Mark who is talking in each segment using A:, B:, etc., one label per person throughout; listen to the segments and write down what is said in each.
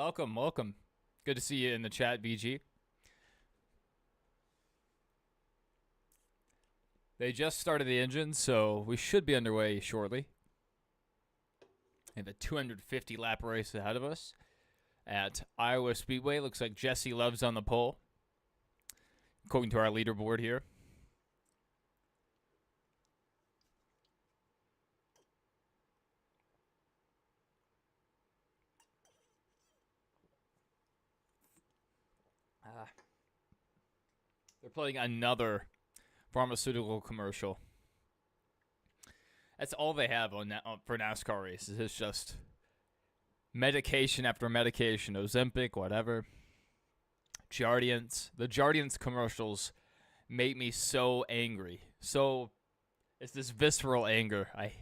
A: welcome, welcome. Good to see you in the chat, VG. They just started the engine, so we should be underway shortly. We have a 250 lap race ahead of us at Iowa Speedway. Looks like Jesse Love's on the pole, according to our leaderboard here. They're playing another pharmaceutical commercial. That's all they have on for NASCAR races. It's just medication after medication, Ozempic, whatever. Jardiance. The Jardiance commercials make me so angry. So it's this visceral anger. I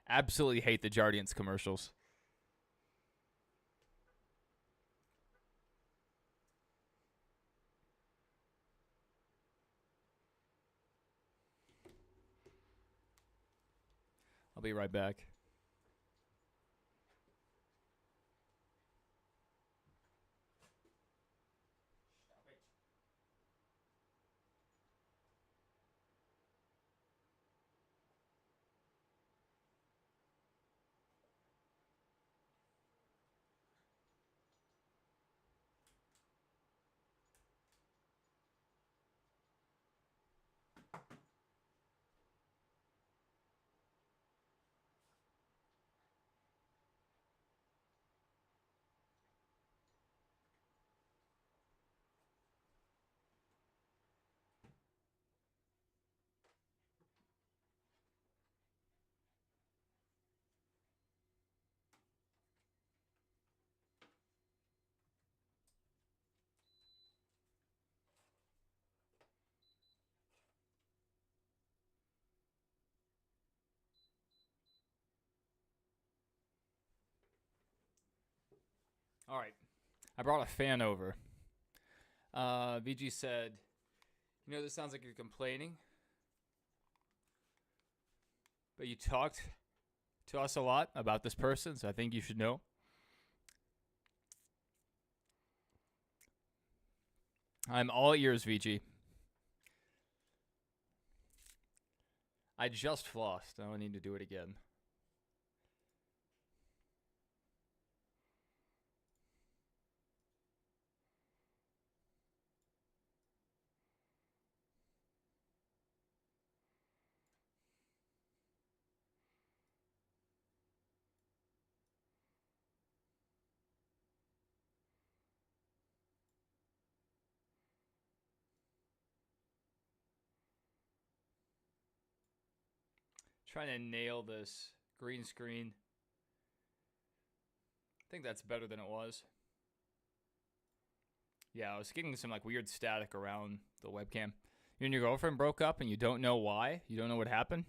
A: absolutely hate the Jardiance commercials. I'll be right back. All right. I brought a fan over. VG said, this sounds like you're complaining, but you talked to us a lot about this person, so I think you should know. I'm all ears, VG. I just flossed. I don't need to do it again. Trying to nail this green screen. I think that's better than it was. Yeah, I was getting some weird static around the webcam. You and your girlfriend broke up and you don't know why? You don't know what happened?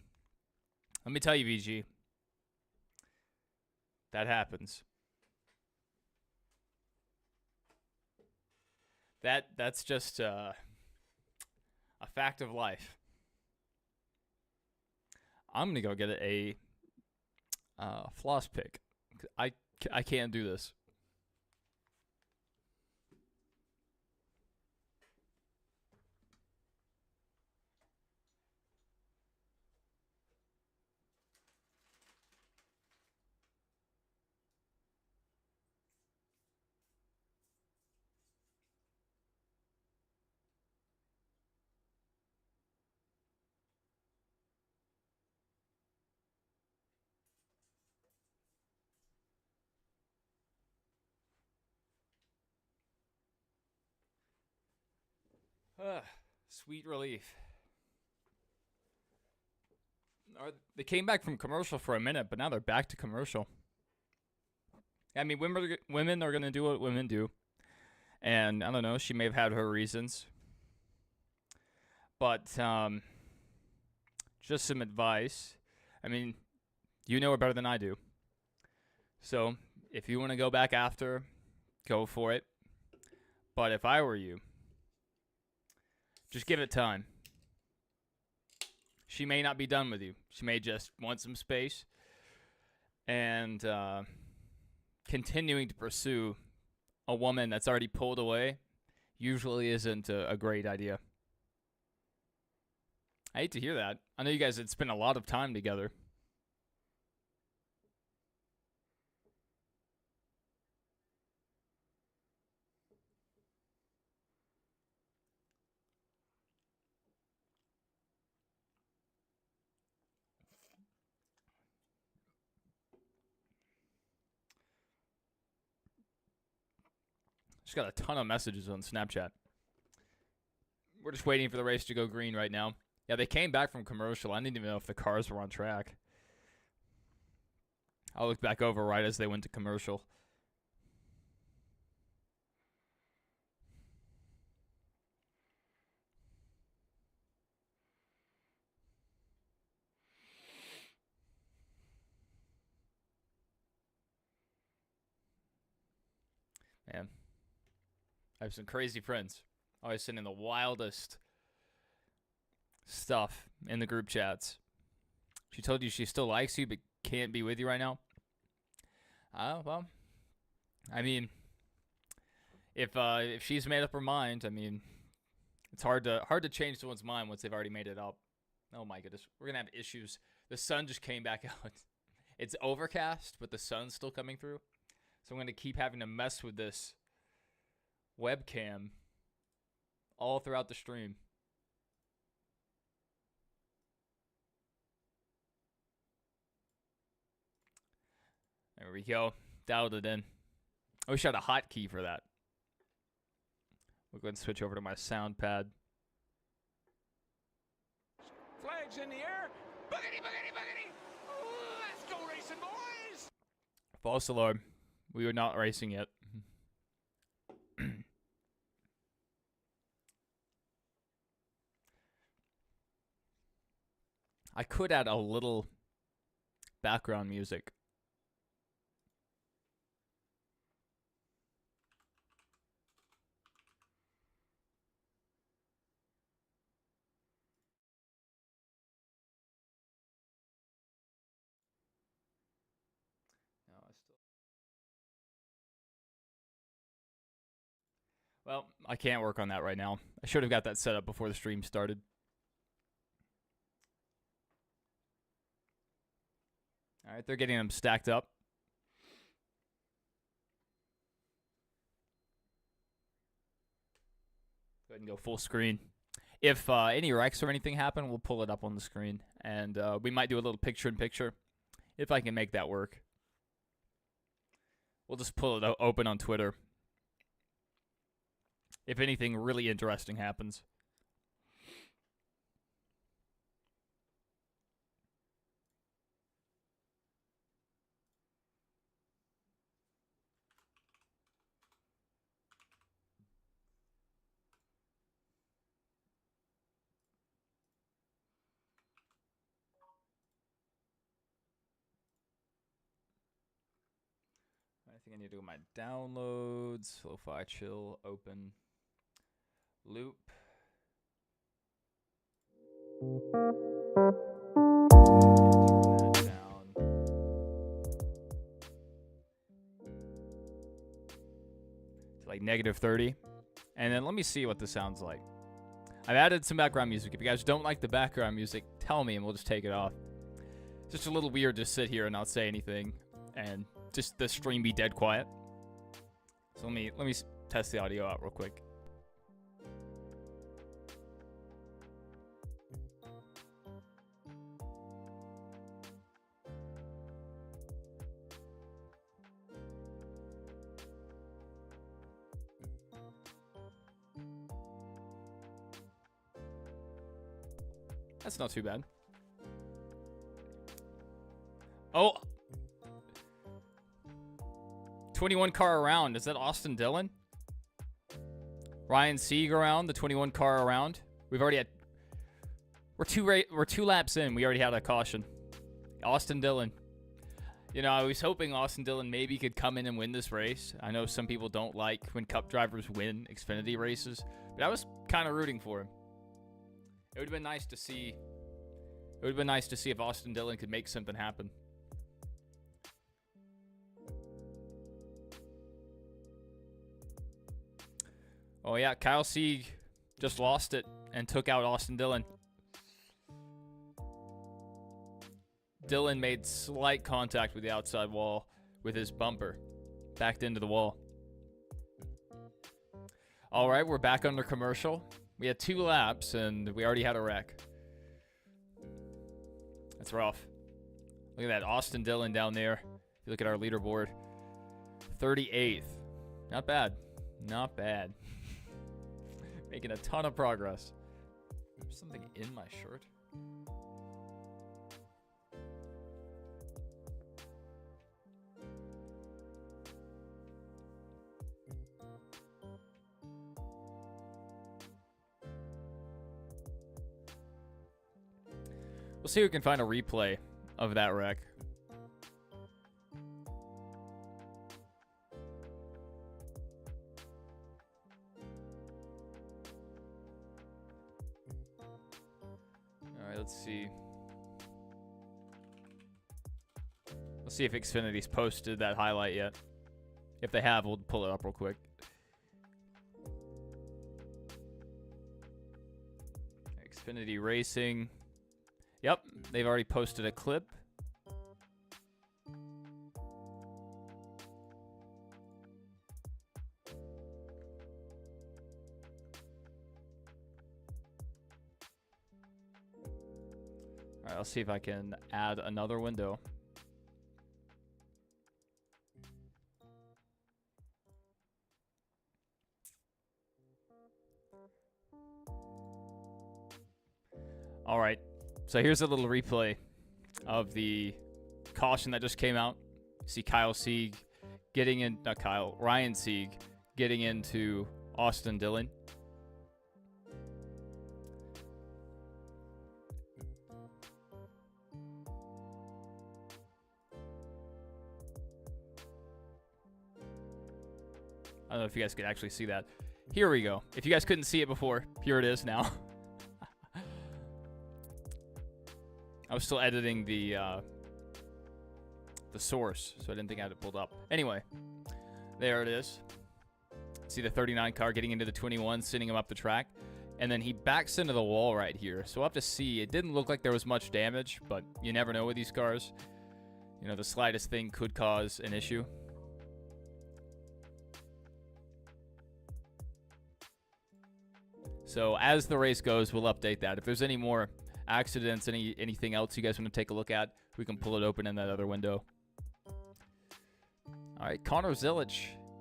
A: Let me tell you, VG. That happens. That's just a fact of life. I'm gonna go get a floss pick. I can't do this. Sweet relief. They came back from commercial for a minute, but now they're back to commercial. I mean, women are going to do what women do. And I don't know, she may have had her reasons. But just some advice. I mean, you know her better than I do. So if you want to go back after, go for it. But if I were you, just give it time. She may not be done with you. She may just want some space. And continuing to pursue a woman that's already pulled away usually isn't a great idea. I hate to hear that. I know you guys had spent a lot of time together. Just got a ton of messages on Snapchat. We're just waiting for the race to go green right now. Yeah, they came back from commercial. I didn't even know if the cars were on track. I looked back over right as they went to commercial. Man, I have some crazy friends. Always sending the wildest stuff in the group chats. She told you she still likes you but can't be with you right now. Well, I mean, if she's made up her mind, I mean, it's hard to change someone's mind once they've already made it up. Oh my goodness, we're gonna have issues. The sun just came back out. It's overcast, but the sun's still coming through. So I'm gonna keep having to mess with this webcam all throughout the stream. There we go. Dialed it in. I wish I had a hotkey for that. We'll go ahead and switch over to my sound pad.
B: Flags in the air. Boogity, boogity, boogity. Let's go racing, boys.
A: False alarm. We are not racing yet. I could add a little background music. Well, I can't work on that right now. I should have got that set up before the stream started. All right, they're getting them stacked up. Go ahead and go full screen. If any wrecks or anything happen, we'll pull it up on the screen. And we might do a little picture-in-picture if I can make that work. We'll just pull it open on Twitter if anything really interesting happens. I think I need to go my downloads, lo-fi chill, open, loop. Turn that down. To like -30. And then let me see what this sounds like. I've added some background music. If you guys don't like the background music, tell me and we'll just take it off. It's just a little weird to sit here and not say anything and just the stream be dead quiet. So let me test the audio out real quick. That's not too bad. Oh, 21 car around. Is that Austin Dillon? Ryan Sieg around, the 21 car around. We've already had... We're two laps in. We already had a caution. Austin Dillon. You know, I was hoping Austin Dillon maybe could come in and win this race. I know some people don't like when Cup drivers win Xfinity races, but I was kind of rooting for him. It would have been nice to see... It would have been nice to see if Austin Dillon could make something happen. Oh, yeah, Kyle Sieg just lost it and took out Austin Dillon. Dillon made slight contact with the outside wall with his bumper. Backed into the wall. All right, we're back under commercial. We had 2 laps, and we already had a wreck. That's rough. Look at that, Austin Dillon down there. If you look at our leaderboard, 38th. Not bad. Not bad. Making a ton of progress. There's something in my shirt. We'll see if we can find a replay of that wreck. All right, let's see. Let's see if Xfinity's posted that highlight yet. If they have, we'll pull it up real quick. Xfinity Racing. Yep, they've already posted a clip. All right, I'll see if I can add another window. All right. So here's a little replay of the caution that just came out. You see Kyle Sieg getting in, not Kyle, Ryan Sieg getting into Austin Dillon. I don't know if you guys could actually see that. Here we go. If you guys couldn't see it before, here it is now. I was still editing the source, so I didn't think I had it pulled up. Anyway, there it is. See the 39 car getting into the 21, sending him up the track. And then he backs into the wall right here. So we'll have to see. It didn't look like there was much damage, but you never know with these cars. You know, the slightest thing could cause an issue. So as the race goes, we'll update that. If there's any more accidents, anything else you guys want to take a look at, we can pull it open in that other window. All right, Connor Zilic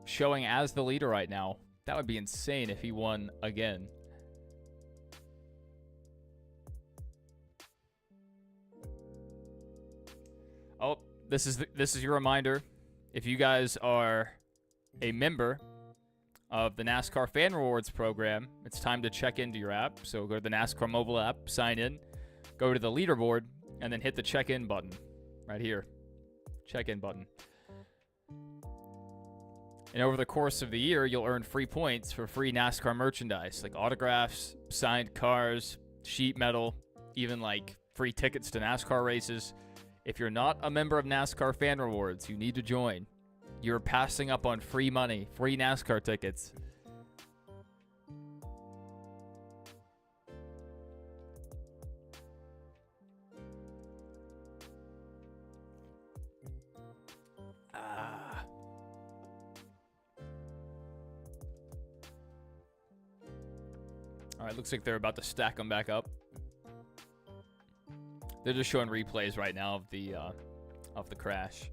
A: showing as the leader right now. That would be insane if he won again. Oh, this is your reminder. If you guys are a member of the NASCAR Fan Rewards program, it's time to check into your app. So go to the NASCAR mobile app, sign in, go to the leaderboard, and then hit the check-in button right here. Check-in button. And over the course of the year, you'll earn free points for free NASCAR merchandise, like autographs, signed cars, sheet metal, even like free tickets to NASCAR races. If you're not a member of NASCAR Fan Rewards, you need to join. You're passing up on free money, free NASCAR tickets. All right, looks like they're about to stack them back up. They're just showing replays right now of the crash.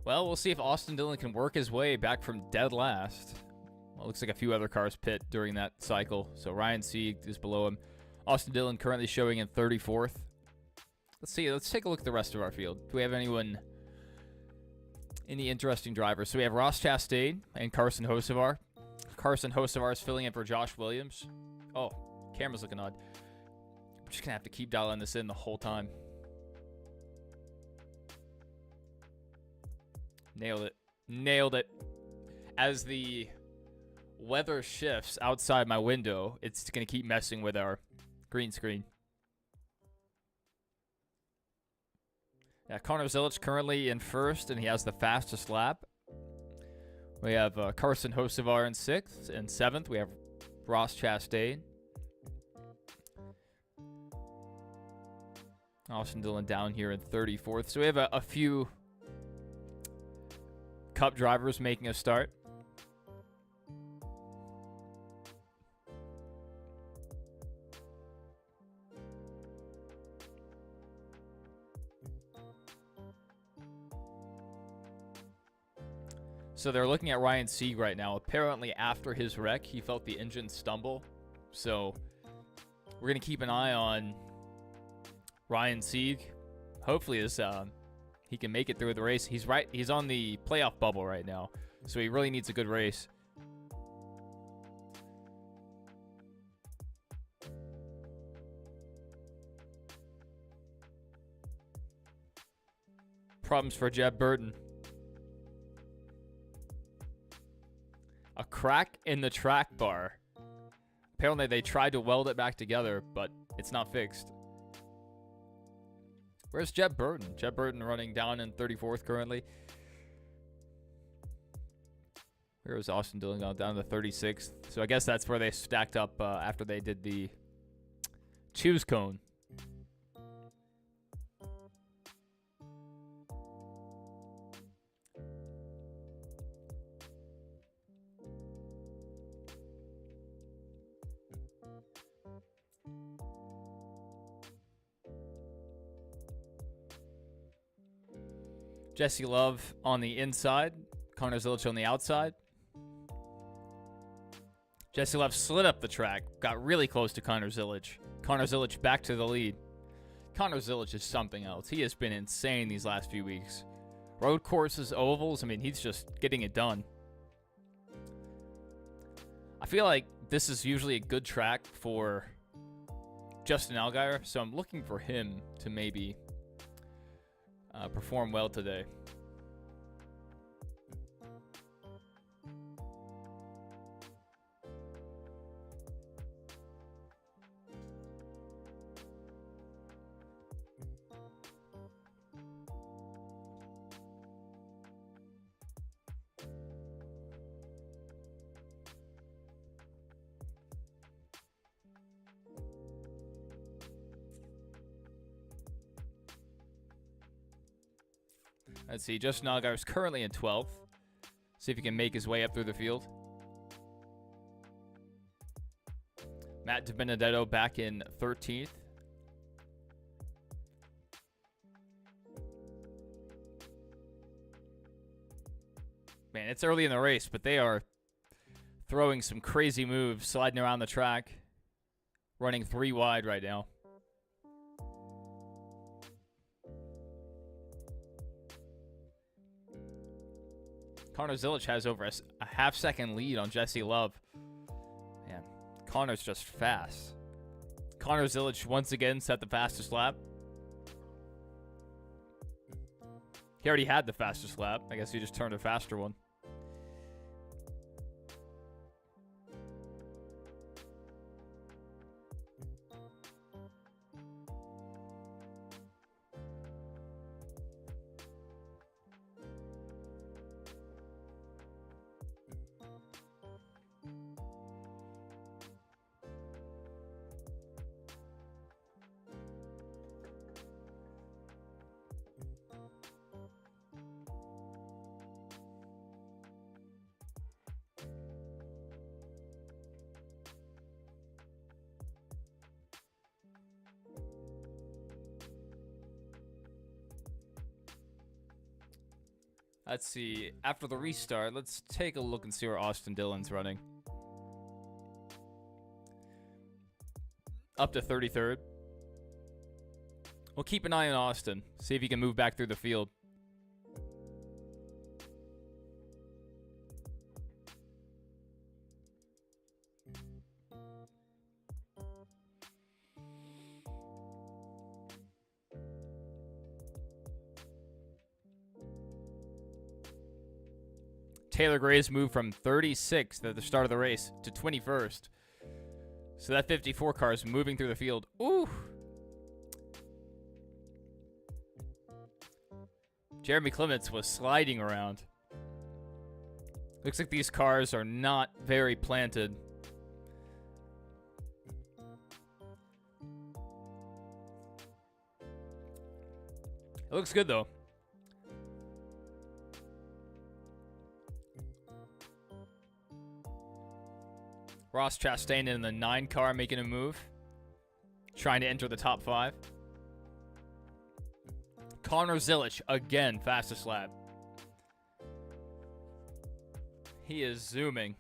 A: Well, we'll see if Austin Dillon can work his way back from dead last. Well, it looks like a few other cars pit during that cycle. So Ryan Sieg is below him. Austin Dillon currently showing in 34th. Let's see. Let's take a look at the rest of our field. Do we have any interesting drivers? So we have Ross Chastain and Carson Hocevar. Carson Hocevar is filling in for Josh Williams. Oh, camera's looking odd. We're just going to have to keep dialing this in the whole time. Nailed it. Nailed it. As the weather shifts outside my window, it's going to keep messing with our green screen. Yeah, Connor Zilic currently in first, and he has the fastest lap. We have Carson Hocevar in 6th. In 7th, we have Ross Chastain. Austin Dillon down here in 34th. So we have a few Cup drivers making a start. So they're looking at Ryan Sieg right now. Apparently after his wreck, he felt the engine stumble. So we're going to keep an eye on Ryan Sieg. Hopefully he can make it through the race. He's on the playoff bubble right now. So he really needs a good race. Problems for Jeb Burton. A crack in the track bar. Apparently they tried to weld it back together, but it's not fixed. Where's Jeb Burton? Jeb Burton running down in 34th currently. Where was Austin Dillon going? Down to 36th. So I guess that's where they stacked up after they did the choose cone. Jesse Love on the inside. Connor Zilic on the outside. Jesse Love slid up the track. Got really close to Connor Zilic. Connor Zilic back to the lead. Connor Zilic is something else. He has been insane these last few weeks. Road courses, ovals. I mean, he's just getting it done. I feel like this is usually a good track for Justin Allgaier. So I'm looking for him to maybe perform well today. Let's see. Justin Allgaier is currently in 12th. See if he can make his way up through the field. Matt DiBenedetto back in 13th. Man, it's early in the race, but they are throwing some crazy moves, sliding around the track, running 3 wide right now. Connor Zilic has over a half-second lead on Jesse Love. Man, Connor's just fast. Connor Zilic once again set the fastest lap. He already had the fastest lap. I guess he just turned a faster one. Let's see. After the restart, let's take a look and see where Austin Dillon's running. Up to 33rd. We'll keep an eye on Austin. See if he can move back through the field. Taylor Gray's moved from 36th at the start of the race to 21st. So that 54 car is moving through the field. Ooh. Jeremy Clements was sliding around. Looks like these cars are not very planted. It looks good, though. Ross Chastain in the 9 car making a move. Trying to enter the top 5. Connor Zilic, again, fastest lap. He is zooming.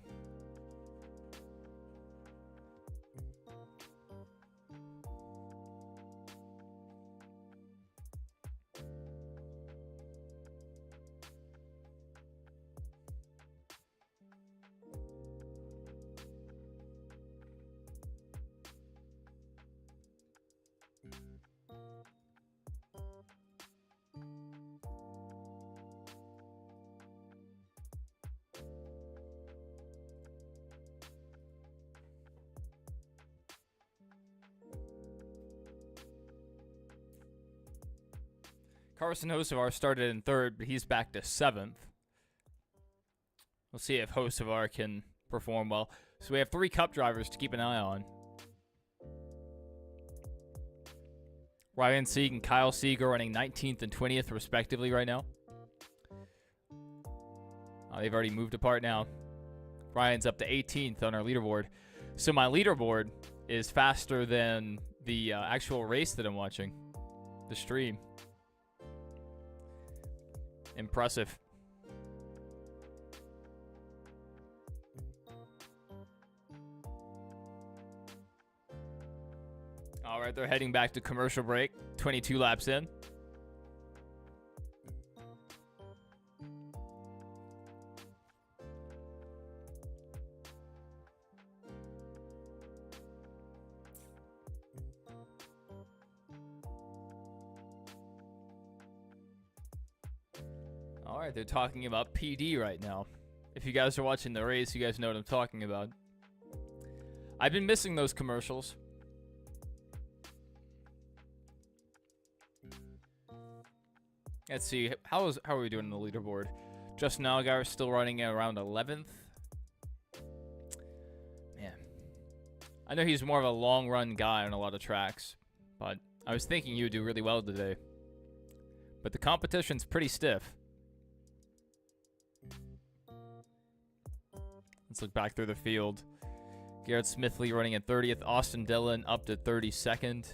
A: Carson Hocevar started in 3rd, but he's back to 7th. We'll see if Hocevar can perform well. So we have 3 Cup drivers to keep an eye on. Ryan Sieg and Kyle Seager running 19th and 20th respectively right now. They've already moved apart now. Ryan's up to 18th on our leaderboard. So my leaderboard is faster than the actual race that I'm watching. The stream. Impressive. All right, they're heading back to commercial break. 22 laps in. All right, they're talking about PD right now. If you guys are watching the race, you guys know what I'm talking about. I've been missing those commercials. Let's see, how are we doing in the leaderboard? Justin Allgaier is still running at around 11th. Man, I know he's more of a long run guy on a lot of tracks, but I was thinking he would do really well today. But the competition's pretty stiff. Let's look back through the field. Garrett Smithley running at 30th. Austin Dillon up to 32nd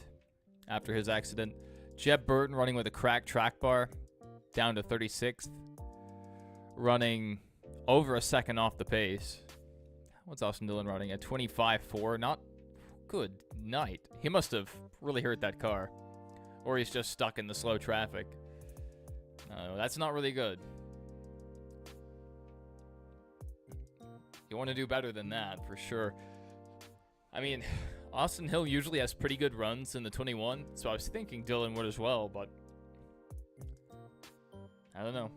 A: after his accident. Jeb Burton running with a cracked track bar down to 36th. Running over a second off the pace. What's Austin Dillon running at? 25.4. Not good night. He must have really hurt that car. Or he's just stuck in the slow traffic. That's not really good. You want to do better than that, for sure. I mean, Austin Hill usually has pretty good runs in the 21, so I was thinking Dillon would as well, but I don't know.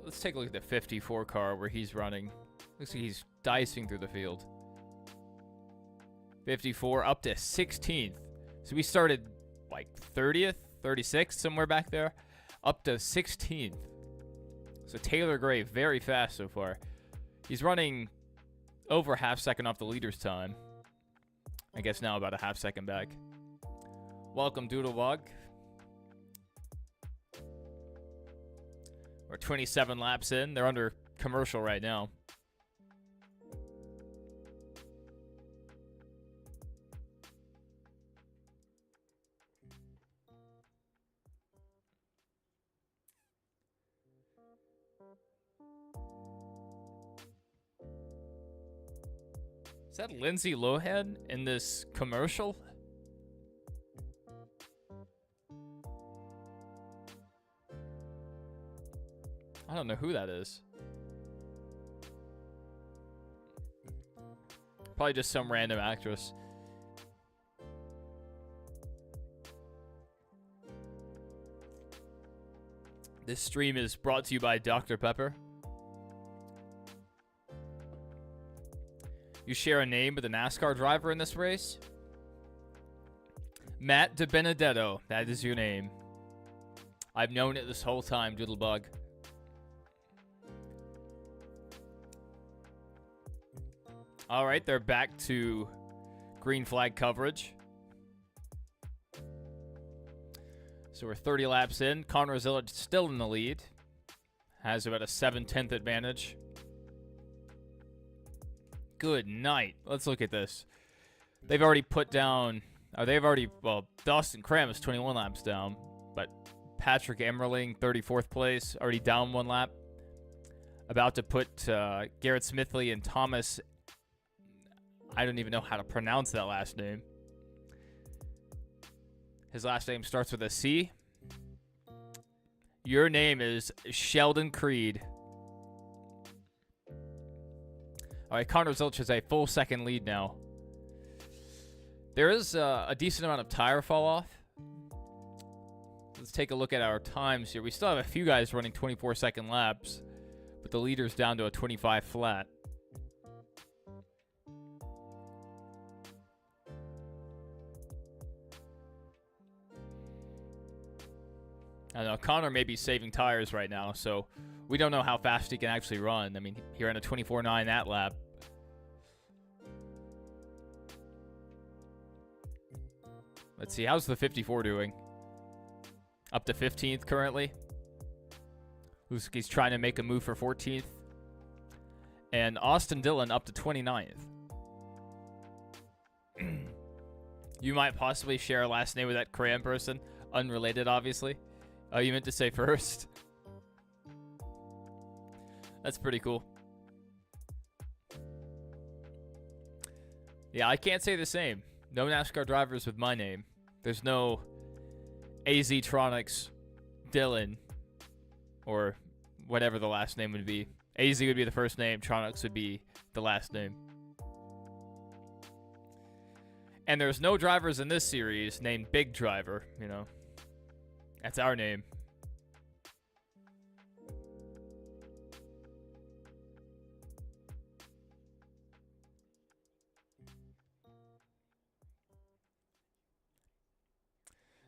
A: Let's take a look at the 54 car where he's running. Looks like he's dicing through the field. 54 up to 16th. So we started like 30th, 36th, somewhere back there. Up to 16th. So Taylor Gray, very fast so far. He's running over half second off the leader's time. I guess now about a half second back. Welcome, Doodlebug. We're 27 laps in. They're under commercial right now. Is that Lindsay Lohan in this commercial? I don't know who that is. Probably just some random actress. This stream is brought to you by Dr. Pepper. You share a name with a NASCAR driver in this race? Matt DiBenedetto. That is your name. I've known it this whole time, Doodlebug. All right, they're back to green flag coverage. So we're 30 laps in. Connor Zillage still in the lead. Has about a 7/10 advantage. Good night. Let's look at this. They've already put down... well, Dawson Cram is 21 laps down. But Patrick Emmerling, 34th place, already down 1 lap. About to put Garrett Smithley and Thomas... I don't even know how to pronounce that last name. His last name starts with a C. Your name is Sheldon Creed. All right, Connor Zilch has a full second lead now. There is a decent amount of tire fall off. Let's take a look at our times here. We still have a few guys running 24-second laps, but the leader's down to a 25 flat. I don't know, Connor may be saving tires right now, so we don't know how fast he can actually run. I mean, he ran a 24.9 that lap. Let's see, how's the 54 doing? Up to 15th currently. He's trying to make a move for 14th. And Austin Dillon up to 29th. You might possibly share a last name with that Cram person. Unrelated, obviously. Oh, you meant to say first? That's pretty cool. Yeah, I can't say the same. No NASCAR drivers with my name. There's no AZ-Tronics Dylan or whatever the last name would be. AZ would be the first name. Tronics would be the last name. And there's no drivers in this series named Big Driver, you know. That's our name.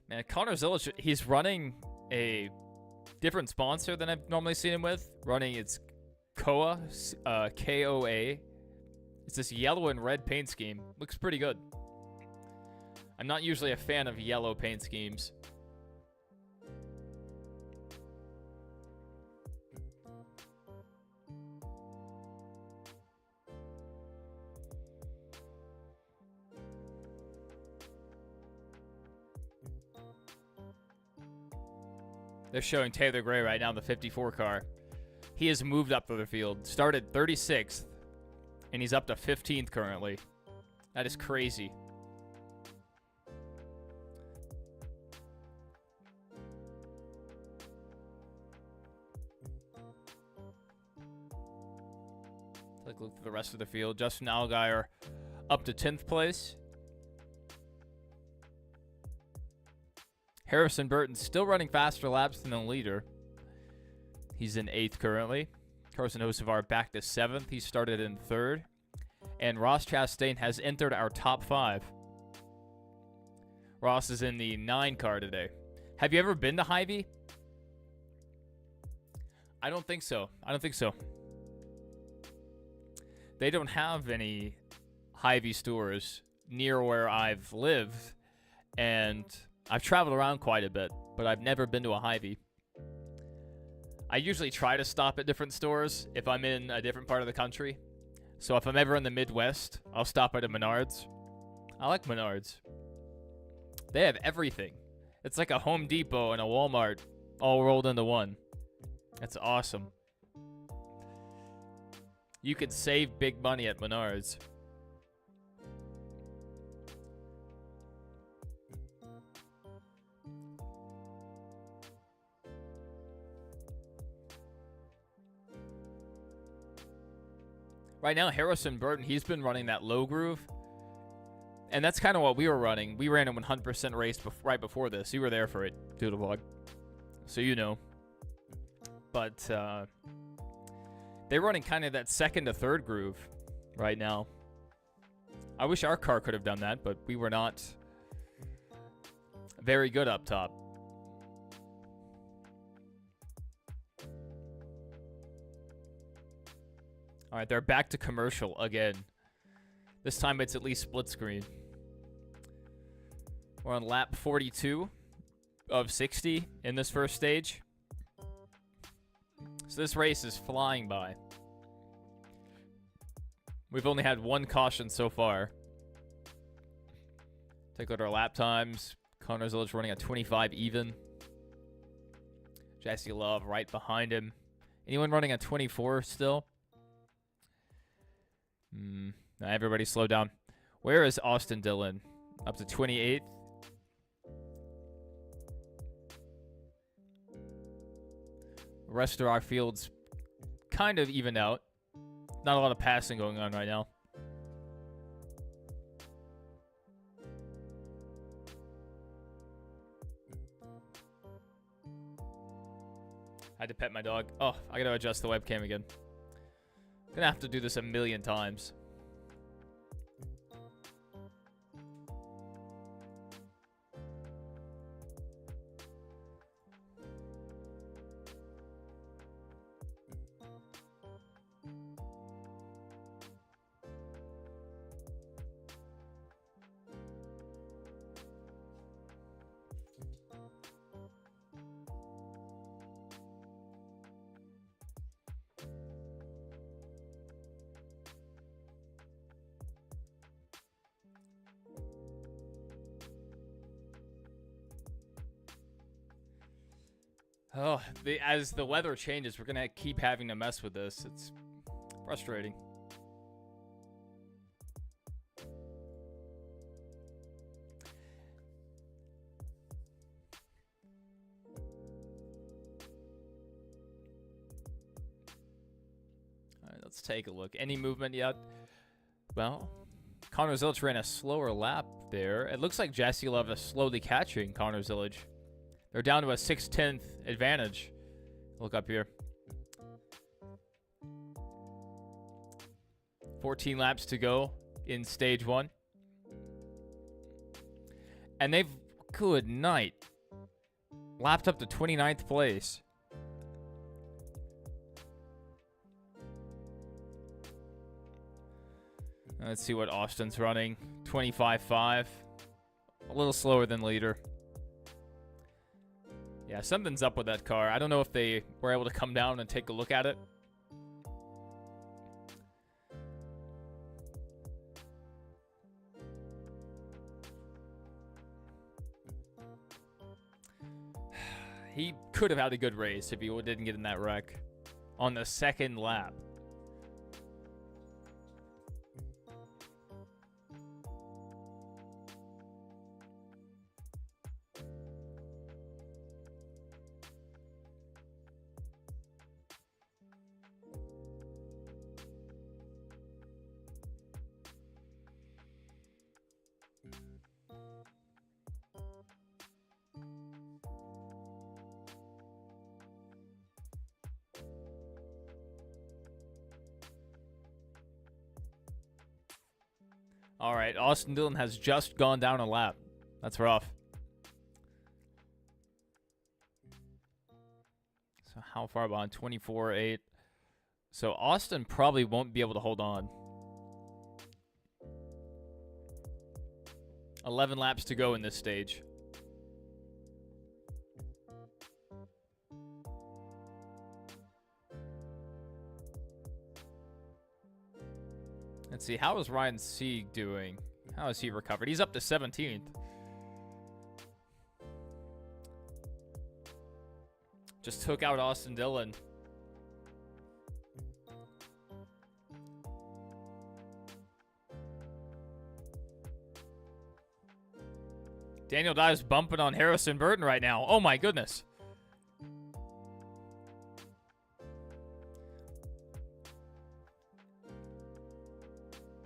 A: Man, Connor Zillich, he's running a different sponsor than I've normally seen him with. It's KOA, K-O-A. It's this yellow and red paint scheme. Looks pretty good. I'm not usually a fan of yellow paint schemes. They're showing Taylor Gray right now, the 54 car. He has moved up the field. Started 36th, and he's up to 15th currently. That is crazy. Let's look through the rest of the field. Justin Allgaier up to 10th place. Harrison Burton still running faster laps than the leader. He's in 8th currently. Carson Hocevar back to 7th. He started in 3rd. And Ross Chastain has entered our top 5. Ross is in the 9 car today. Have you ever been to Hy-Vee? I don't think so. They don't have any Hy-Vee stores near where I've lived. And I've traveled around quite a bit, but I've never been to a Hy-Vee. I usually try to stop at different stores if I'm in a different part of the country. So if I'm ever in the Midwest, I'll stop at a Menards. I like Menards. They have everything. It's like a Home Depot and a Walmart all rolled into one. That's awesome. You could save big money at Menards. Right now, Harrison Burton, he's been running that low groove. And that's kind of what we were running. We ran a 100% race right before this. You were there for it, Doodlebug. So you know. But they're running kind of that second to third groove right now. I wish our car could have done that, but we were not very good up top. All right, they're back to commercial again. This time it's at least split screen. We're on lap 42 of 60 in this first stage. So this race is flying by. We've only had one caution so far. Take a look at our lap times. Connor Zilic running at 25 even. Jesse Love right behind him. Anyone running at 24 still? No, everybody slow down. Where is Austin Dillon? Up to 28th. The rest of our field's kind of even out. Not a lot of passing going on right now. I had to pet my dog. Oh, I gotta adjust the webcam again. Gonna have to do this a million times. Oh, as the weather changes, we're going to keep having to mess with this. It's frustrating. All right, let's take a look. Any movement yet? Well, Connor Zilic ran a slower lap there. It looks like Jesse Love is slowly catching Connor Zilic. They're down to a 6/10 advantage. Look up here. 14 laps to go in stage 1. And they've, good night, lapped up to 29th place. Let's see what Austin's running. 25.5. A little slower than leader. Yeah, something's up with that car. I don't know if they were able to come down and take a look at it. He could have had a good race if he didn't get in that wreck on the second lap. All right, Austin Dillon has just gone down a lap. That's rough. So how far behind? 24.8. So Austin probably won't be able to hold on. 11 laps to go in this stage. Let's see, how is Ryan Sieg doing? How has he recovered? He's up to 17th. Just took out Austin Dillon. Daniel Dye's bumping on Harrison Burton right now. Oh my goodness.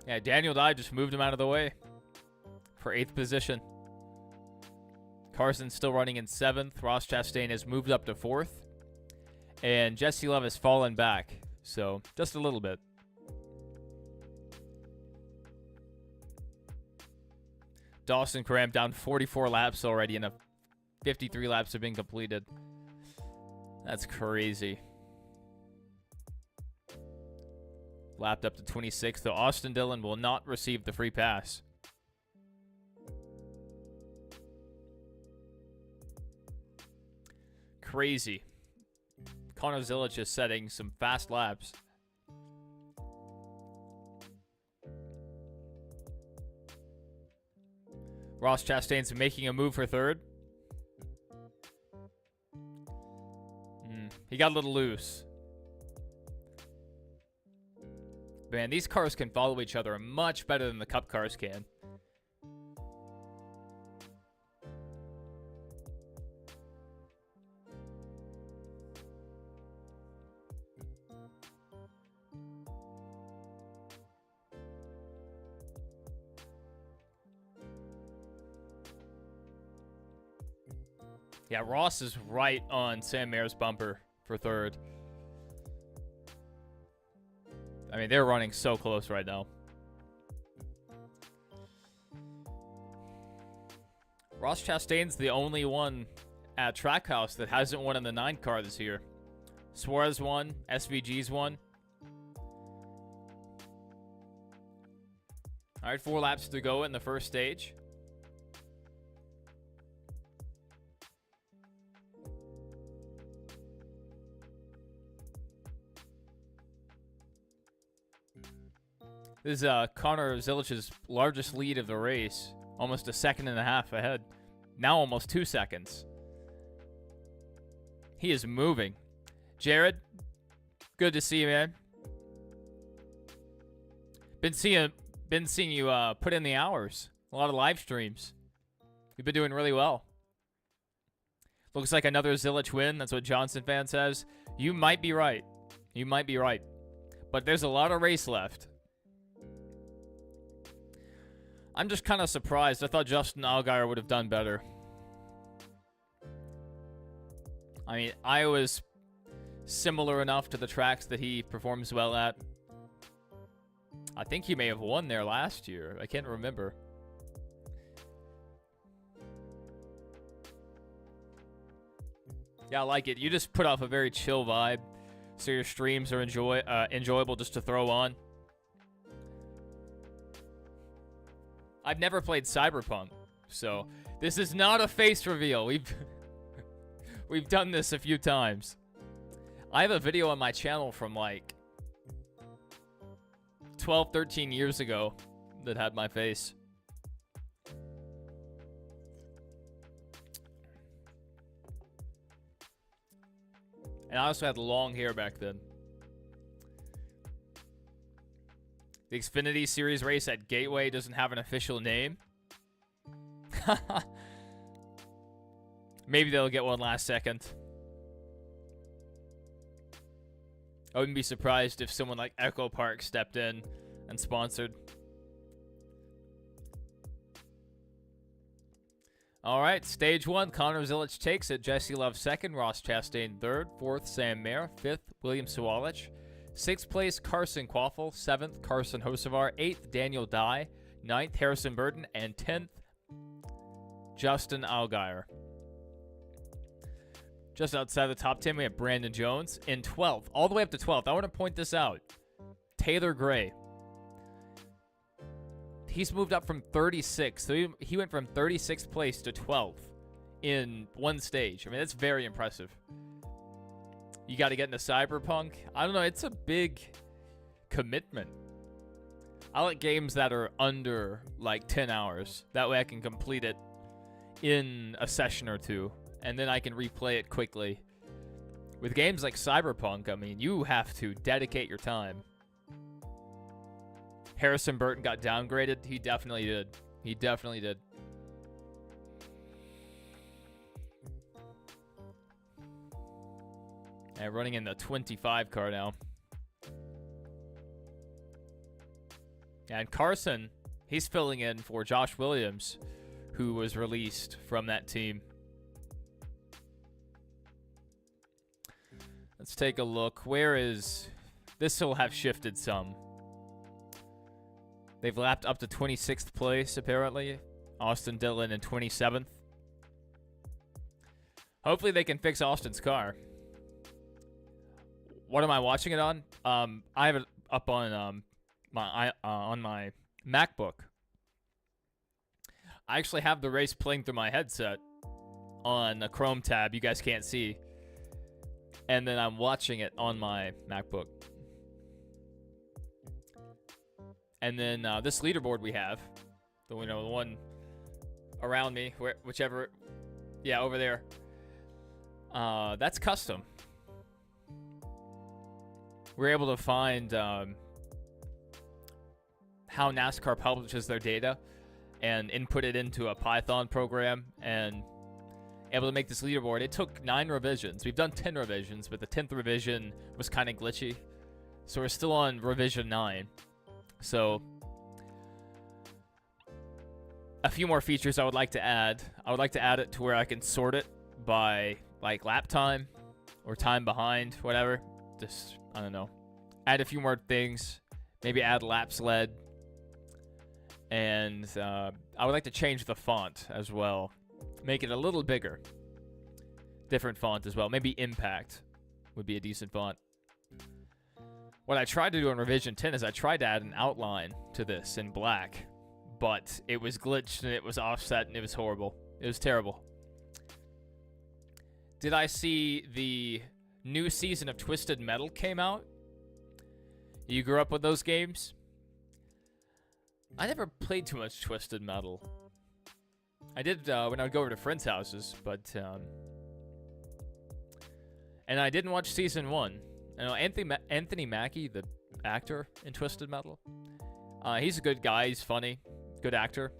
A: Yeah, Daniel Dye just moved him out of the way for 8th position. Carson's still running in 7th. Ross Chastain has moved up to 4th. And Jesse Love has fallen back. So, just a little bit. Dawson Cram down 44 laps already, and 53 laps have been completed. That's crazy. Lapped up to 26th, though Austin Dillon will not receive the free pass. Crazy. Connor Zilic is setting some fast laps. Ross Chastain's making a move for third. He got a little loose. Man, these cars can follow each other much better than the Cup cars can. Yeah, Ross is right on Sam Mayer's bumper for third. I mean, they're running so close right now. Ross Chastain's the only one at Trackhouse that hasn't won in the 9 car this year. Suarez won, SVG's won. All right, 4 laps to go in the first stage. This is Connor Zilic's largest lead of the race. Almost a second and a half ahead. Now almost 2 seconds. He is moving. Jared, good to see you, man. Been seeing you put in the hours. A lot of live streams. You've been doing really well. Looks like another Zilic win. That's what Johnson fan says. You might be right. You might be right. But there's a lot of race left. I'm just kind of surprised. I thought Justin Allgaier would have done better. I mean, Iowa's similar enough to the tracks that he performs well at. I think he may have won there last year. I can't remember. Yeah, I like it. You just put off a very chill vibe, so your streams are enjoyable just to throw on. I've never played Cyberpunk, so this is not a face reveal. We've done this a few times. I have a video on my channel from like 12, 13 years ago that had my face. And I also had long hair back then. The Xfinity Series race at Gateway doesn't have an official name. Maybe they'll get one last second. I wouldn't be surprised if someone like Echo Park stepped in and sponsored. All right, stage 1. Connor Zilic takes it. Jesse Love second. Ross Chastain third. 4th, Sam Mayer. 5th, William Sawalich. 6th place, Carson Quaffle. 7th, Carson Hocevar. 8th, Daniel Dye. 9th, Harrison Burton. And 10th, Justin Allgaier. Just outside the top 10, we have Brandon Jones. In 12th, all the way up to 12th, I want to point this out. Taylor Gray. He's moved up from 36th. So he went from 36th place to 12th in one stage. I mean, that's very impressive. You got to get into Cyberpunk. I don't know. It's a big commitment. I like games that are under like 10 hours. That way I can complete it in a session or two. And then I can replay it quickly. With games like Cyberpunk, I mean, you have to dedicate your time. Harrison Burton got downgraded. He definitely did. He definitely did. And running in the 25 car now. And Carson, he's filling in for Josh Williams, who was released from that team. Let's take a look. Where is... This will have shifted some. They've lapped up to 26th place, apparently, Austin Dillon in 27th. Hopefully they can fix Austin's car. What am I watching it on? I have it up on my MacBook. I actually have the race playing through my headset on a Chrome tab you guys can't see. And then I'm watching it on my MacBook. And then this leaderboard we have, the one around me, whichever, yeah, over there. That's custom. We're able to find how NASCAR publishes their data and input it into a Python program and able to make this leaderboard. It took 9 revisions. We've done 10 revisions, but the 10th revision was kind of glitchy. So we're still on revision 9. So a few more features I would like to add. I would like to add it to where I can sort it by like lap time or time behind, whatever. Just, I don't know. Add a few more things. Maybe add laps led. And I would like to change the font as well. Make it a little bigger. Different font as well. Maybe Impact would be a decent font. What I tried to do in revision 10 is I tried to add an outline to this in black, but it was glitched and it was offset and it was horrible. It was terrible. Did I see the new season of Twisted Metal came out? You grew up with those games? I never played too much Twisted Metal. I did when I would go over to friends' houses, but and I didn't watch season 1. I know Anthony Mackie, the actor in Twisted Metal. He's a good guy. He's funny, good actor.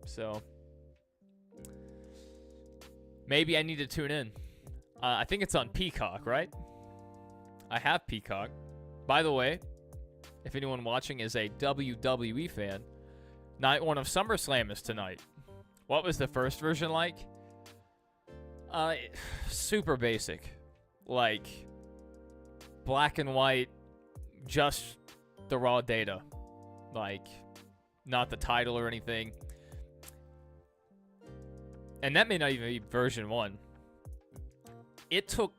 A: So maybe I need to tune in. I think it's on Peacock, right? I have Peacock. By the way, if anyone watching is a WWE fan, night 1 of SummerSlam is tonight. What was the first version like? Super basic. Like, black and white, just the raw data. Like, not the title or anything. And that may not even be version 1. It took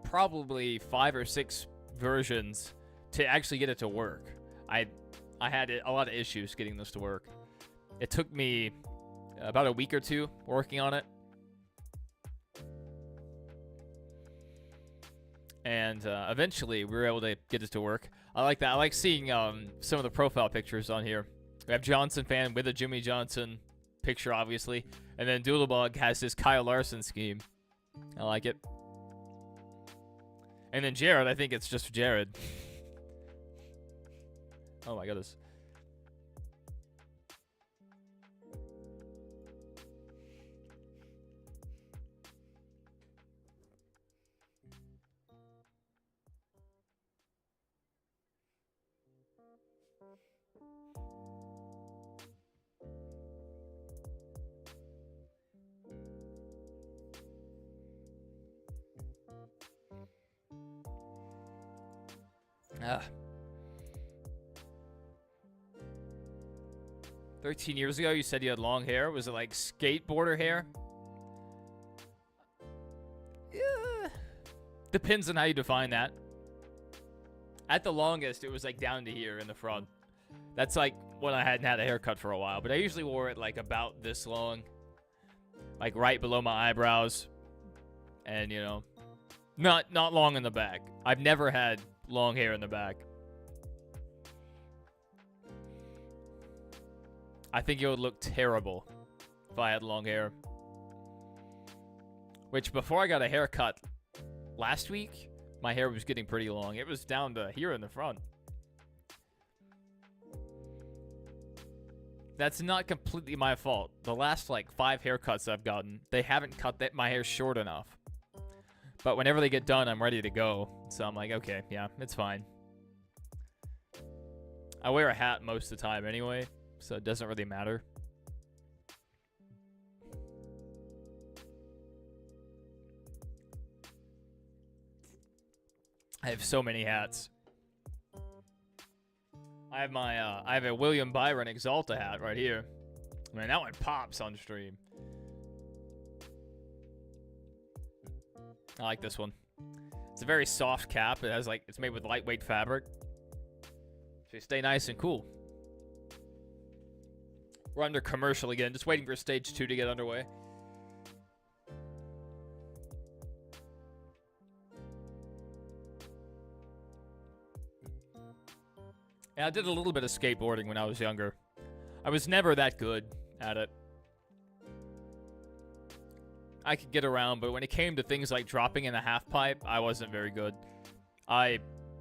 A: probably 5 or 6 versions to actually get it to work. I had a lot of issues getting this to work. It took me about a week or 2 working on it. And eventually we were able to get it to work. I like that. I like seeing some of the profile pictures on here. We have Johnson fan with a Jimmy Johnson picture, obviously. And then Doodlebug has his Kyle Larson scheme. I like it. And then Jared, I think it's just Jared. Oh my goodness. Ah. 13 years ago, you said you had long hair. Was it like skateboarder hair? Yeah. Depends on how you define that. At the longest, it was like down to here in the front. That's like when I hadn't had a haircut for a while. But I usually wore it like about this long. Like right below my eyebrows. And, you know, not long in the back. I've never had long hair in the back. I think it would look terrible if I had long hair. Which, before I got a haircut last week, my hair was getting pretty long. It was down to here in the front. That's not completely my fault. The last, like, 5 haircuts I've gotten, they haven't cut my hair short enough. But whenever they get done, I'm ready to go. So I'm like, okay, yeah, it's fine. I wear a hat most of the time anyway, so it doesn't really matter. I have so many hats. I have my I have a William Byron Exalta hat right here. Man, that one pops on stream. I like this one. It's a very soft cap. It has like, it's made with lightweight fabric. So you stay nice and cool. We're under commercial again. Just waiting for stage 2 to get underway. Yeah, I did a little bit of skateboarding when I was younger. I was never that good at it. I could get around, but when it came to things like dropping in a half pipe, I wasn't very good. I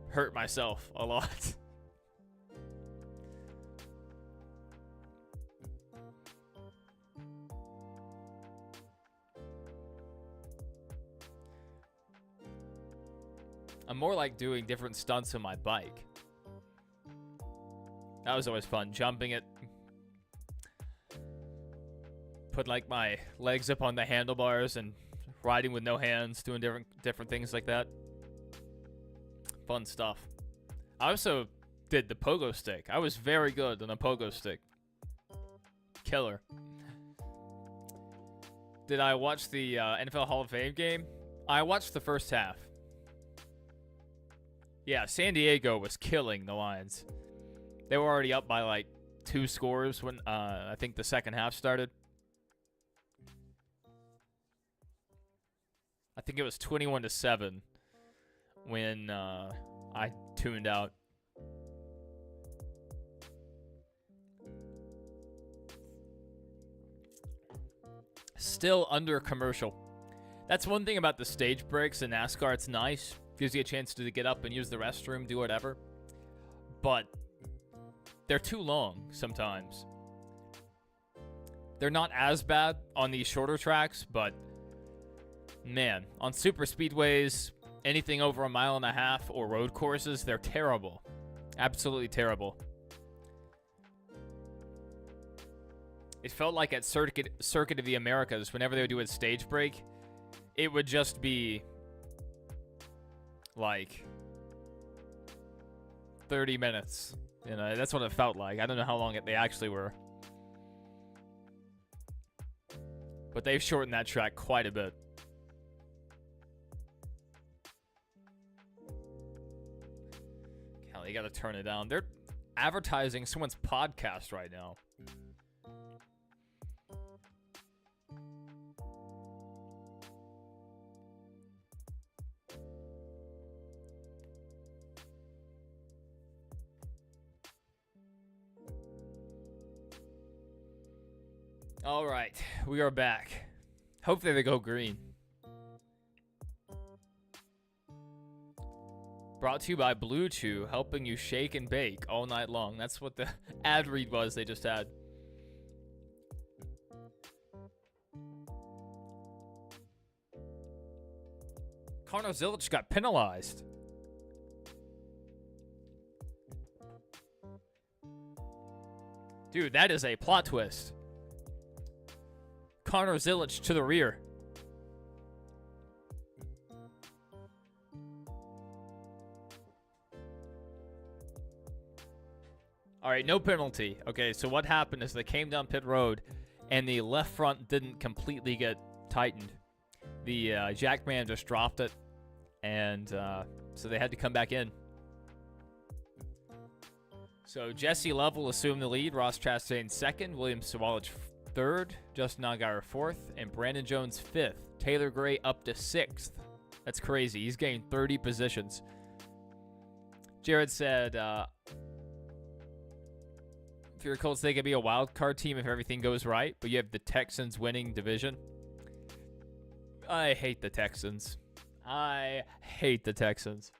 A: hurt myself a lot. I'm more like doing different stunts on my bike. That was always fun, jumping it. Put like my legs up on the handlebars and riding with no hands, doing different things like that. Fun stuff. I also did the pogo stick. I was very good on a pogo stick. Killer. Did I watch the NFL Hall of Fame game? I watched the first half. Yeah, San Diego was killing the Lions. They were already up by like 2 scores when I think the second half started. I think it was 21-7 when I tuned out. Still under commercial. That's one thing about the stage breaks in NASCAR. It's nice. Gives you a chance to get up and use the restroom, do whatever. But they're too long sometimes. They're not as bad on these shorter tracks, but man, on super speedways, anything over 1.5 miles or road courses, they're terrible. Absolutely terrible. It felt like at Circuit of the Americas, whenever they would do a stage break, it would just be like 30 minutes. You know, that's what it felt like. I don't know how long they actually were. But they've shortened that track quite a bit. Hell, you gotta turn it down. They're advertising someone's podcast right now. All right, we are back. Hopefully they go green. Brought to you by Blue Chew, helping you shake and bake all night long. That's what the ad read was they just had. Connor Zilic got penalized. Dude, that is a plot twist. Connor Zilic to the rear. All right, no penalty. Okay, so what happened is they came down pit road and the left front didn't completely get tightened. The jackman just dropped it, and so they had to come back in. So Jesse Love will assume the lead, Ross Chastain second, William Sawalich third, Justin Allgaier fourth, and Brandon Jones fifth. Taylor Gray up to sixth. That's crazy. He's gained 30 positions. Jared said, if you're Colts, they could be a wild card team if everything goes right, but you have the Texans winning division. I hate the Texans. I hate the Texans.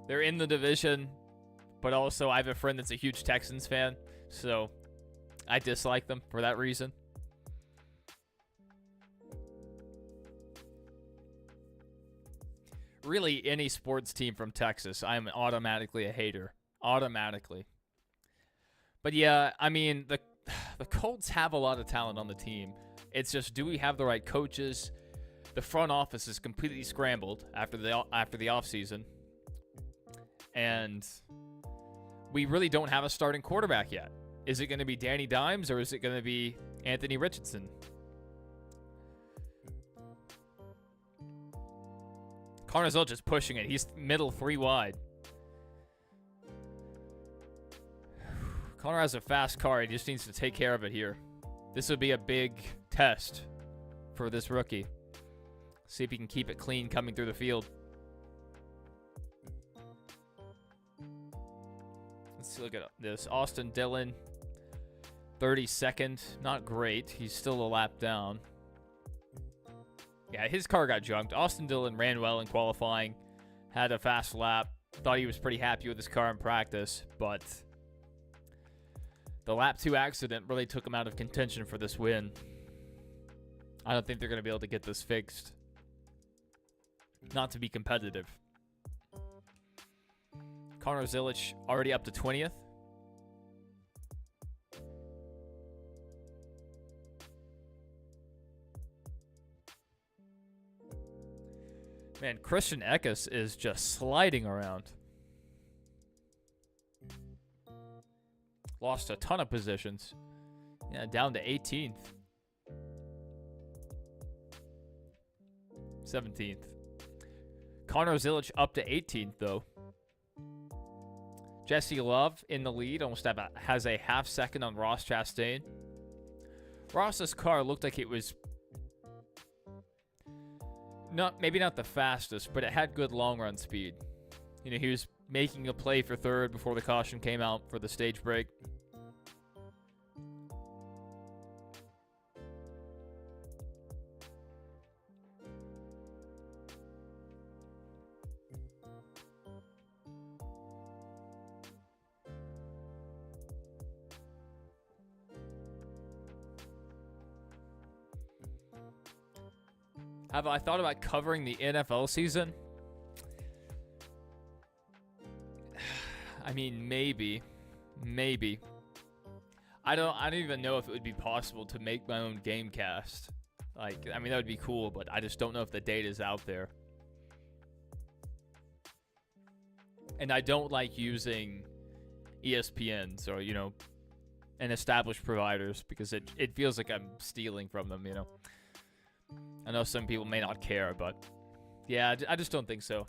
A: They're in the division, but also I have a friend that's a huge Texans fan, so I dislike them for that reason. Really, any sports team from Texas, I'm automatically a hater. Automatically. But yeah, I mean, the Colts have a lot of talent on the team. It's just, do we have the right coaches? The front office is completely scrambled after the offseason. And we really don't have a starting quarterback yet. Is it going to be Danny Dimes or is it going to be Anthony Richardson? Connor Zilch is pushing it. He's middle 3 wide. Connor has a fast car. He just needs to take care of it here. This would be a big test for this rookie. See if he can keep it clean coming through the field. Let's look at this. Austin Dillon, 32nd. Not great. He's still a lap down. Yeah, his car got junked. Austin Dillon ran well in qualifying. Had a fast lap. Thought he was pretty happy with his car in practice. But the lap 2 accident really took him out of contention for this win. I don't think they're going to be able to get this fixed. Not to be competitive. Connor Zilic already up to 20th. Man, Christian Eckes is just sliding around. Lost a ton of positions. Yeah, down to 18th. 17th. Connor Zilic up to 18th, though. Jesse Love in the lead, almost has a half second on Ross Chastain. Ross's car looked like it was maybe not the fastest, but it had good long run speed. You know, he was making a play for third before the caution came out for the stage break. Have I thought about covering the NFL season? I mean, maybe. I don't even know if it would be possible to make my own game cast. Like, I mean, that would be cool, but I just don't know if the data is out there. And I don't like using ESPNs or, you know, and established providers because it feels like I'm stealing from them, you know. I know some people may not care, but yeah, I just don't think so.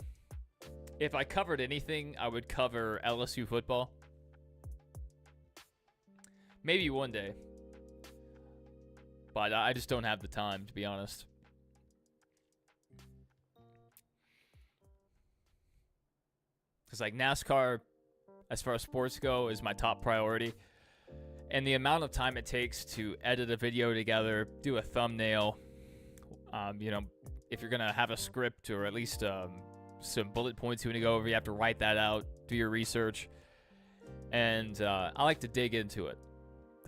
A: If I covered anything, I would cover LSU football. Maybe one day. But I just don't have the time, to be honest. Because like NASCAR, as far as sports go, is my top priority. And the amount of time it takes to edit a video together, do a thumbnail, you know, if you're going to have a script or at least some bullet points you want to go over, you have to write that out, do your research. And I like to dig into it.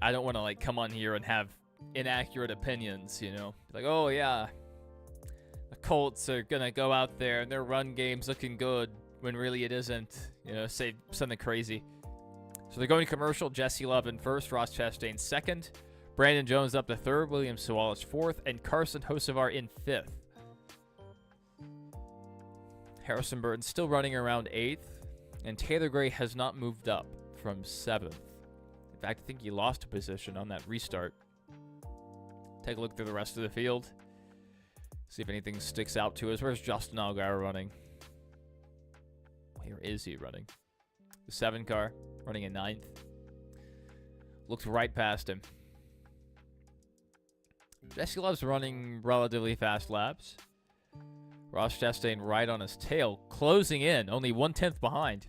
A: I don't want to like come on here and have inaccurate opinions, you know. Like, oh yeah, the Colts are going to go out there and their run game's looking good when really it isn't, you know, say something crazy. So they're going commercial. Jesse Love in first, Ross Chastain second. Brandon Jones up to third, William Sawalich fourth, and Carson Hocevar in fifth. Harrison Burton still running around eighth, and Taylor Gray has not moved up from seventh. In fact, I think he lost a position on that restart. Take a look through the rest of the field. See if anything sticks out to us. Where's Justin Allgaier running? Where is he running? The 7 car running in 9th. Looked right past him. Jesse Love's running relatively fast laps. Ross Chastain right on his tail, closing in, only 1/10 behind.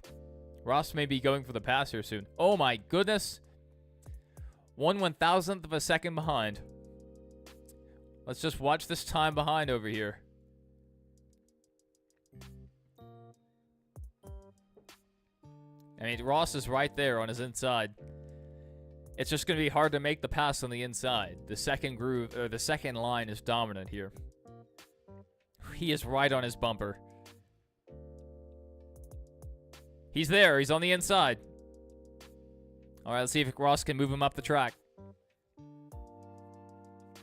A: Ross may be going for the pass here soon. Oh my goodness. 1/1000th of a second behind. Let's just watch this time behind over here. I mean, Ross is right there on his inside. It's just going to be hard to make the pass on the inside. The second groove, or the second line is dominant here. He is right on his bumper. He's there. He's on the inside. All right, let's see if Ross can move him up the track.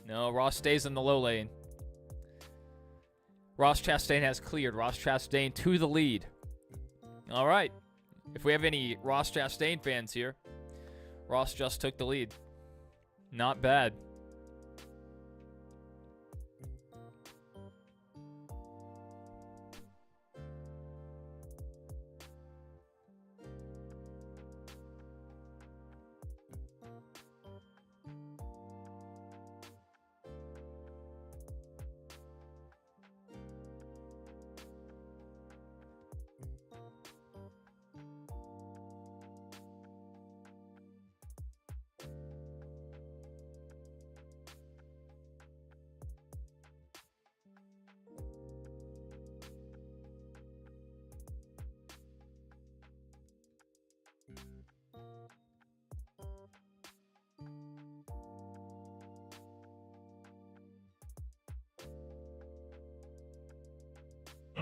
A: No, Ross stays in the low lane. Ross Chastain has cleared. Ross Chastain to the lead. All right. if we have any Ross Chastain fans here, Ross just took the lead. Not bad.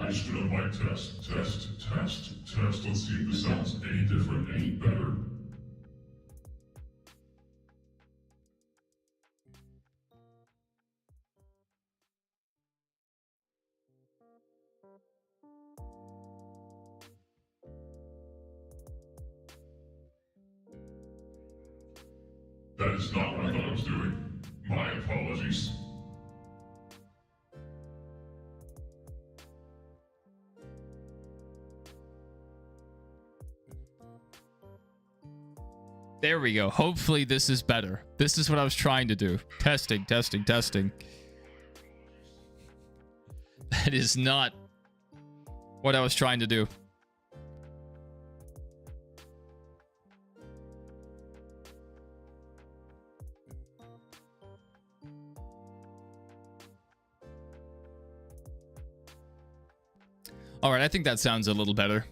C: I stood up my test. Let's see if this sounds any different, any better. That is not what I thought I was doing. My apologies.
A: There we go. Hopefully this is better. This is what I was trying to do. Testing. That is not what I was trying to do. All right, I think that sounds a little better.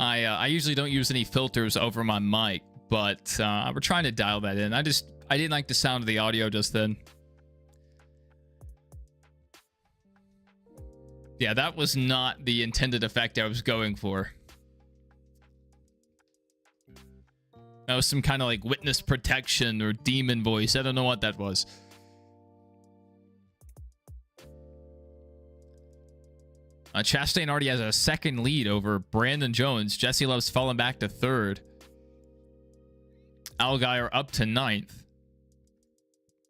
A: I usually don't use any filters over my mic, but we're trying to dial that in. I didn't like the sound of the audio just then. Yeah, that was not the intended effect I was going for. That was some kind of like witness protection or demon voice. I don't know what that was. Chastain already has a second lead over Brandon Jones. Jesse Love's fallen back to third. Allgaier up to ninth.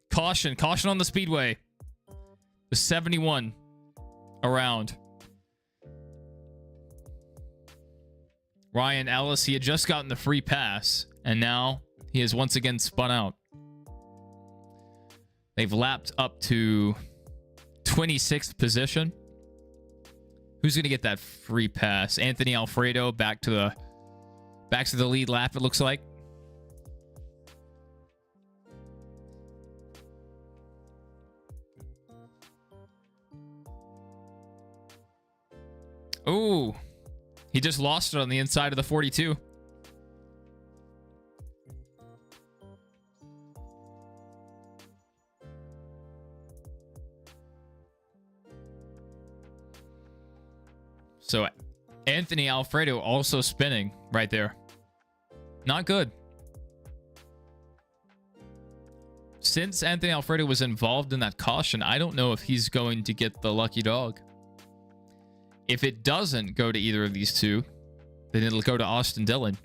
A: Caution on the speedway. The 71 around. Ryan Ellis, he had just gotten the free pass, and now he has once again spun out. They've lapped up to 26th position. Who's going to get that free pass? Anthony Alfredo back to the lead lap, it looks like. Ooh. He just lost it on the inside of the 42. So Anthony Alfredo also spinning right there. Not good. Since Anthony Alfredo was involved in that caution, I don't know if he's going to get the lucky dog. If it doesn't go to either of these two, then it'll go to Austin Dillon.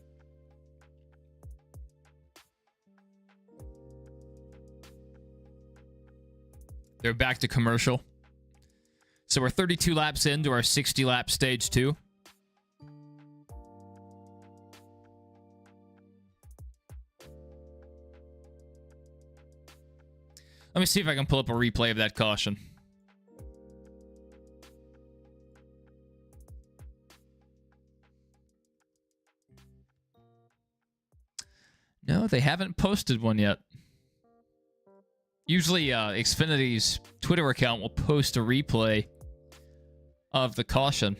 A: They're back to commercial. So we're 32 laps into our 60-lap stage 2. Let me see if I can pull up a replay of that caution. No, they haven't posted one yet. Usually, Xfinity's Twitter account will post a replay of the caution.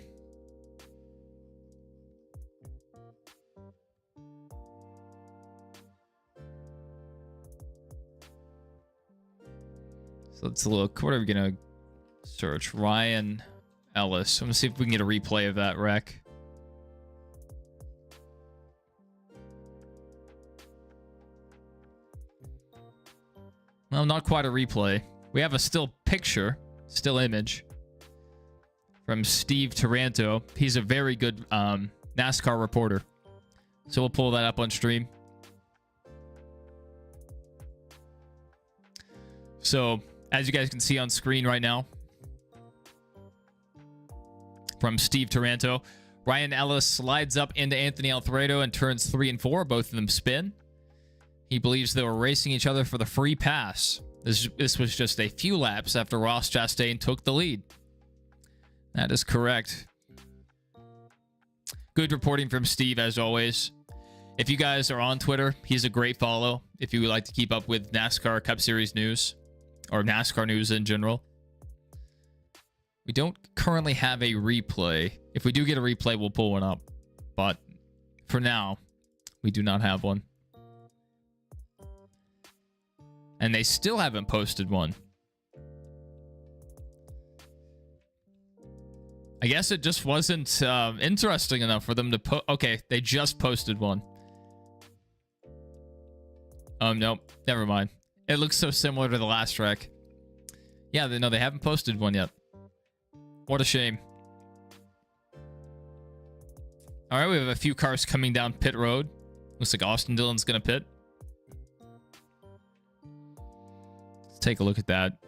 A: So let's look. What are we going to search? Ryan Ellis. I'm going to see if we can get a replay of that wreck. Well, not quite a replay. We have a still picture, still image from Steve Taranto. He's a very good NASCAR reporter. So we'll pull that up on stream. So, as you guys can see on screen right now, from Steve Taranto, Ryan Ellis slides up into Anthony Alfredo and turns 3 and 4. Both of them spin. He believes they were racing each other for the free pass. This was just a few laps after Ross Chastain took the lead. That is correct. Good reporting from Steve, as always. If you guys are on Twitter, he's a great follow. If you would like to keep up with NASCAR Cup Series news, or NASCAR news in general. We don't currently have a replay. If we do get a replay, we'll pull one up. But for now, we do not have one. And they still haven't posted one. I guess it just wasn't interesting enough for them to put. Okay, they just posted one. Nope, never mind. It looks so similar to the last track. Yeah, no, they haven't posted one yet. What a shame. All right, we have a few cars coming down pit road. Looks like Austin Dillon's going to pit. Let's take a look at that.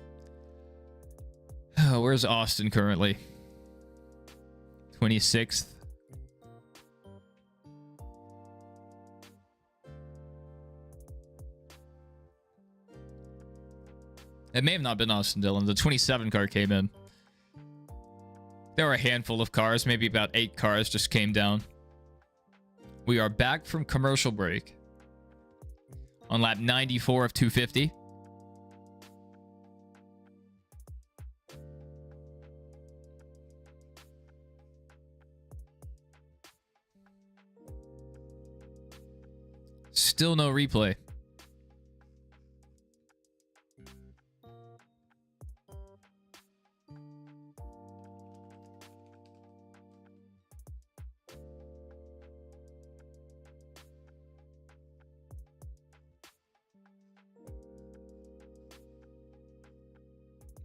A: Oh, where's Austin currently? 26th. It may have not been Austin Dillon. The 27 car came in. There were a handful of cars. Maybe about 8 cars just came down. We are back from commercial break. On lap 94 of 250. Still no replay.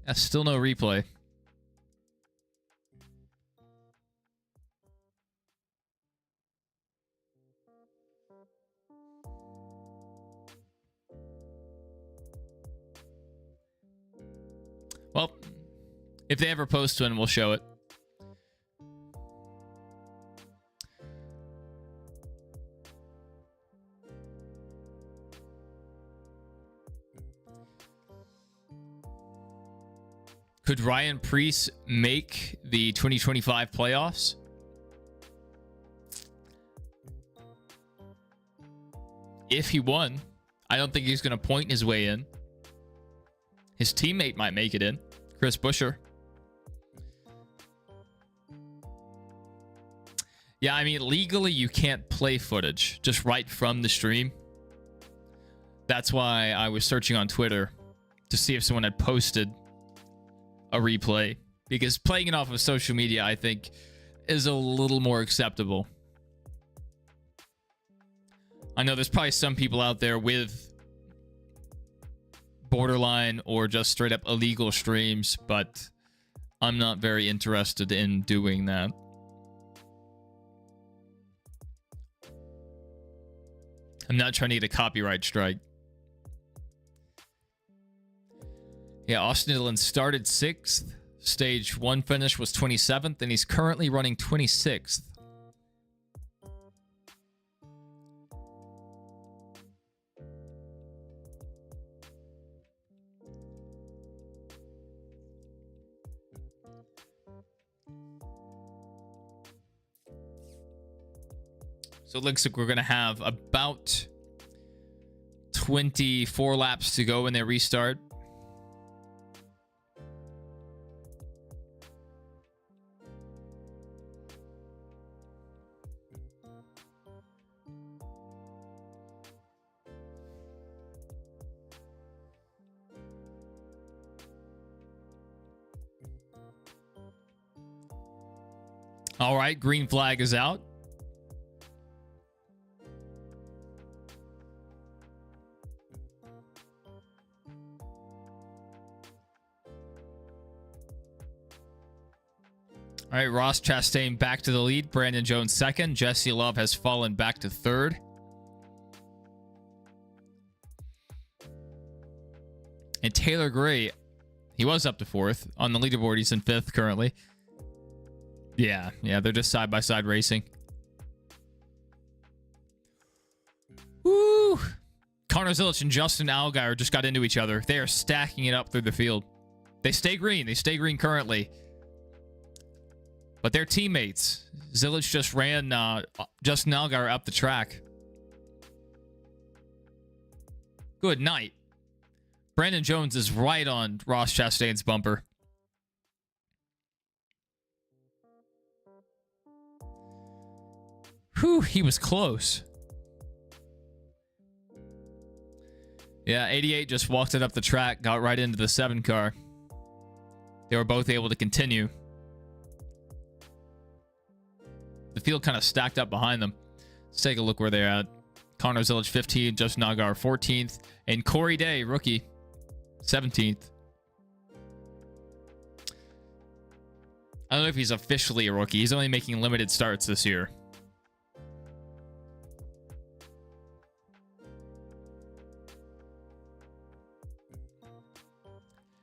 A: That's still no replay. Well, if they ever post one, we'll show it. Could Ryan Preece make the 2025 playoffs? If he won, I don't think he's going to point his way in. His teammate might make it in. Chris Buescher. Yeah, I mean, legally, you can't play footage just right from the stream. That's why I was searching on Twitter to see if someone had posted a replay, because playing it off of social media, I think, is a little more acceptable. I know there's probably some people out there with borderline or just straight up illegal streams, but I'm not very interested in doing that. I'm not trying to get a copyright strike. Yeah, Austin Dillon started 6th. Stage 1 finish was 27th, and he's currently running 26th. So it looks like we're going to have about 24 laps to go when they restart. All right, green flag is out. All right, Ross Chastain back to the lead. Brandon Jones second. Jesse Love has fallen back to third. And Taylor Gray, he was up to fourth. On the leaderboard, he's in fifth currently. Yeah, they're just side-by-side racing. Woo! Connor Zilich and Justin Allgaier just got into each other. They are stacking it up through the field. They stay green. They stay green currently. But they're teammates. Zilich just ran Justin Allgaier up the track. Good night. Brandon Jones is right on Ross Chastain's bumper. Whew, he was close. Yeah, 88 just walked it up the track, got right into the 7 car. They were both able to continue. The field kind of stacked up behind them. Let's take a look where they're at. Connor Zilich, 15th. Justin Allgaier, 14th. And Corey Day, rookie, 17th. I don't know if he's officially a rookie. He's only making limited starts this year.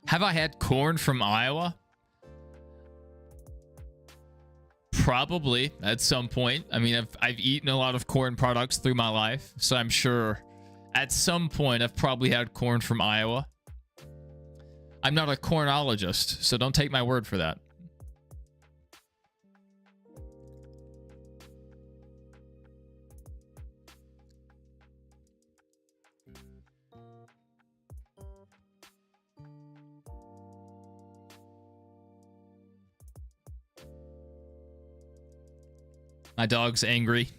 A: Have I had corn from Iowa? Probably at some point. I mean, I've eaten a lot of corn products through my life, so I'm sure at some point I've probably had corn from Iowa. I'm not a cornologist, so don't take my word for that. My dog's angry.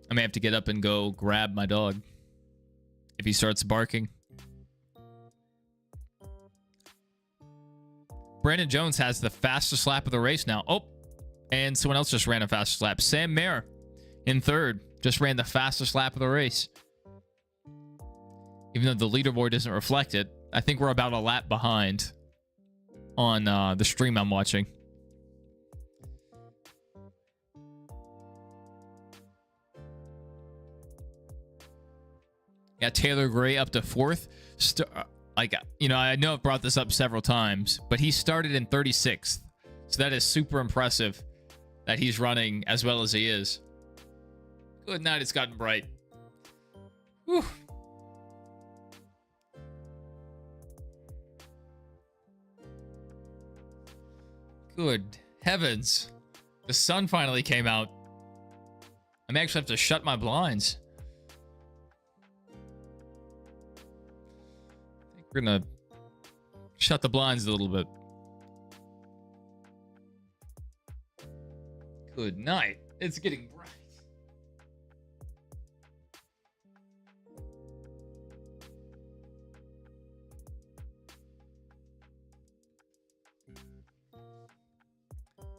A: I may have to get up and go grab my dog if he starts barking. Brandon Jones has the fastest lap of the race now. Oh, and someone else just ran a fastest lap. Sam Mayer in third just ran the fastest lap of the race. Even though the leaderboard doesn't reflect it, I think we're about a lap behind on the stream I'm watching. Yeah, Taylor Gray up to fourth. I know I've brought this up several times, but he started in 36th. So that is super impressive that he's running as well as he is. Good night, it's gotten bright. Whew. Good heavens. The sun finally came out. I may actually have to shut my blinds. I think we're gonna shut the blinds a little bit. Good night. It's getting bright.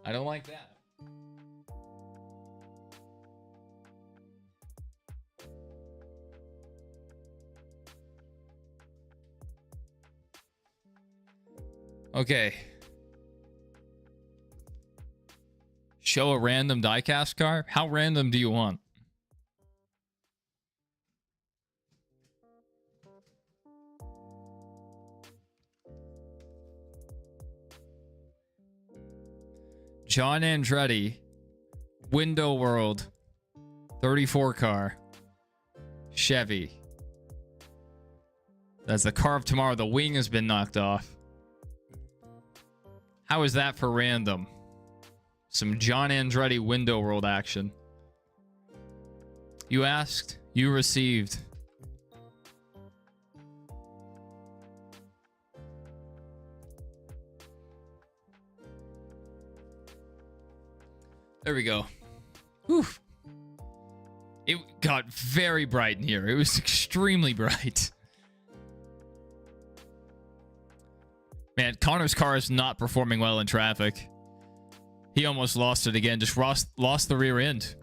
A: I don't like that. Okay. Show a random diecast car? How random do you want? John Andretti, Window World, 34 car, Chevy. That's the car of tomorrow. The wing has been knocked off. How is that for random? Some John Andretti Window World action. You asked, you received. There we go. Whew. It got very bright in here. It was extremely bright. Man, Connor's car is not performing well in traffic. He almost lost it again. Just lost the rear end.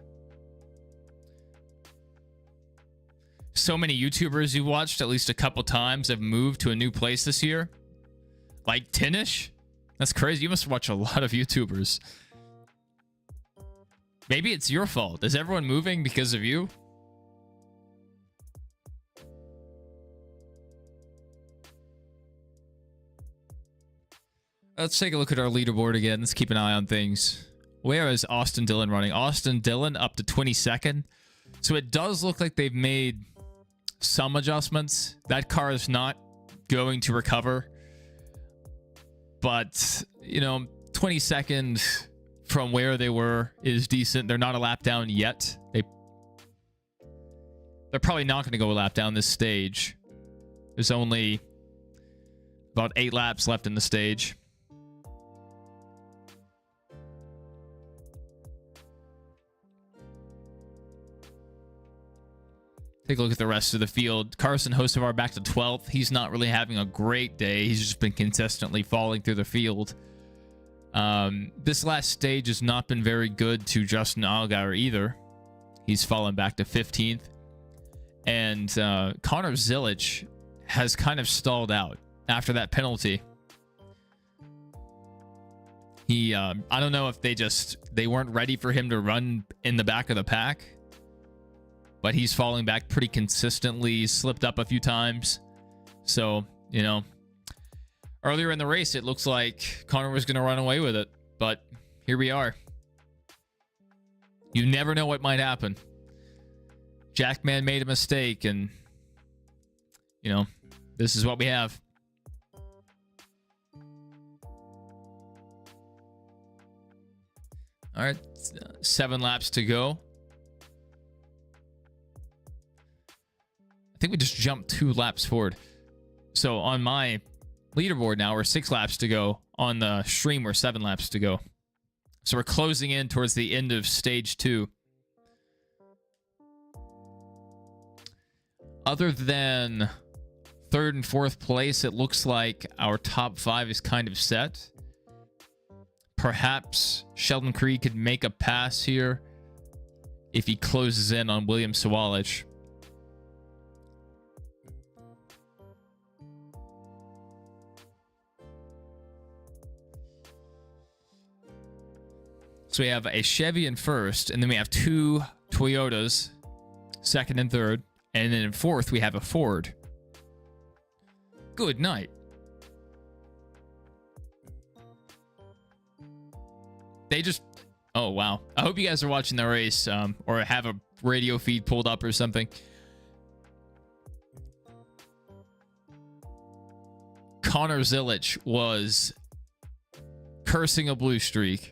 A: So many YouTubers you've watched at least a couple times have moved to a new place this year. Like 10-ish? That's crazy. You must watch a lot of YouTubers. Maybe it's your fault. Is everyone moving because of you? Let's take a look at our leaderboard again. Let's keep an eye on things. Where is Austin Dillon running? Austin Dillon up to 22nd. So it does look like they've made some adjustments. That car is not going to recover. But, you know, 22nd from where they were is decent. They're not a lap down yet. They're probably not going to go a lap down this stage. There's only about 8 laps left in the stage. Take a look at the rest of the field. Carson Hocevar back to 12th. He's not really having a great day. He's just been consistently falling through the field. This last stage has not been very good to Justin Allgaier either. He's fallen back to 15th. And Connor Zilic has kind of stalled out after that penalty. I don't know if they weren't ready for him to run in the back of the pack. But he's falling back pretty consistently, slipped up a few times. So, you know, earlier in the race, it looks like Connor was going to run away with it. But here we are. You never know what might happen. Jackman made a mistake, and, you know, this is what we have. All right, 7 laps to go. I think we just jumped 2 laps forward. So on my leaderboard now, we're 6 laps to go. On the stream, we're 7 laps to go. So we're closing in towards the end of stage 2. Other than 3rd and 4th place, it looks like our top 5 is kind of set. Perhaps Sheldon Creed could make a pass here if he closes in on William Sawalich. So we have a Chevy in 1st, and then we have 2 Toyotas, 2nd and 3rd, and then in 4th we have a Ford. Good night. They just... Oh, wow. I hope you guys are watching the race, or have a radio feed pulled up or something. Connor Zilic was cursing a blue streak.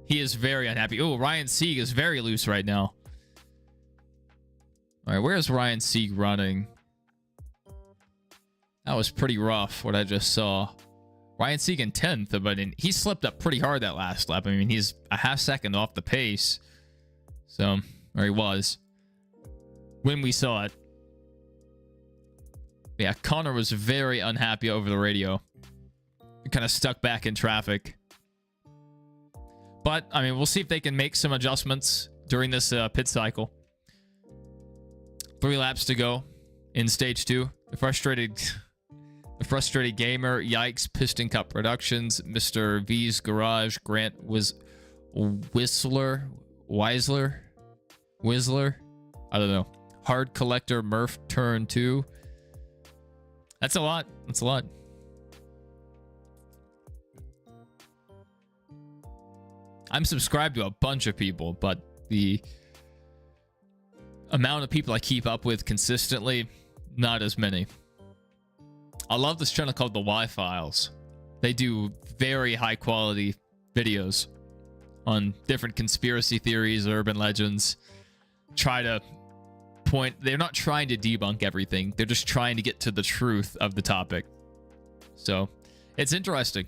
A: He is very unhappy. Oh, Ryan Sieg is very loose right now. All right, where is Ryan Sieg running? That was pretty rough, what I just saw. Ryan Sieg in 10th, but he slipped up pretty hard that last lap. I mean, he's a half second off the pace. So, or he was when we saw it. Yeah, Connor was very unhappy over the radio. He kind of stuck back in traffic. But, I mean, we'll see if they can make some adjustments during this pit cycle. 3 laps to go in stage 2. The frustrated gamer, Yikes, Piston Cup Productions, Mr. V's Garage, Grant Whistler, I don't know. Hard Collector, Murph, Turn 2. That's a lot. That's a lot. I'm subscribed to a bunch of people, but the amount of people I keep up with consistently, not as many. I love this channel called The Y-Files. They do very high quality videos on different conspiracy theories, urban legends. They're not trying to debunk everything. They're just trying to get to the truth of the topic. So, it's interesting.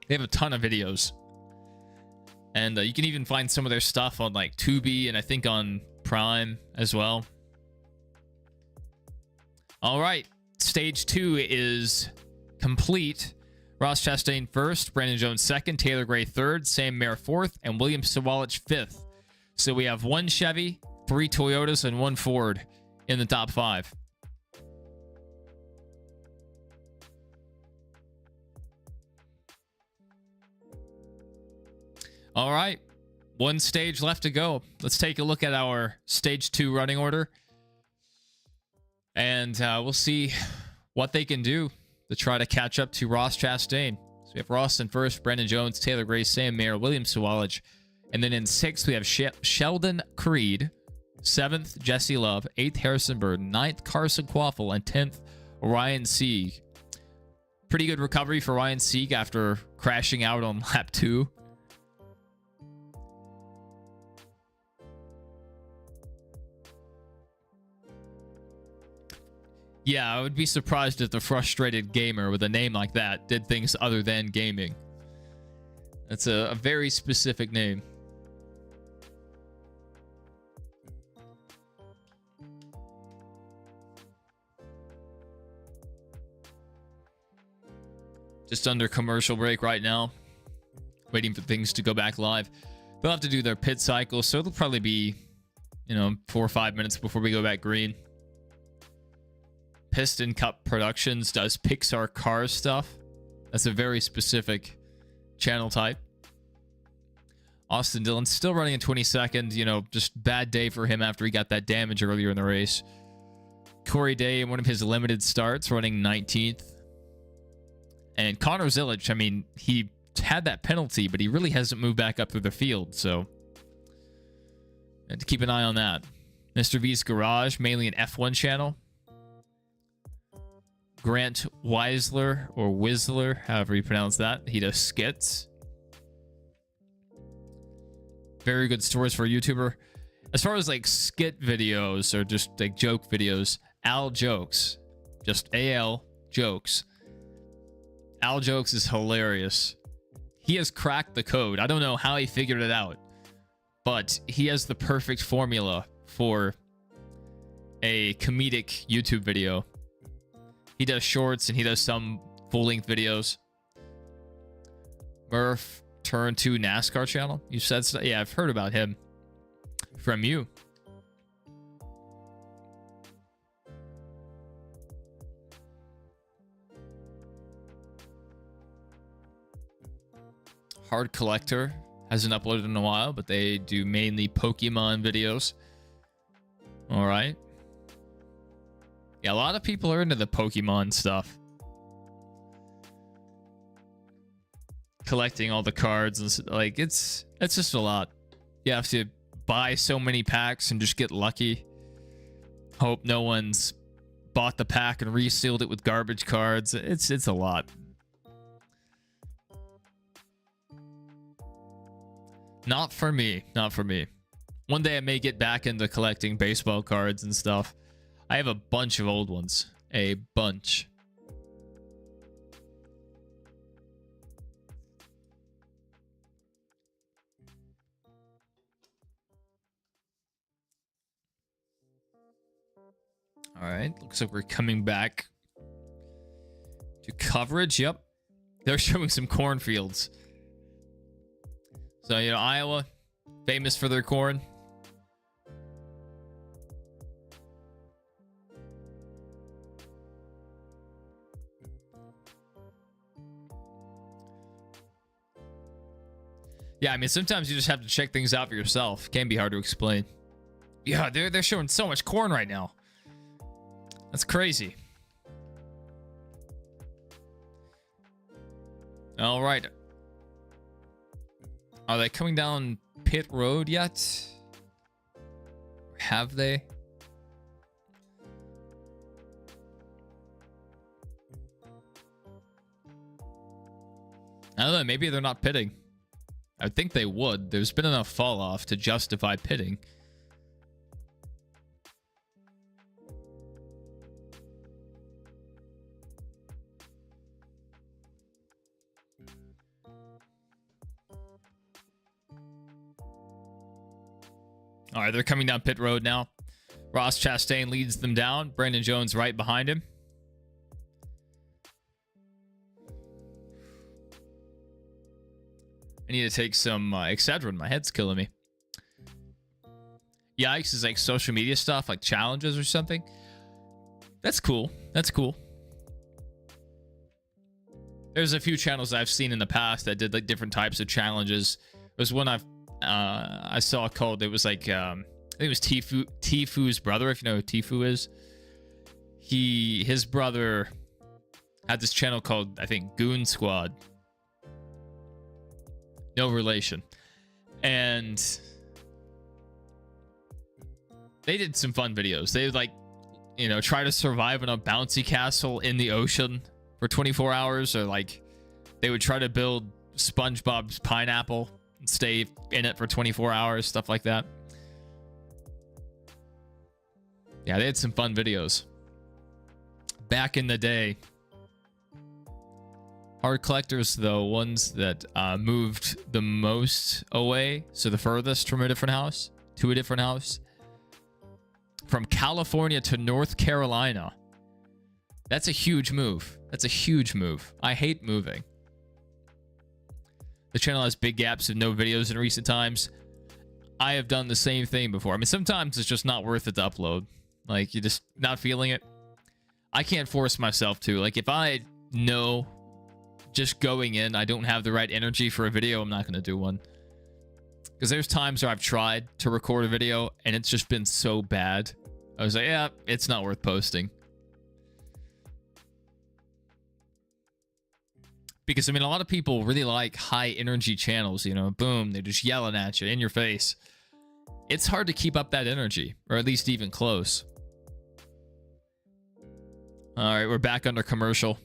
A: They have a ton of videos. And you can even find some of their stuff on like Tubi and I think on Prime as well. All right. Stage 2 is complete. Ross Chastain 1st, Brandon Jones 2nd, Taylor Gray 3rd, Sam Mayer 4th, and William Sawalich 5th. So we have 1 Chevy, 3 Toyotas, and 1 Ford in the top 5. All right. One stage left to go. Let's take a look at our stage 2 running order. And we'll see what they can do to try to catch up to Ross Chastain. So we have Ross in first, Brandon Jones, Taylor Gray, Sam Mayer, William Sawallich. And then in 6th, we have Sheldon Creed. 7th, Jesse Love. 8th, Harrison Burton. 9th, Carson Quaffle. And 10th, Ryan Sieg. Pretty good recovery for Ryan Sieg after crashing out on lap 2. Yeah, I would be surprised if the frustrated gamer with a name like that did things other than gaming. That's a very specific name. Just under commercial break right now. Waiting for things to go back live. They'll have to do their pit cycle, so it'll probably be, 4 or 5 minutes before we go back green. Piston Cup Productions does Pixar Cars stuff. That's a very specific channel type. Austin Dillon still running in 22nd. Just bad day for him after he got that damage earlier in the race. Corey Day in one of his limited starts running 19th. And Connor Zilic, he had that penalty, but he really hasn't moved back up through the field. So, have to keep an eye on that. Mr. V's Garage, mainly an F1 channel. Grant Weisler, or Whistler, however you pronounce that. He does skits. Very good stories for a YouTuber. As far as skit videos or just joke videos, Al Jokes. Just AL Jokes. Al Jokes is hilarious. He has cracked the code. I don't know how he figured it out, but he has the perfect formula for a comedic YouTube video. He does shorts and he does some full-length videos. Murph Turn 2 NASCAR channel. You said so? Yeah, I've heard about him from you. Hard Collector hasn't uploaded in a while, but they do mainly Pokemon videos. All right. Yeah, a lot of people are into the Pokemon stuff. Collecting all the cards and it's just a lot. You have to buy so many packs and just get lucky. Hope no one's bought the pack and resealed it with garbage cards. It's a lot. Not for me. Not for me. One day I may get back into collecting baseball cards and stuff. I have a bunch of old ones. A bunch. All right. Looks like we're coming back to coverage. Yep. They're showing some cornfields. So, Iowa, famous for their corn. Yeah, sometimes you just have to check things out for yourself. Can be hard to explain. Yeah, they're showing so much corn right now. That's crazy. All right. Are they coming down pit road yet? Have they? I don't know. Maybe they're not pitting. I think they would. There's been enough fall off to justify pitting. All right, they're coming down pit road now. Ross Chastain leads them down. Brandon Jones right behind him. I need to take some Excedrin. My head's killing me. Yikes is social media stuff, like challenges or something. That's cool. That's cool. There's a few channels I've seen in the past that did different types of challenges was one I saw called, it was like, I think it was Tifu's brother, if you know who Tifu is. His brother had this channel called, I think, Goon Squad. No relation. And they did some fun videos. They would, like, you know, try to survive in a bouncy castle in the ocean for 24 hours, or like they would try to build SpongeBob's pineapple and stay in it for 24 hours, stuff like that. Yeah, they had some fun videos back in the day. Hard collectors, though, ones that moved the most away, so the furthest from a different house to a different house, from California to North Carolina. That's a huge move. That's a huge move. I hate moving. The channel has big gaps of no videos in recent times. I have done the same thing before. I mean, sometimes it's just not worth it to upload. Like, you're just not feeling it. I can't force myself to. Like, if I know just going in I don't have the right energy for a video, I'm not going to do one. Because there's times where I've tried to record a video and it's just been so bad. I was like, yeah, it's not worth posting. Because, I mean, a lot of people really like high energy channels, you know, boom, they're just yelling at you in your face. It's hard to keep up that energy, or at least even close. All right, we're back under commercial.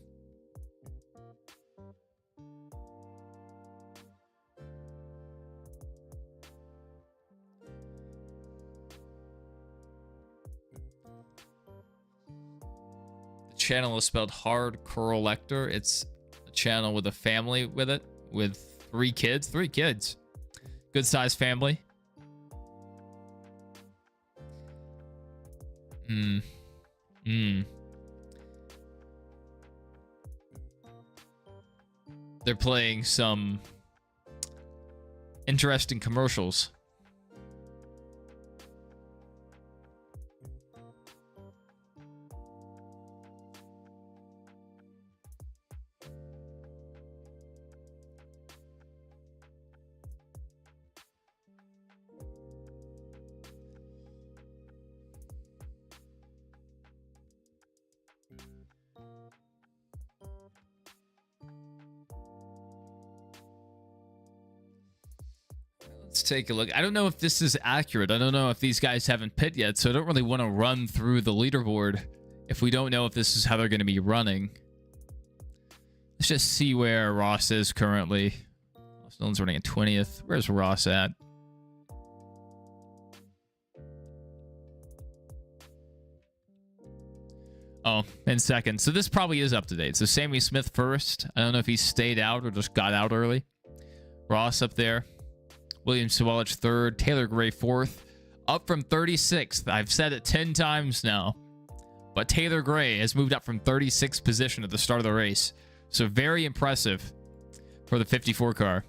A: The channel is spelled Hardcore Lector. It's a channel with a family with it, with 3 kids. 3 kids. Good sized family. They're playing some interesting commercials. Let's take a look. I don't know if this is accurate. I don't know if these guys haven't pit yet, so I don't really want to run through the leaderboard if we don't know if this is how they're going to be running. Let's just see where Ross is currently. Stone's running at 20th. Where's Ross at? Oh, in second. So this probably is up to date. So Sammy Smith first. I don't know if he stayed out or just got out early. Ross up there. William Sawalich third. Taylor Gray fourth. Up from 36th. I've said it 10 times now. But Taylor Gray has moved up from 36th position at the start of the race. So very impressive for the 54 car.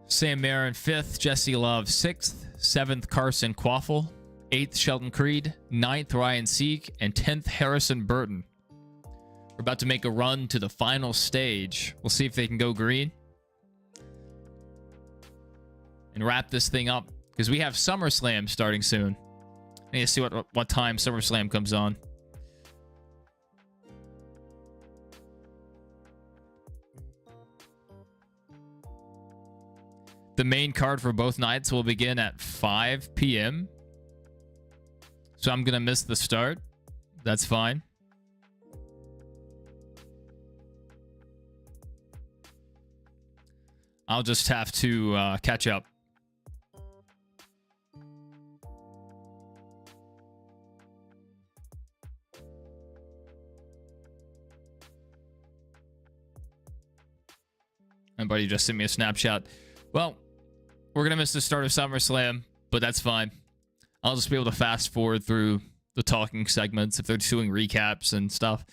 A: Sam Marin 5th. Jesse Love 6th. 7th Carson Quaffle. 8th Sheldon Creed. 9th Ryan Sieg. And 10th Harrison Burton. We're about to make a run to the final stage. We'll see if they can go green and wrap this thing up, because we have SummerSlam starting soon. I need to see what time SummerSlam comes on. The main card for both nights will begin at 5 p.m. So I'm going to miss the start. That's fine. I'll just have to catch up. My buddy just sent me a Snapchat. Well, we're going to miss the start of SummerSlam, but that's fine. I'll just be able to fast forward through the talking segments if they're doing recaps and stuff.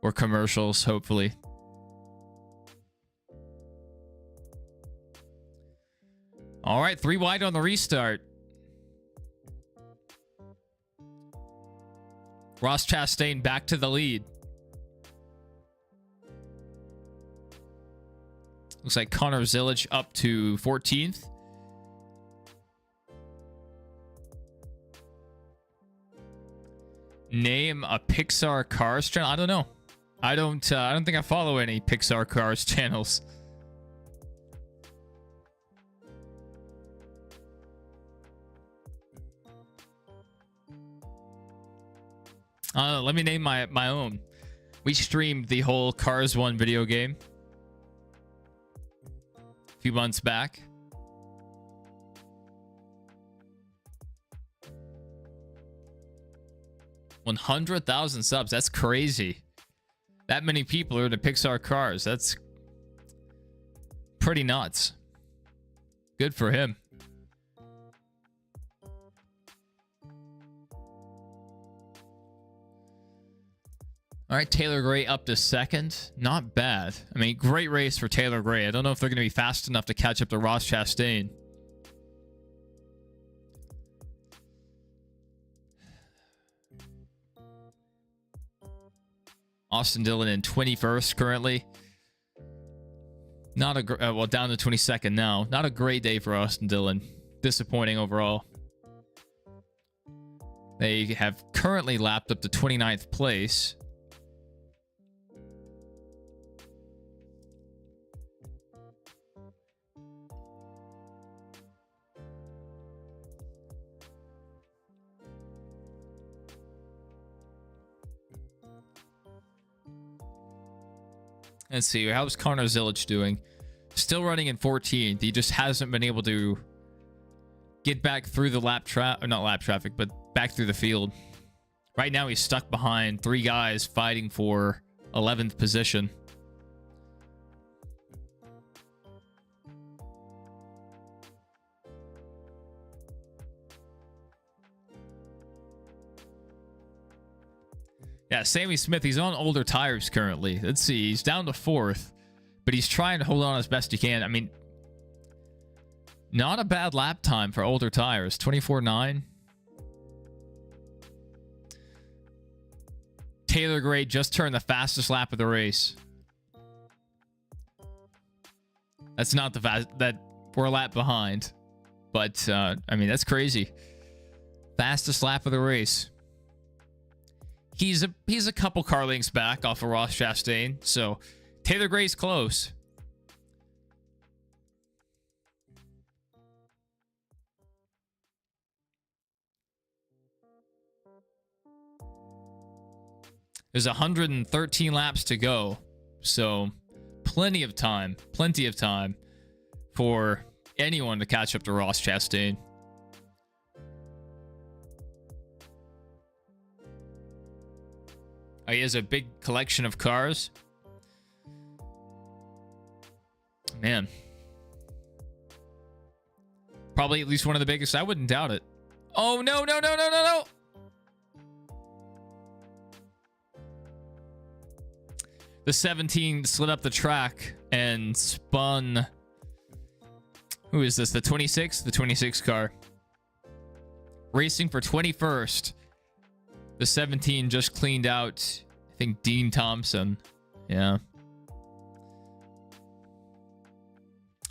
A: Or commercials, hopefully. All right, 3 wide on the restart. Ross Chastain back to the lead. Looks like Connor Zilic up to 14th. Name a Pixar Cars channel. I don't know. I don't think I follow any Pixar Cars channels. Let me name my own. We streamed the whole Cars 1 video game a few months back. 100,000 subs. That's crazy. That many people are into Pixar Cars. That's pretty nuts. Good for him. All right, Taylor Gray up to second. Not bad. I mean, great race for Taylor Gray. I don't know if they're going to be fast enough to catch up to Ross Chastain. Austin Dillon in 21st currently. Not a well, down to 22nd now. Not a great day for Austin Dillon. Disappointing overall. They have currently lapped up to 29th place. Let's see. How's Connor Zilic doing? Still running in 14th. He just hasn't been able to get back through the not lap traffic, but back through the field. Right now, he's stuck behind 3 guys fighting for 11th position. Yeah, Sammy Smith, he's on older tires currently. Let's see, he's down to 4th, but he's trying to hold on as best he can. I mean, not a bad lap time for older tires. 24.9. Taylor Gray just turned the fastest lap of the race. That's not the fast that we're a lap behind, but I mean, that's crazy. Fastest lap of the race. He's a couple car lengths back off of Ross Chastain, so Taylor Gray's close. There's 113 laps to go, so plenty of time for anyone to catch up to Ross Chastain. He has a big collection of cars. Man. Probably at least one of the biggest. I wouldn't doubt it. Oh, no, no, no, no, no, no. The 17 slid up the track and spun. Who is this? The 26? The 26 car. Racing for 21st. The 17 just cleaned out, I think, Dean Thompson. Yeah.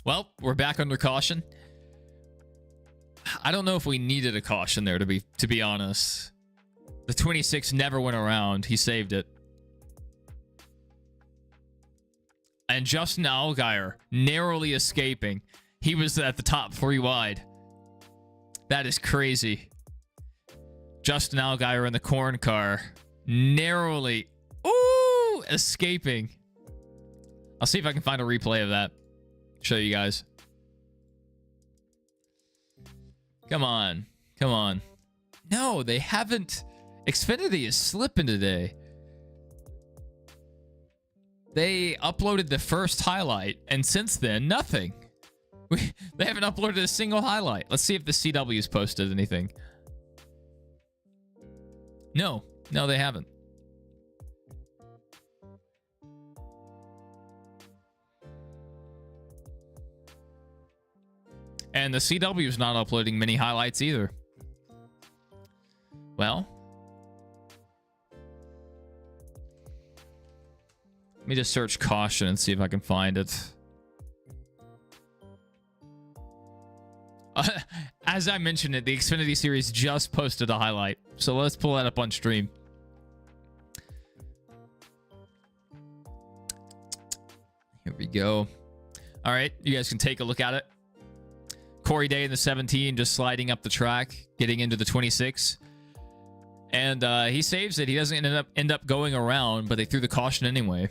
A: Well, we're back under caution. I don't know if we needed a caution there, to be honest. The 26 never went around. He saved it. And Justin Allgaier narrowly escaping. He was at the top 3 wide. That is crazy. Justin Allgaier in the corn car, narrowly, escaping. I'll see if I can find a replay of that. Show you guys. Come on. Come on. No, they haven't. Xfinity is slipping today. They uploaded the first highlight, and since then, nothing. They haven't uploaded a single highlight. Let's see if the CW's posted anything. No, they haven't. And the CW is not uploading many highlights either. Well, let me just search caution and see if I can find it. as I mentioned it, the Xfinity series just posted a highlight. So let's pull that up on stream. Here we go. All right, you guys can take a look at it. Corey Day in the 17, just sliding up the track, getting into the 26. And he saves it. He doesn't end up going around, but they threw the caution anyway.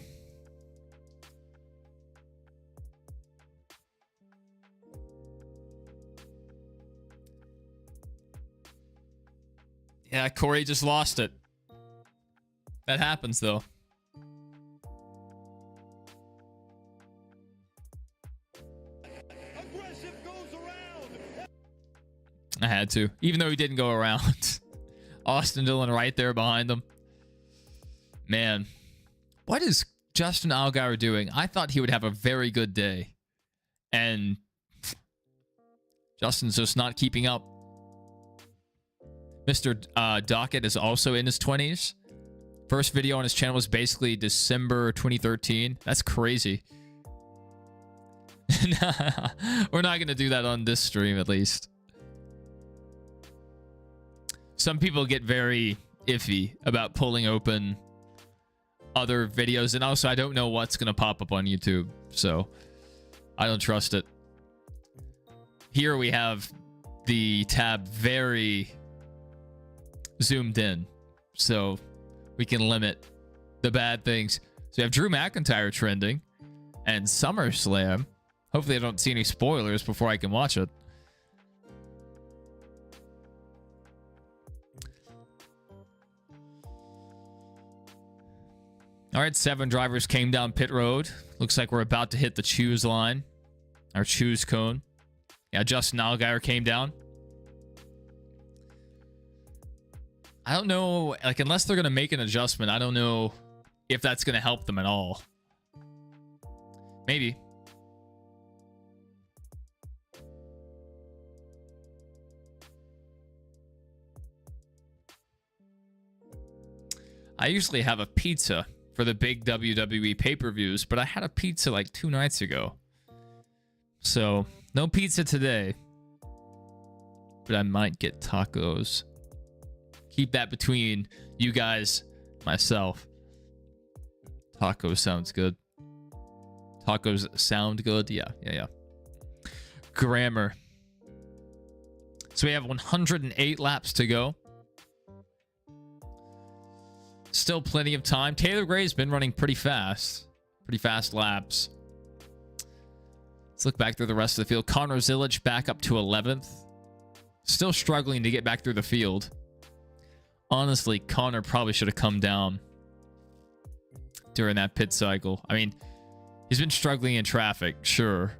A: Yeah, Corey just lost it. That happens, though. I had to, even though he didn't go around. Austin Dillon right there behind him. Man, what is Justin Allgaier doing? I thought he would have a very good day. And Justin's just not keeping up. Mr. Dockett is also in his 20s. First video on his channel was basically December 2013. That's crazy. We're not going to do that on this stream, at least. Some people get very iffy about pulling open other videos. And also, I don't know what's going to pop up on YouTube. So, I don't trust it. Here we have the tab very zoomed in. So, we can limit the bad things. So, we have Drew McIntyre trending. And SummerSlam. Hopefully, I don't see any spoilers before I can watch it. All right, 7 drivers came down pit road. Looks like we're about to hit the choose line. Our choose cone. Yeah, Justin Allgaier came down. I don't know, like, unless they're going to make an adjustment, I don't know if that's going to help them at all. Maybe. I usually have a pizza for the big WWE pay-per-views, but I had a pizza like 2 nights ago. So, no pizza today. But I might get tacos. Keep that between you guys, myself. Tacos sounds good. Tacos sound good? Yeah. Grammar. So we have 108 laps to go. Still plenty of time. Taylor Gray's been running pretty fast. Pretty fast laps. Let's look back through the rest of the field. Connor Zilic back up to 11th. Still struggling to get back through the field. Honestly, Connor probably should have come down during that pit cycle. I mean, he's been struggling in traffic, sure.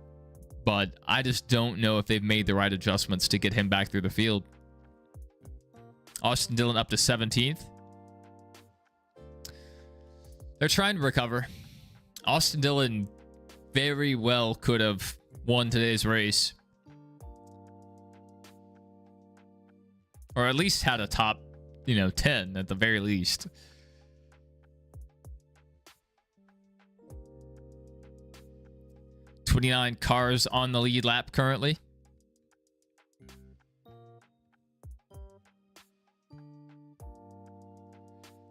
A: But I just don't know if they've made the right adjustments to get him back through the field. Austin Dillon up to 17th. They're trying to recover. Austin Dillon very well could have won today's race. Or at least had a top, 10 at the very least. $29 cars on the lead lap currently.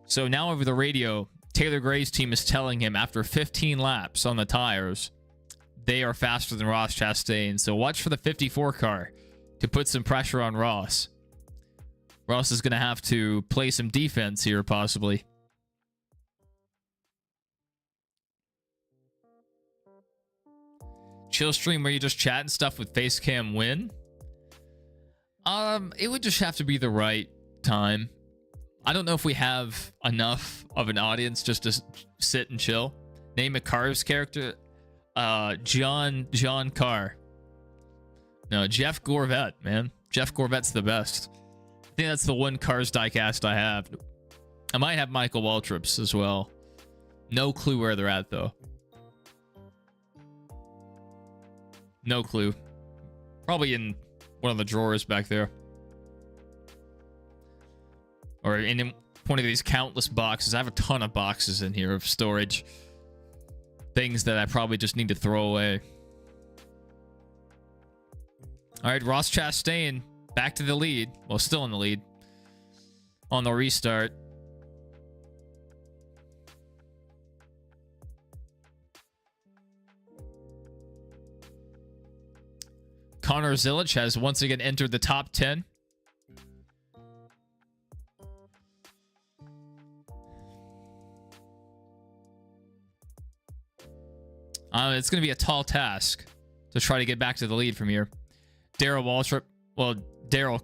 A: So now over the radio, Taylor Gray's team is telling him after 15 laps on the tires, they are faster than Ross Chastain. So watch for the 54 car to put some pressure on Ross. Ross is going to have to play some defense here, possibly. Chill stream where you just chat and stuff with Facecam win? It would just have to be the right time. I don't know if we have enough of an audience just to sit and chill. Name a Cars character. John Carr. No, Jeff Gorvette, man. Jeff Gorvette's the best. I think that's the one Cars diecast I have. I might have Michael Waltrip's as well. No clue where they're at, though. No clue. Probably in one of the drawers back there. Or in one of these countless boxes. I have a ton of boxes in here of storage. Things that I probably just need to throw away. All right, Ross Chastain. 15 laps to go. 29 cars on the lead lap currently. So now over the radio, Taylor Gray's team is telling him after 15 laps, they are faster than Ross Chastain. So watch for the 54 car to put some pressure on Ross. Ross is going to have to play some defense here, possibly. Back to the lead. Well, still in the lead. On the restart. Connor Zilic has once again entered the top 10. It's going to be a tall task to try to get back to the lead from here. Daryl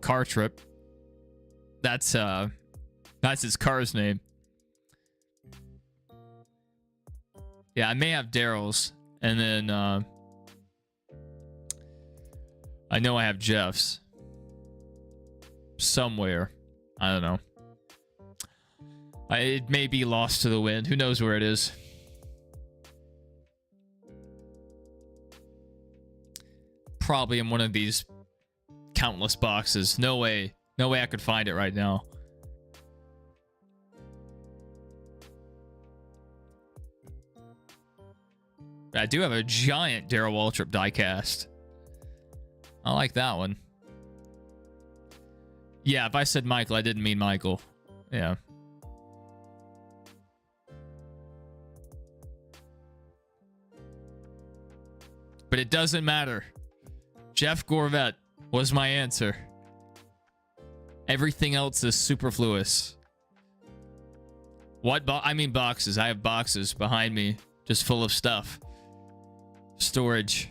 A: Cartrip. That's his car's name. Yeah, I may have Daryl's, and then I know I have Jeff's somewhere. I don't know. It may be lost to the wind. Who knows where it is? Probably in one of these countless boxes. No way I could find it right now. I do have a giant Darrell Waltrip diecast. I like that one. Yeah, if I said Michael, I didn't mean Michael. Yeah. But it doesn't matter. Jeff Gorvette was my answer. Everything else is superfluous. What I mean boxes. I have boxes behind me just full of stuff. Storage.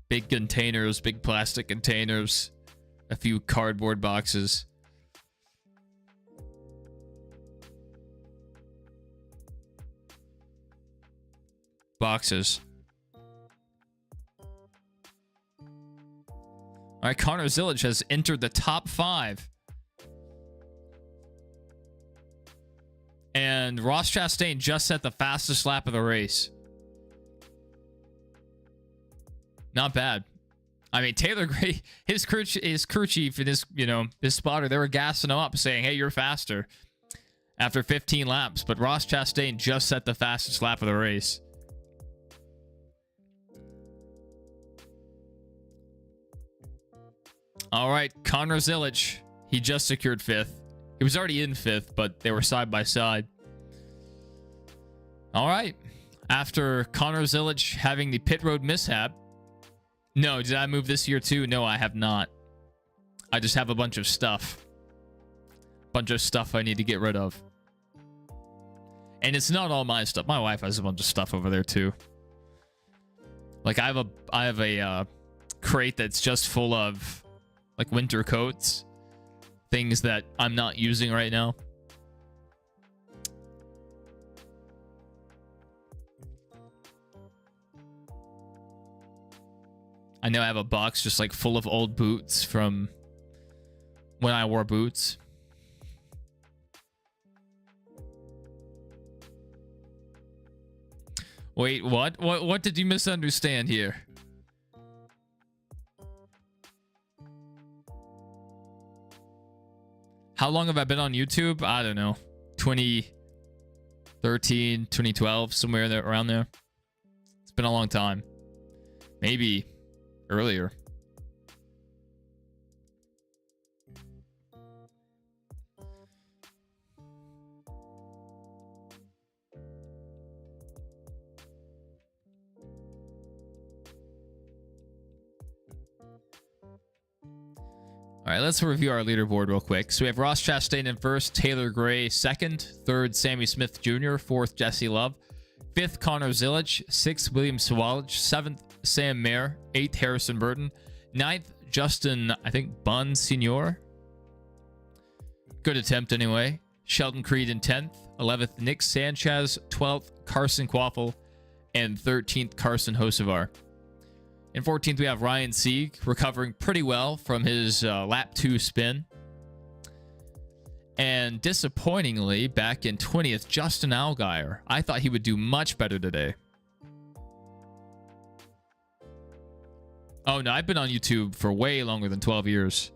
A: Big containers, big plastic containers, a few cardboard boxes. Boxes. All right, Connor Zilic has entered the top 5. And Ross Chastain just set the fastest lap of the race. Not bad. I mean, Taylor Gray, his crew chief and his spotter, they were gassing him up, saying, hey, you're faster after 15 laps. But Ross Chastain just set the fastest lap of the race. All right, Connor Zilic, he just secured 5th. He was already in 5th, but they were side by side. All right. After Connor Zilic having the pit road mishap. No, did I move this year too? No, I have not. I just have a bunch of stuff. Bunch of stuff I need to get rid of. And it's not all my stuff. My wife has a bunch of stuff over there too. Like I have a crate that's just full of like winter coats. Things that I'm not using right now. I know I have a box just like full of old boots from when I wore boots. Wait, what? What did you misunderstand here? How long have I been on YouTube? I don't know. 2013, 2012, somewhere there, around there. It's been a long time. Maybe earlier. All right, let's review our leaderboard real quick. So we have Ross Chastain in 1st, Taylor Gray 2nd, 3rd, Sammy Smith Jr., 4th, Jesse Love, 5th, Connor Zilic, 6th, William Sawalich, 7th, Sam Mayer, 8th, Harrison Burton, 9th, Justin, I think, Bunn Senior. Good attempt anyway. Sheldon Creed in 10th, 11th, Nick Sanchez, 12th, Carson Quaffle, and 13th, Carson Hocevar. In 14th, we have Ryan Sieg recovering pretty well from his lap 2 spin. And disappointingly, back in 20th, Justin Allgaier. I thought he would do much better today. Oh, no, I've been on YouTube for way longer than 12 years.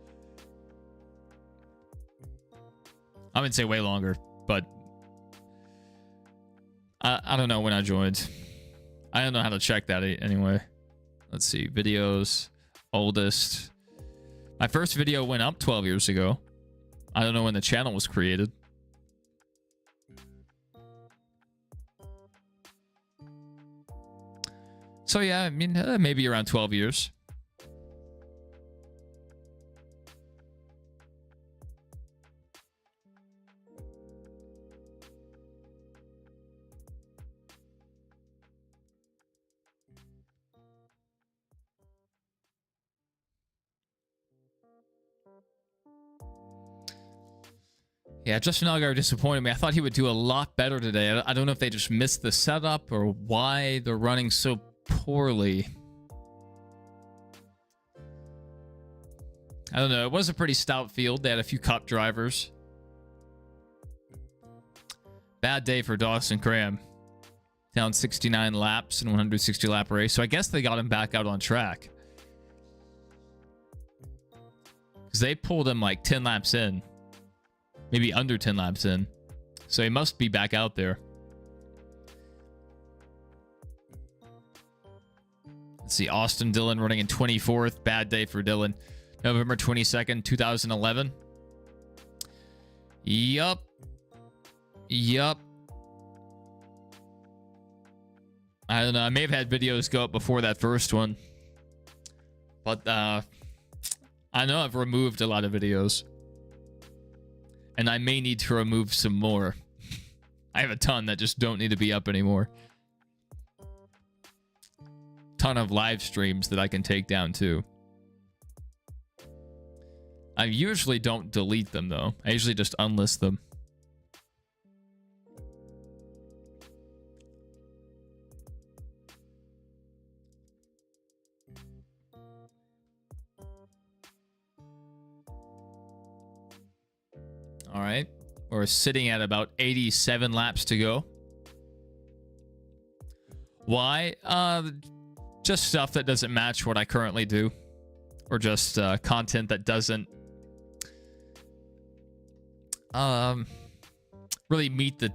A: I wouldn't say way longer, but I don't know when I joined. I don't know how to check that anyway. Let's see. Videos. Oldest. My first video went up 12 years ago. I don't know when the channel was created. So yeah, I mean, maybe around 12 years. Yeah, Justin Allgaier disappointed me. I thought he would do a lot better today. I don't know if they just missed the setup or why they're running so poorly. I don't know. It was a pretty stout field. They had a few cup drivers. Bad day for Dawson Cram. Down 69 laps in 160 lap race. So I guess they got him back out on track. Because they pulled him like 10 laps in. Maybe under 10 laps in. So he must be back out there. Let's see. Austin Dillon running in 24th. Bad day for Dillon. November 22nd, 2011. Yup. I don't know. I may have had videos go up before that first one. But I know I've removed a lot of videos. And I may need to remove some more. I have a ton that just don't need to be up anymore. Ton of live streams that I can take down too. I usually don't delete them though. I usually just unlist them. All right. We're sitting at about 87 laps to go. Why? Just stuff that doesn't match what I currently do. Or just content that doesn't really meet the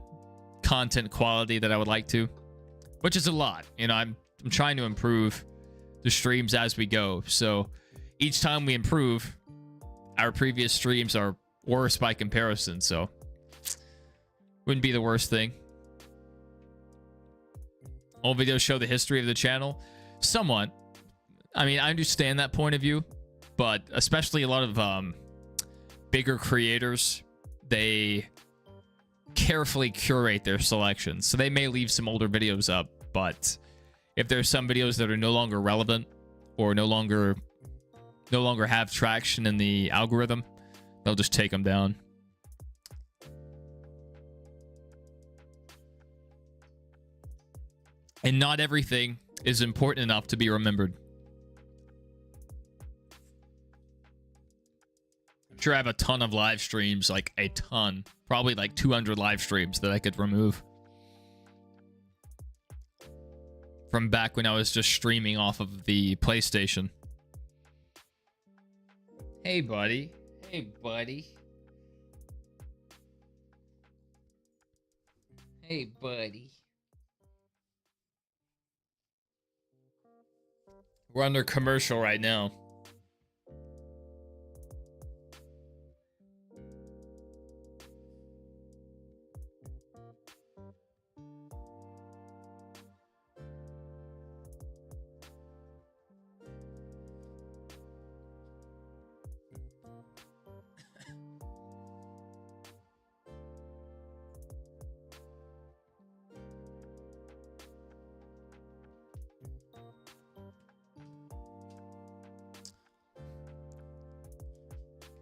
A: content quality that I would like to. Which is a lot. You know, I'm trying to improve the streams as we go. So each time we improve, our previous streams are worse by comparison, so wouldn't be the worst thing. All videos show the history of the channel. Somewhat. I mean, I understand that point of view, but especially a lot of bigger creators, they carefully curate their selections. So they may leave some older videos up, but if there's some videos that are no longer relevant or no longer have traction in the algorithm, they'll just take them down. And not everything is important enough to be remembered. I'm sure I have a ton of live streams, like a ton. Probably like 200 live streams that I could remove. From back when I was just streaming off of the PlayStation. Hey, buddy. Hey, buddy. Hey, buddy. We're under commercial right now.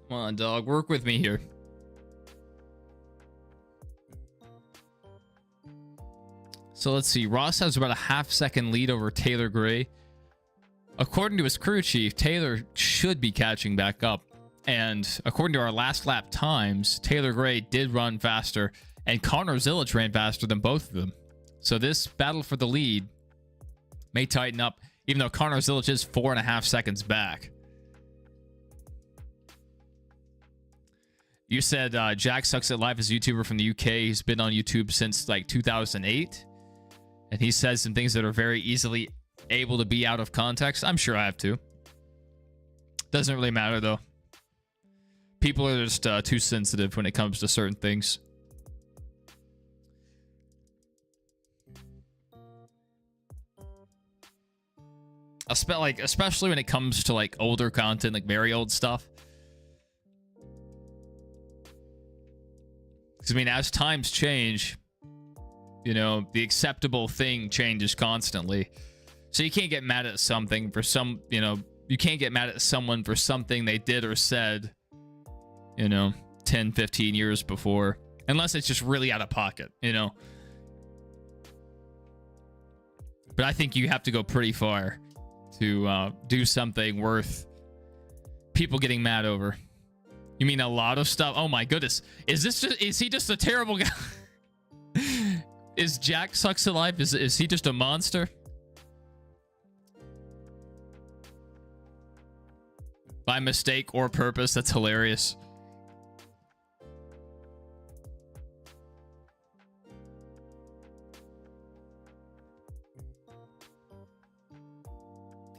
A: Come on, dog. Work with me here. So let's see. Ross has about a half-second lead over Taylor Gray. According to his crew chief, Taylor should be catching back up. And according to our last lap times, Taylor Gray did run faster, and Connor Zilic ran faster than both of them. So this battle for the lead may tighten up, even though Connor Zilic is 4.5 seconds back. You said Jack Sucks at Life is a YouTuber from the UK. He's been on YouTube since like 2008. And he says some things that are very easily able to be out of context. I'm sure I have too. Doesn't really matter, though. People are just too sensitive when it comes to certain things. Especially when it comes to like older content, like very old stuff. Because I mean, as times change, you know, the acceptable thing changes constantly. So you can't get mad at something for some, you know, you can't get mad at someone for something they did or said, you know, 10, 15 years before. Unless it's just really out of pocket, you know. But I think you have to go pretty far to do something worth people getting mad over. You mean a lot of stuff? Oh my goodness. Is he just a terrible guy? Is Jack Sucks at Life? Is he just a monster? By mistake or purpose? That's hilarious.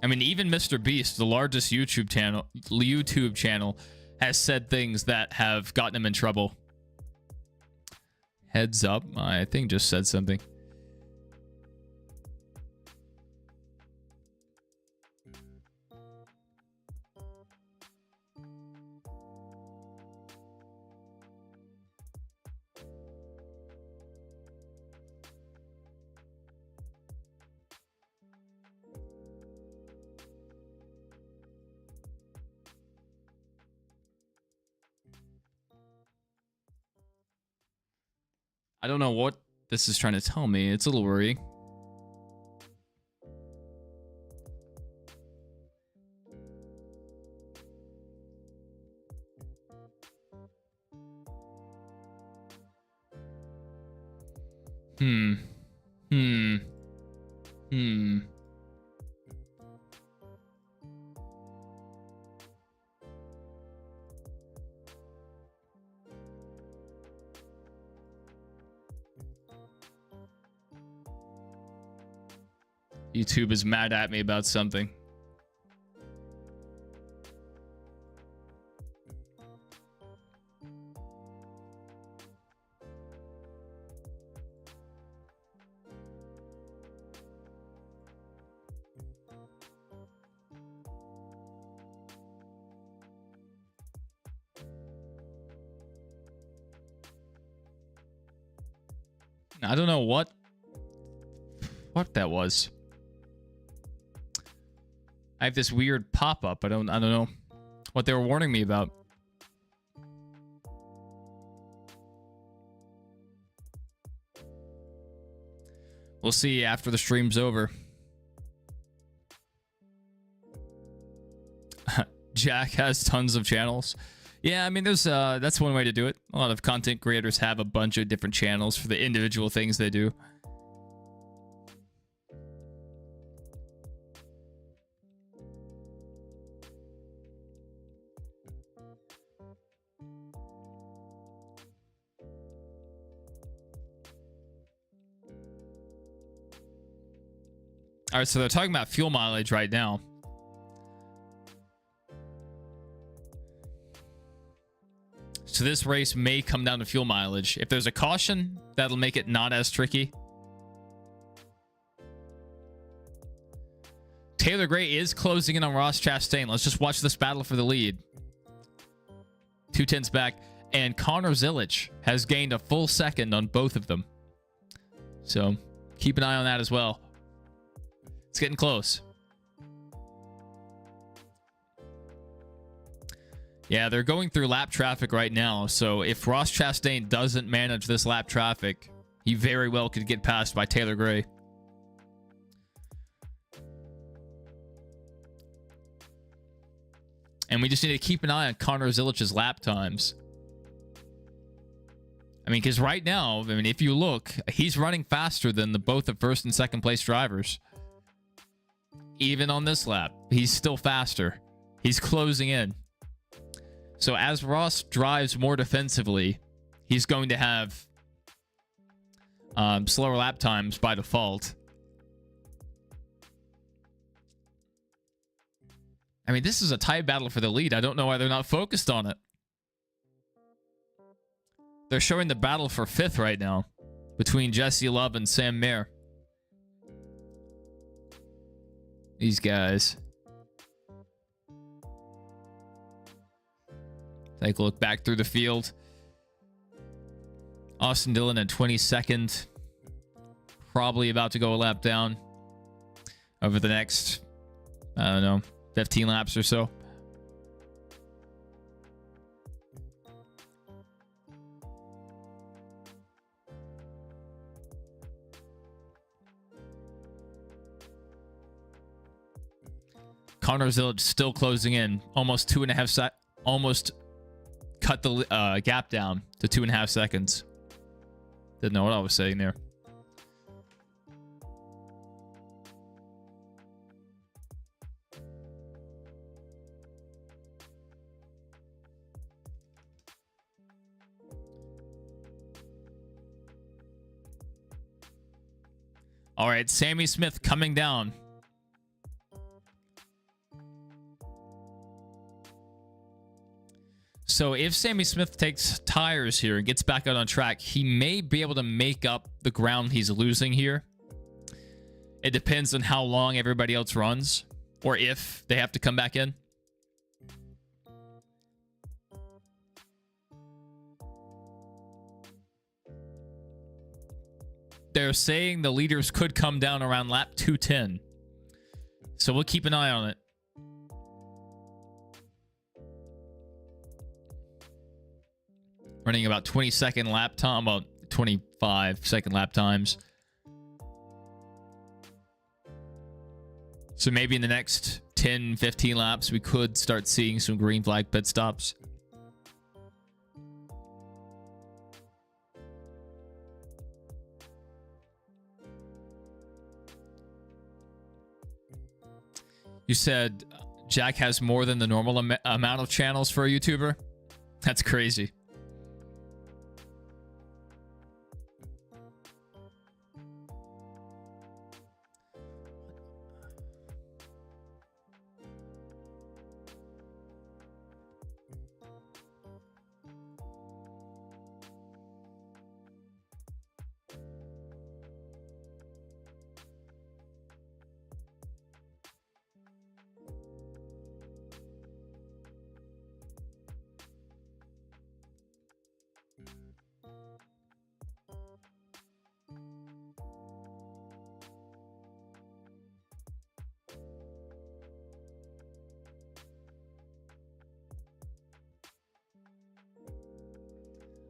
A: I mean, even Mr. Beast, the largest YouTube channel, has said things that have gotten him in trouble. Heads up, I think just said something. I don't know what this is trying to tell me. It's a little worrying. YouTube is mad at me about something. I don't know what that was. I have this weird pop-up. I don't know what they were warning me about. We'll see after the stream's over. Jack has tons of channels. Yeah, I mean, there's that's one way to do it. A lot of content creators have a bunch of different channels for the individual things they do. All right, so they're talking about fuel mileage right now. So this race may come down to fuel mileage. If there's a caution, that'll make it not as tricky. Taylor Gray is closing in on Ross Chastain. Let's just watch this battle for the lead. 2/10 back. And Connor Zilic has gained a full second on both of them. So keep an eye on that as well. It's getting close. Yeah, they're going through lap traffic right now. So if Ross Chastain doesn't manage this lap traffic, he very well could get passed by Taylor Gray. And we just need to keep an eye on Connor Zilic's lap times. I mean, because right now, I mean, if you look, he's running faster than both the first and second place drivers. Even on this lap, he's still faster. He's closing in. So as Ross drives more defensively, he's going to have slower lap times by default. I mean, this is a tight battle for the lead. I don't know why they're not focused on it. They're showing the battle for 5th right now between Jesse Love and Sam Mayer. These guys. Take a look back through the field. Austin Dillon at 22nd. Probably about to go a lap down over the next, I don't know, 15 laps or so. Connor Zillage still closing in. Almost 2.5 seconds. Almost cut the gap down to 2.5 seconds. Didn't know what I was saying there. All right, Sammy Smith coming down. So if Sammy Smith takes tires here and gets back out on track, he may be able to make up the ground he's losing here. It depends on how long everybody else runs or if they have to come back in. They're saying the leaders could come down around lap 210. So we'll keep an eye on it. Running about 20-second lap time, about 25-second lap times. So maybe in the next 10, 15 laps, we could start seeing some green flag pit stops. You said Jack has more than the normal amount of channels for a YouTuber? That's crazy.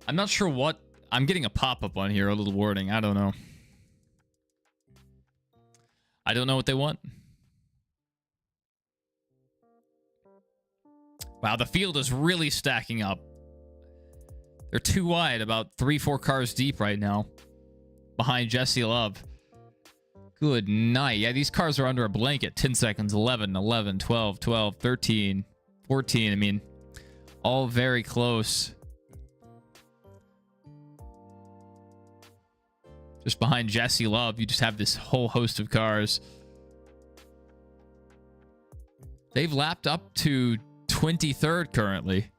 A: I'm not sure what... I'm getting a pop-up on here, a little warning. I don't know. I don't know what they want. Wow, the field is really stacking up. They're too wide, about 3-4 cars deep right now. Behind Jesse Love. Good night. Yeah, these cars are under a blanket. 10 seconds, 11, 11, 12, 12, 13, 14. I mean, all very close. Just behind Jesse Love, you just have this whole host of cars. They've lapped up to 23rd currently.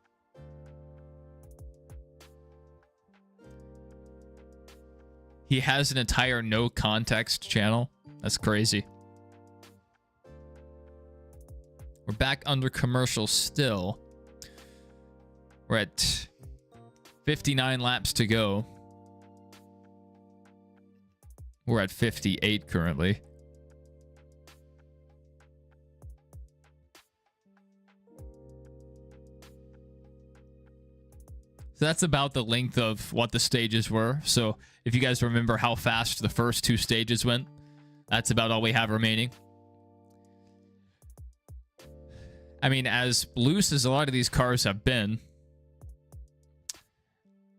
A: He has an entire no context channel. That's crazy. We're back under commercial still. We're at 59 laps to go. We're at 58 currently. So that's about the length of what the stages were. So if you guys remember how fast the first 2 stages went, that's about all we have remaining. I mean, as loose as a lot of these cars have been,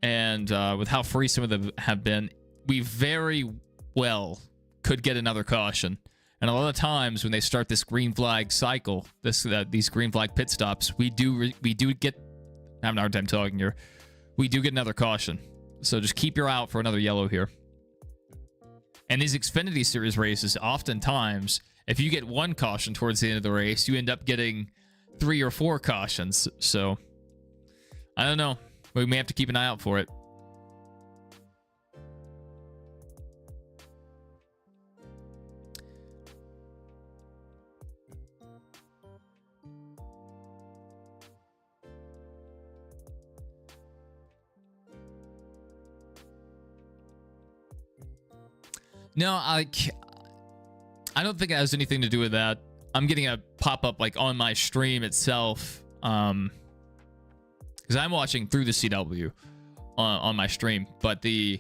A: and with how free some of them have been, we very well could get another caution. And a lot of times when they start this green flag cycle, these green flag pit stops, we do get... I'm having a hard time talking here. We do get another caution. So just keep your eye out for another yellow here. And these Xfinity Series races, oftentimes, if you get one caution towards the end of the race, you end up getting 3 or 4 cautions. So I don't know. We may have to keep an eye out for it. No, I don't think it has anything to do with that. I'm getting a pop-up like on my stream itself, because I'm watching through the CW on my stream, but through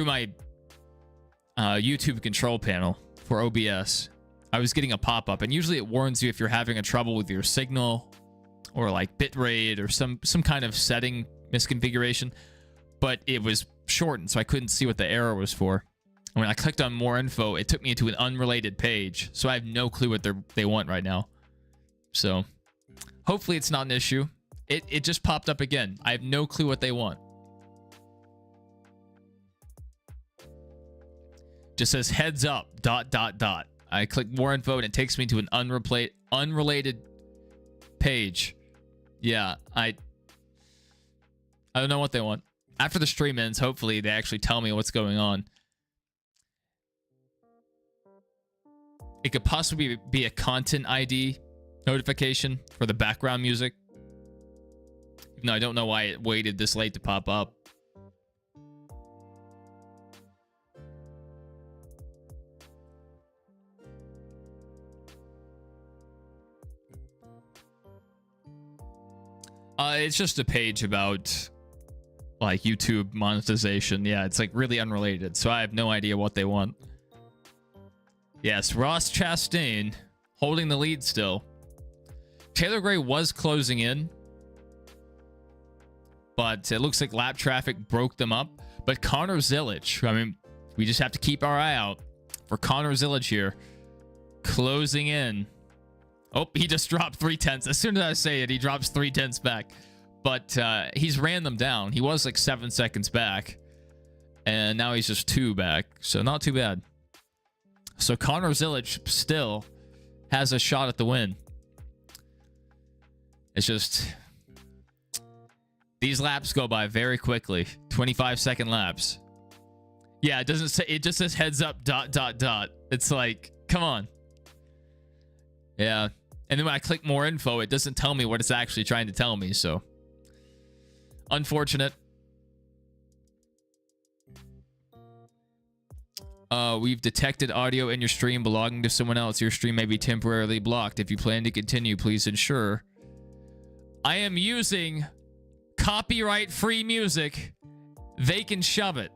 A: my YouTube control panel for OBS, I was getting a pop-up, and usually it warns you if you're having a trouble with your signal or like bitrate or some kind of setting misconfiguration, but it was shortened, so I couldn't see what the error was for. When I clicked on more info, it took me into an unrelated page. So I have no clue what they want right now. So hopefully it's not an issue. It just popped up again. I have no clue what they want. Just says heads up, ... I click more info and it takes me to an unrelated page. Yeah, I don't know what they want. After the stream ends, hopefully they actually tell me what's going on. It could possibly be a content ID notification for the background music. Even though I don't know why it waited this late to pop up. It's just a page about like YouTube monetization. Yeah, it's like really unrelated. So I have no idea what they want. Yes, Ross Chastain holding the lead still. Taylor Gray was closing in, but it looks like lap traffic broke them up. But Connor Zillage, I mean, we just have to keep our eye out for Connor Zillage here. Closing in. Oh, he just dropped 3/10. As soon as I say it, he drops 3/10 back. But he's ran them down. He was like 7 seconds back, and now he's just 2 back. So not too bad. So Connor Zillage still has a shot at the win. It's just these laps go by very quickly. 25-second laps. Yeah, it doesn't say, it just says heads up ... It's like, come on. Yeah. And then when I click more info, it doesn't tell me what it's actually trying to tell me, so unfortunate. We've detected audio in your stream belonging to someone else. Your stream may be temporarily blocked. If you plan to continue, please ensure. I am using copyright-free music. They can shove it.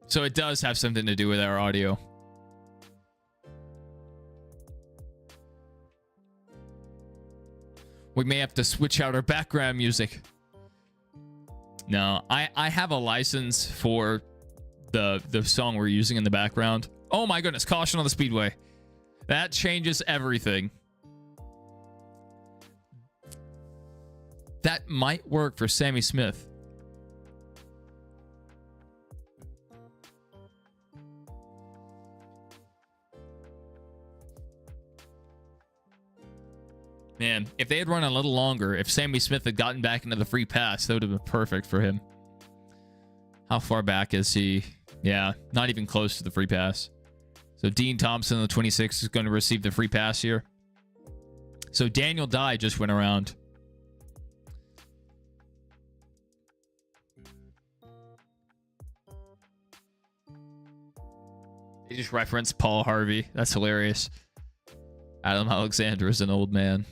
A: So it does have something to do with our audio. We may have to switch out our background music. No, I have a license for the song we're using in the background. Oh my goodness, caution on the speedway. That changes everything. That might work for Sammy Smith. Man, if they had run a little longer, if Sammy Smith had gotten back into the free pass, that would have been perfect for him. How far back is he? Yeah, not even close to the free pass. So Dean Thompson, the 26, is going to receive the free pass here. So Daniel Dye just went around. They just referenced Paul Harvey. That's hilarious. Adam Alexander is an old man.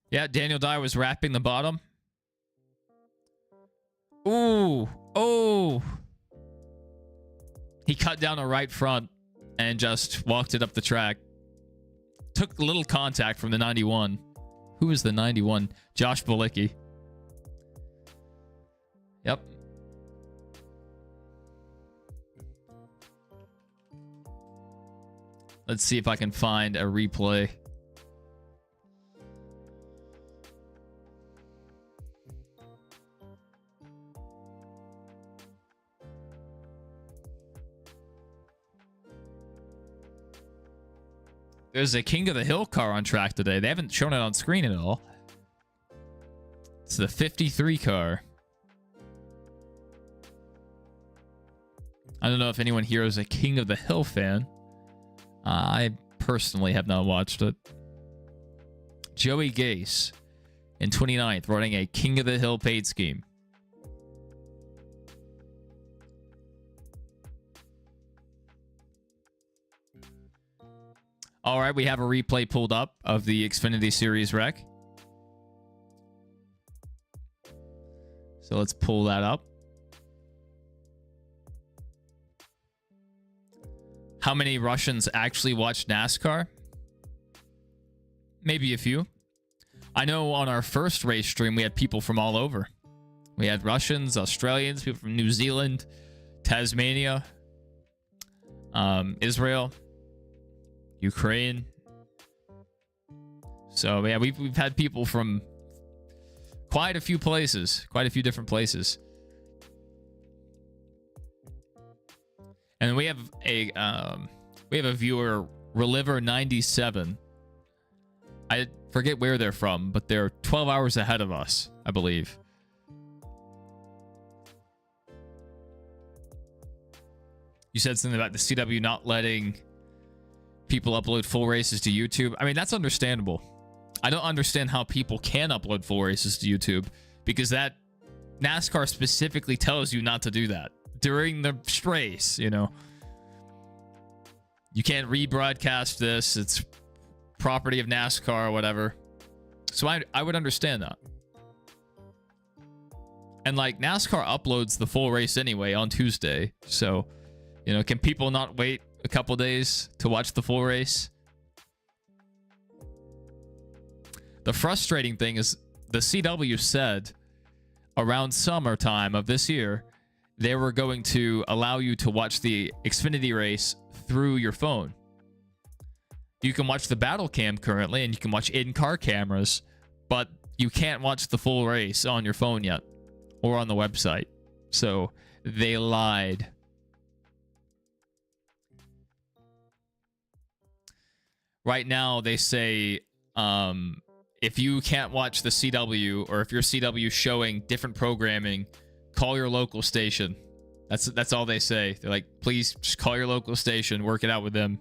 A: Yeah, Daniel Dye was wrapping the bottom. Ooh. Oh. He cut down a right front and just walked it up the track. Took a little contact from the 91. Who is the 91? Josh Bilicki. Yep. Let's see if I can find a replay. There's a King of the Hill car on track today. They haven't shown it on screen at all. It's the 53 car. I don't know if anyone here is a King of the Hill fan. I personally have not watched it. Joey Gase in 29th running a King of the Hill paid scheme. All right, we have a replay pulled up of the Xfinity Series wreck. So let's pull that up. How many Russians actually watch NASCAR? Maybe a few. I know on our first race stream, we had people from all over. We had Russians, Australians, people from New Zealand, Tasmania, Israel, Ukraine. So yeah, we've had people from quite a few places, quite a few different places. And we have a viewer, Reliver97. I forget where they're from, but they're 12 hours ahead of us, I believe. You said something about the CW not letting people upload full races to YouTube. I mean, that's understandable. I don't understand how people can upload full races to YouTube, because that NASCAR specifically tells you not to do that during the race, you know. You can't rebroadcast this. It's property of NASCAR or whatever. So I would understand that. And like, NASCAR uploads the full race anyway on Tuesday. So, you know, can people not wait a couple days to watch the full race? The frustrating thing is the CW said around summertime of this year, they were going to allow you to watch the Xfinity race through your phone. You can watch the battle cam currently, and you can watch in-car cameras, but you can't watch the full race on your phone yet or on the website. So they lied. Right now, they say if you can't watch the CW, or if your CW showing different programming, call your local station. That's all they say. They're like, please just call your local station, work it out with them.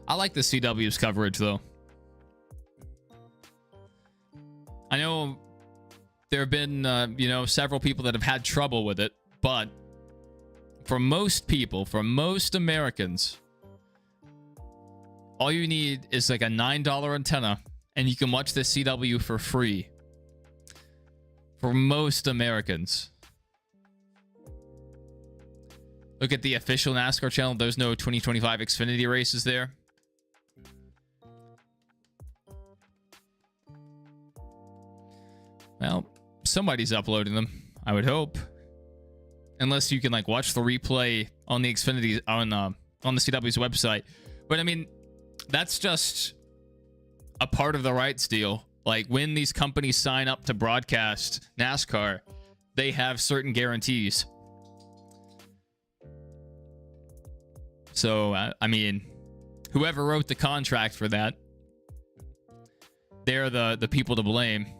A: I like the CW's coverage, though. I know there have been, you know, several people that have had trouble with it, but for most people, for most Americans, all you need is like a $9 antenna, and you can watch the CW for free. For most Americans. Look at the official NASCAR channel. There's no 2025 Xfinity races there. Well, somebody's uploading them, I would hope. Unless you can like watch the replay on the Xfinity on the CW's website. But I mean, that's just a part of the rights deal. Like, when these companies sign up to broadcast NASCAR, they have certain guarantees. So, I mean, whoever wrote the contract for that, they're the people to blame.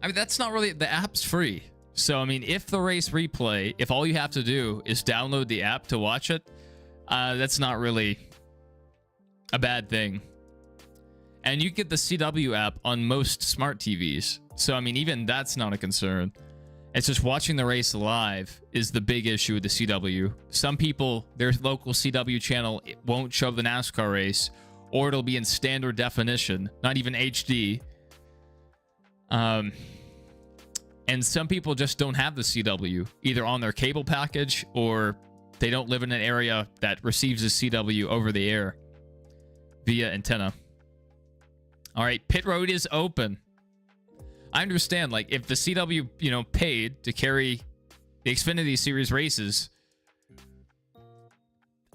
A: I mean, that's not really... The app's free. So, I mean, if the race replay, if all you have to do is download the app to watch it, that's not really a bad thing. And you get the CW app on most smart TVs. So, I mean, even that's not a concern. It's just watching the race live is the big issue with the CW. Some people, their local CW channel won't show the NASCAR race, or it'll be in standard definition, not even HD. And some people just don't have the CW, either on their cable package or they don't live in an area that receives the CW over the air via antenna. All right, pit road is open. I understand, like, if the CW, you know, paid to carry the Xfinity Series races,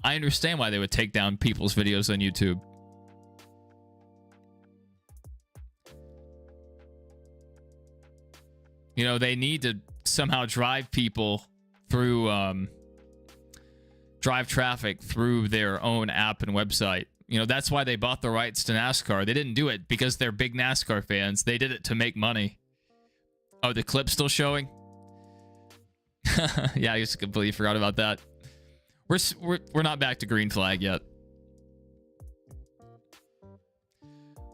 A: I understand why they would take down people's videos on YouTube. You know, they need to somehow drive people through, drive traffic through their own app and website. You know, that's why they bought the rights to NASCAR. They didn't do it because they're big NASCAR fans. They did it to make money. Oh, the clip's still showing? Yeah, I just completely forgot about that. We're not back to green flag yet.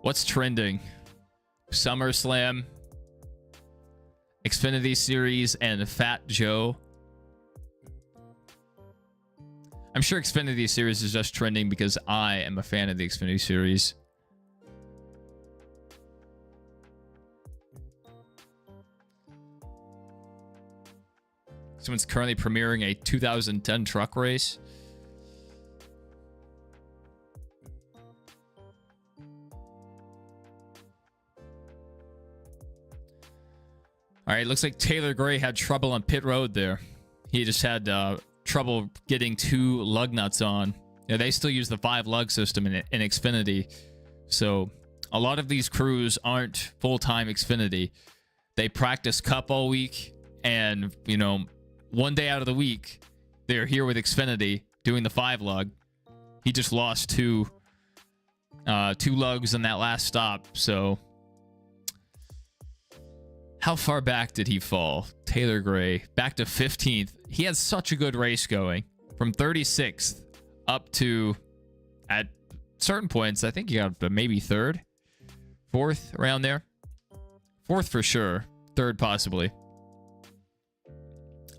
A: What's trending? SummerSlam, Xfinity Series, and Fat Joe. I'm sure Xfinity Series is just trending because I am a fan of the Xfinity Series. Someone's currently premiering a 2010 truck race. All right, looks like Taylor Gray had trouble on pit road there. He just had trouble getting 2 lug nuts on. You know, they still use the 5 lug system in Xfinity. So a lot of these crews aren't full-time Xfinity. They practice Cup all week, and, you know, one day out of the week, they're here with Xfinity doing the 5 lug. He just lost 2 lugs on that last stop. So how far back did he fall? Taylor Gray, back to 15th. He had such a good race going. From 36th up to, at certain points, I think he got to maybe 3rd, 4th, around there. 4th for sure. 3rd possibly.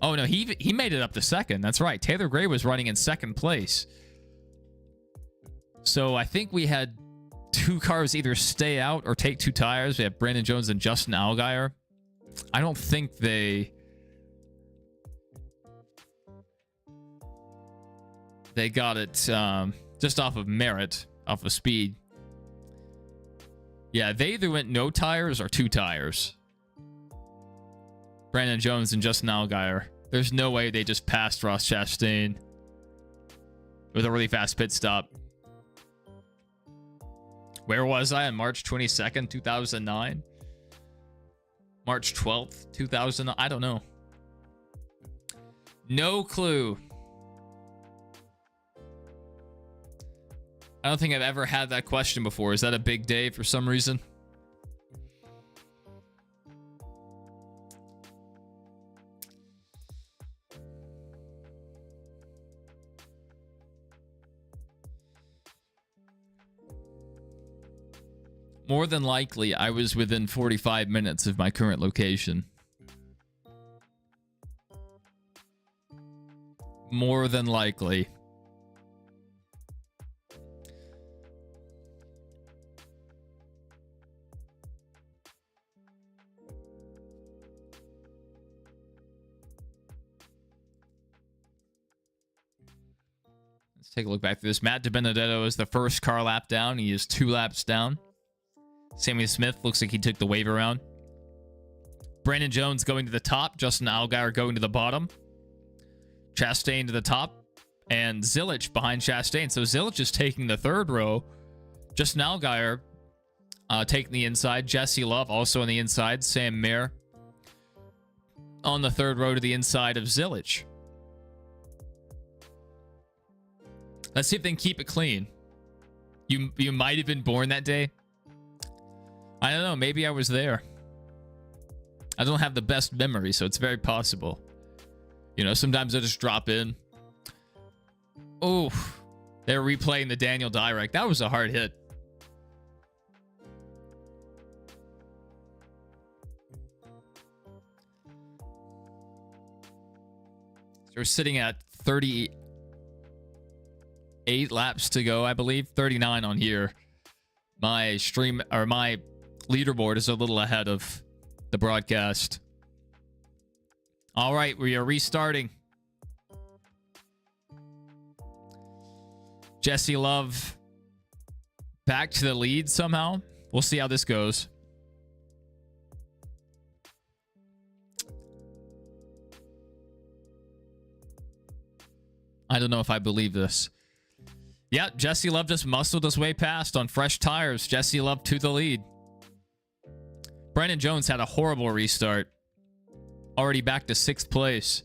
A: Oh, no, he made it up to 2nd. That's right. Taylor Gray was running in 2nd place. So I think we had 2 cars either stay out or take 2 tires. We have Brandon Jones and Justin Allgaier. I don't think they got it just off of merit, off of speed. Yeah, they either went no tires or 2 tires. Brandon Jones and Justin Allgaier. There's no way they just passed Ross Chastain with a really fast pit stop. Where was I on March 22nd, 2009? March 12th, 2000. I don't know. No clue. I don't think I've ever had that question before. Is that a big day for some reason? More than likely, I was within 45 minutes of my current location. More than likely. Let's take a look back through this. Matt DiBenedetto is the first car lap down. He is 2 laps down. Sammy Smith looks like he took the wave around. Brandon Jones going to the top. Justin Allgaier going to the bottom. Chastain to the top. And Zilich behind Chastain. So Zilich is taking the 3rd row. Justin Allgaier taking the inside. Jesse Love also on the inside. Sam Mayer on the 3rd row to the inside of Zilich. Let's see if they can keep it clean. You might have been born that day. I don't know. Maybe I was there. I don't have the best memory, so it's very possible. You know, sometimes I just drop in. Oh, they're replaying the Daniel Dirac. That was a hard hit. They're sitting at 38 laps to go, I believe. 39 on here. My stream or my leaderboard is a little ahead of the broadcast. All right, we are restarting. Jesse Love back to the lead somehow. We'll see how this goes. I don't know if I believe this. Yeah, Jesse Love just muscled his way past on fresh tires. Jesse Love to the lead. Brandon Jones had a horrible restart. Already back to 6th place.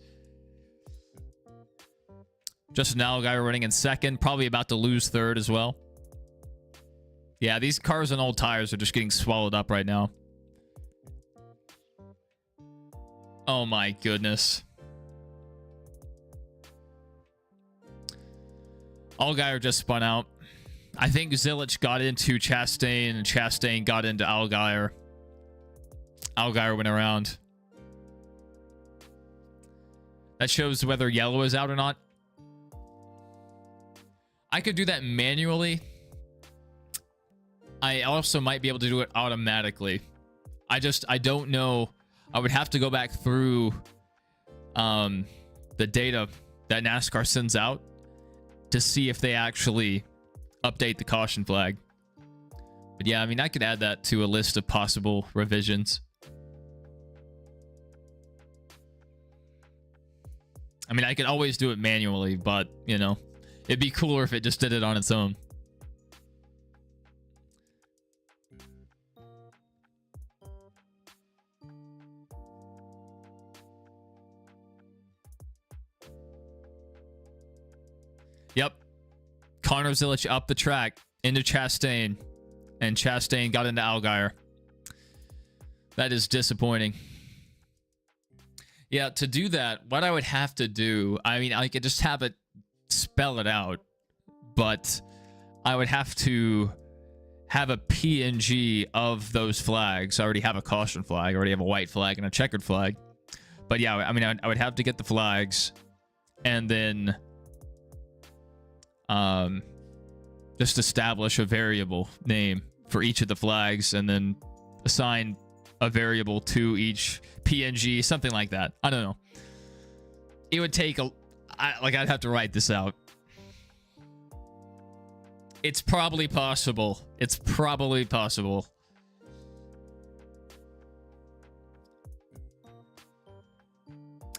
A: Justin Allgaier running in 2nd. Probably about to lose 3rd as well. Yeah, these cars on old tires are just getting swallowed up right now. Oh my goodness. Allgaier just spun out. I think Zilich got into Chastain and Chastain got into Allgaier. Allgaier went around. That shows whether yellow is out or not. I could do that manually. I also might be able to do it automatically. I don't know. I would have to go back through the data that NASCAR sends out to see if they actually update the caution flag. But yeah, I mean, I could add that to a list of possible revisions. I mean, I could always do it manually, but, you know, it'd be cooler if it just did it on its own. Yep. Connor Zilich up the track into Chastain. And Chastain got into Allgaier. That is disappointing. Yeah, to do that, what I would have to do, I mean, I could just have it spell it out, but I would have to have a PNG of those flags. I already have a caution flag. I already have a white flag and a checkered flag. But yeah, I mean, I would have to get the flags and then just establish a variable name for each of the flags and then assign a variable to each PNG, something like that. I don't know. It would take I'd have to write this out. It's probably possible. It's probably possible.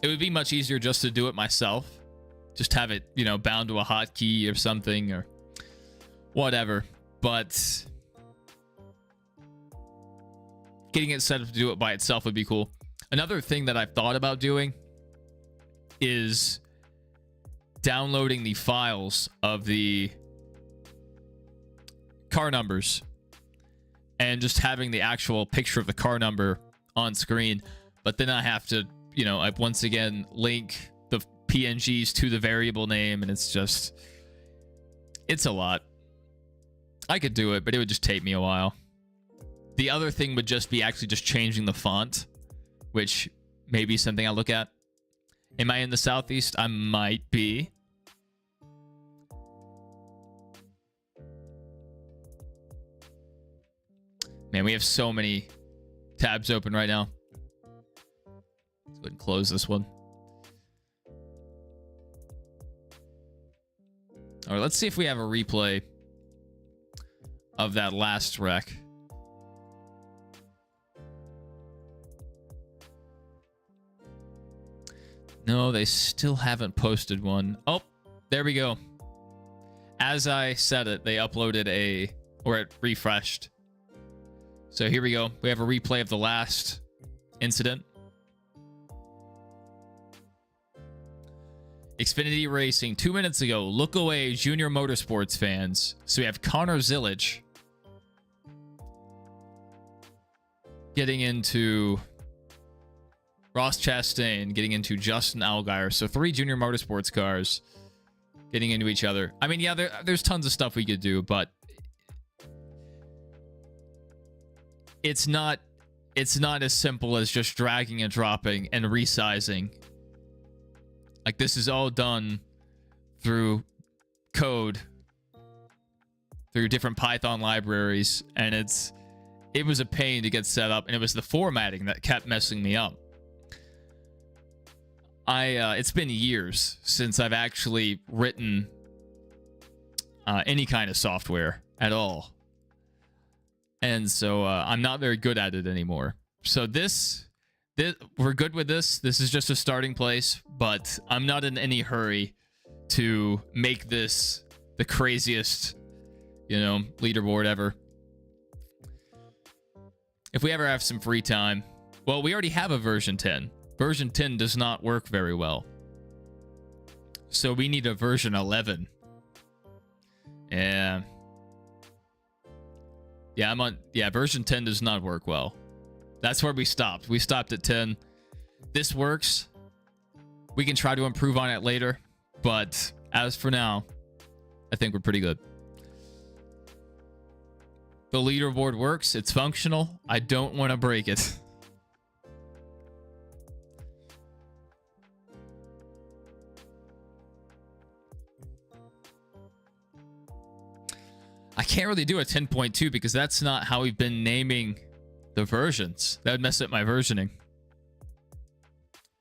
A: It would be much easier just to do it myself. Just have it, you know, bound to a hotkey or something or whatever. But getting it set up to do it by itself would be cool. Another thing that I've thought about doing is downloading the files of the car numbers and just having the actual picture of the car number on screen. But then I have to, you know, I once again link the PNGs to the variable name, and it's a lot. I could do it, but it would just take me a while. The other thing would just be actually just changing the font, which may be something I'll look at. Am I in the Southeast? I might be. Man, we have so many tabs open right now. Let's go ahead and close this one. All right, let's see if we have a replay of that last wreck. No, they still haven't posted one. Oh, there we go. As I said it, they uploaded or it refreshed. So here we go. We have a replay of the last incident. Xfinity Racing 2 minutes ago. Look away, Junior Motorsports fans. So we have Connor Zilich getting into Ross Chastain, getting into Justin Allgaier. So 3 Junior Motorsports cars getting into each other. I mean, yeah, there's tons of stuff we could do, but it's not as simple as just dragging and dropping and resizing Like, this is all done through code, through different Python libraries, and it was a pain to get set up, and it was the formatting that kept messing me up. It's been years since I've actually written any kind of software at all. And so I'm not very good at it anymore. So this we're good with this. This is just a starting place, but I'm not in any hurry to make this the craziest, leaderboard ever. If we ever have some free time, well, we already have a version 10. Version 10 does not work very well. So we need a version 11. Yeah. Yeah, version 10 does not work well. That's where we stopped. We stopped at 10. This works. We can try to improve on it later. But as for now, I think we're pretty good. The leaderboard works. It's functional. I don't want to break it. I can't really do a 10.2 because that's not how we've been naming the versions. That would mess up my versioning.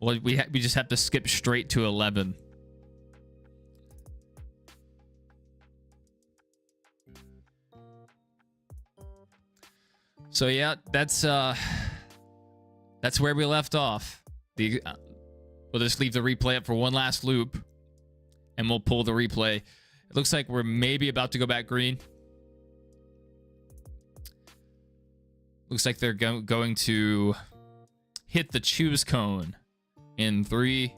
A: Well, we just have to skip straight to 11. So yeah, that's where we left off. We'll just leave the replay up for one last loop, and we'll pull the replay. It looks like we're maybe about to go back green. Looks like they're going to hit the choose cone in 3,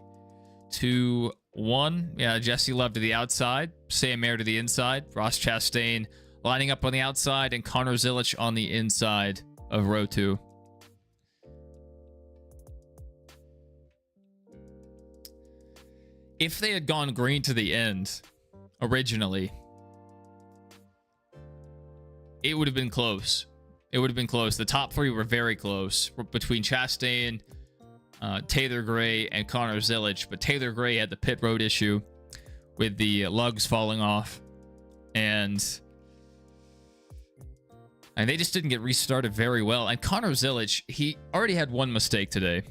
A: 2, 1. Yeah, Jesse Love to the outside, Sam Mayer to the inside, Ross Chastain lining up on the outside, and Connor Zilich on the inside of row 2. If they had gone green to the end originally, it would have been close. It would have been close. The top 3 were very close between Chastain, Taylor Gray, and Connor Zilich. But Taylor Gray had the pit road issue with the lugs falling off. And they just didn't get restarted very well. And Connor Zilich, he already had one mistake today.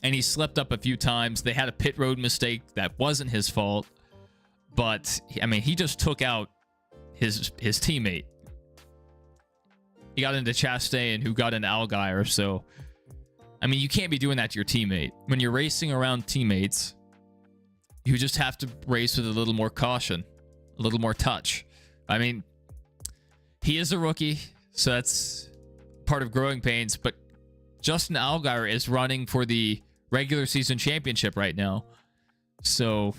A: And he slipped up a few times. They had a pit road mistake that wasn't his fault. But, I mean, he just took out his teammate. He got into Chastain, who got into Allgaier. So, I mean, you can't be doing that to your teammate. When you're racing around teammates, you just have to race with a little more caution, a little more touch. I mean, he is a rookie, so that's part of growing pains. But Justin Allgaier is running for the regular season championship right now. So,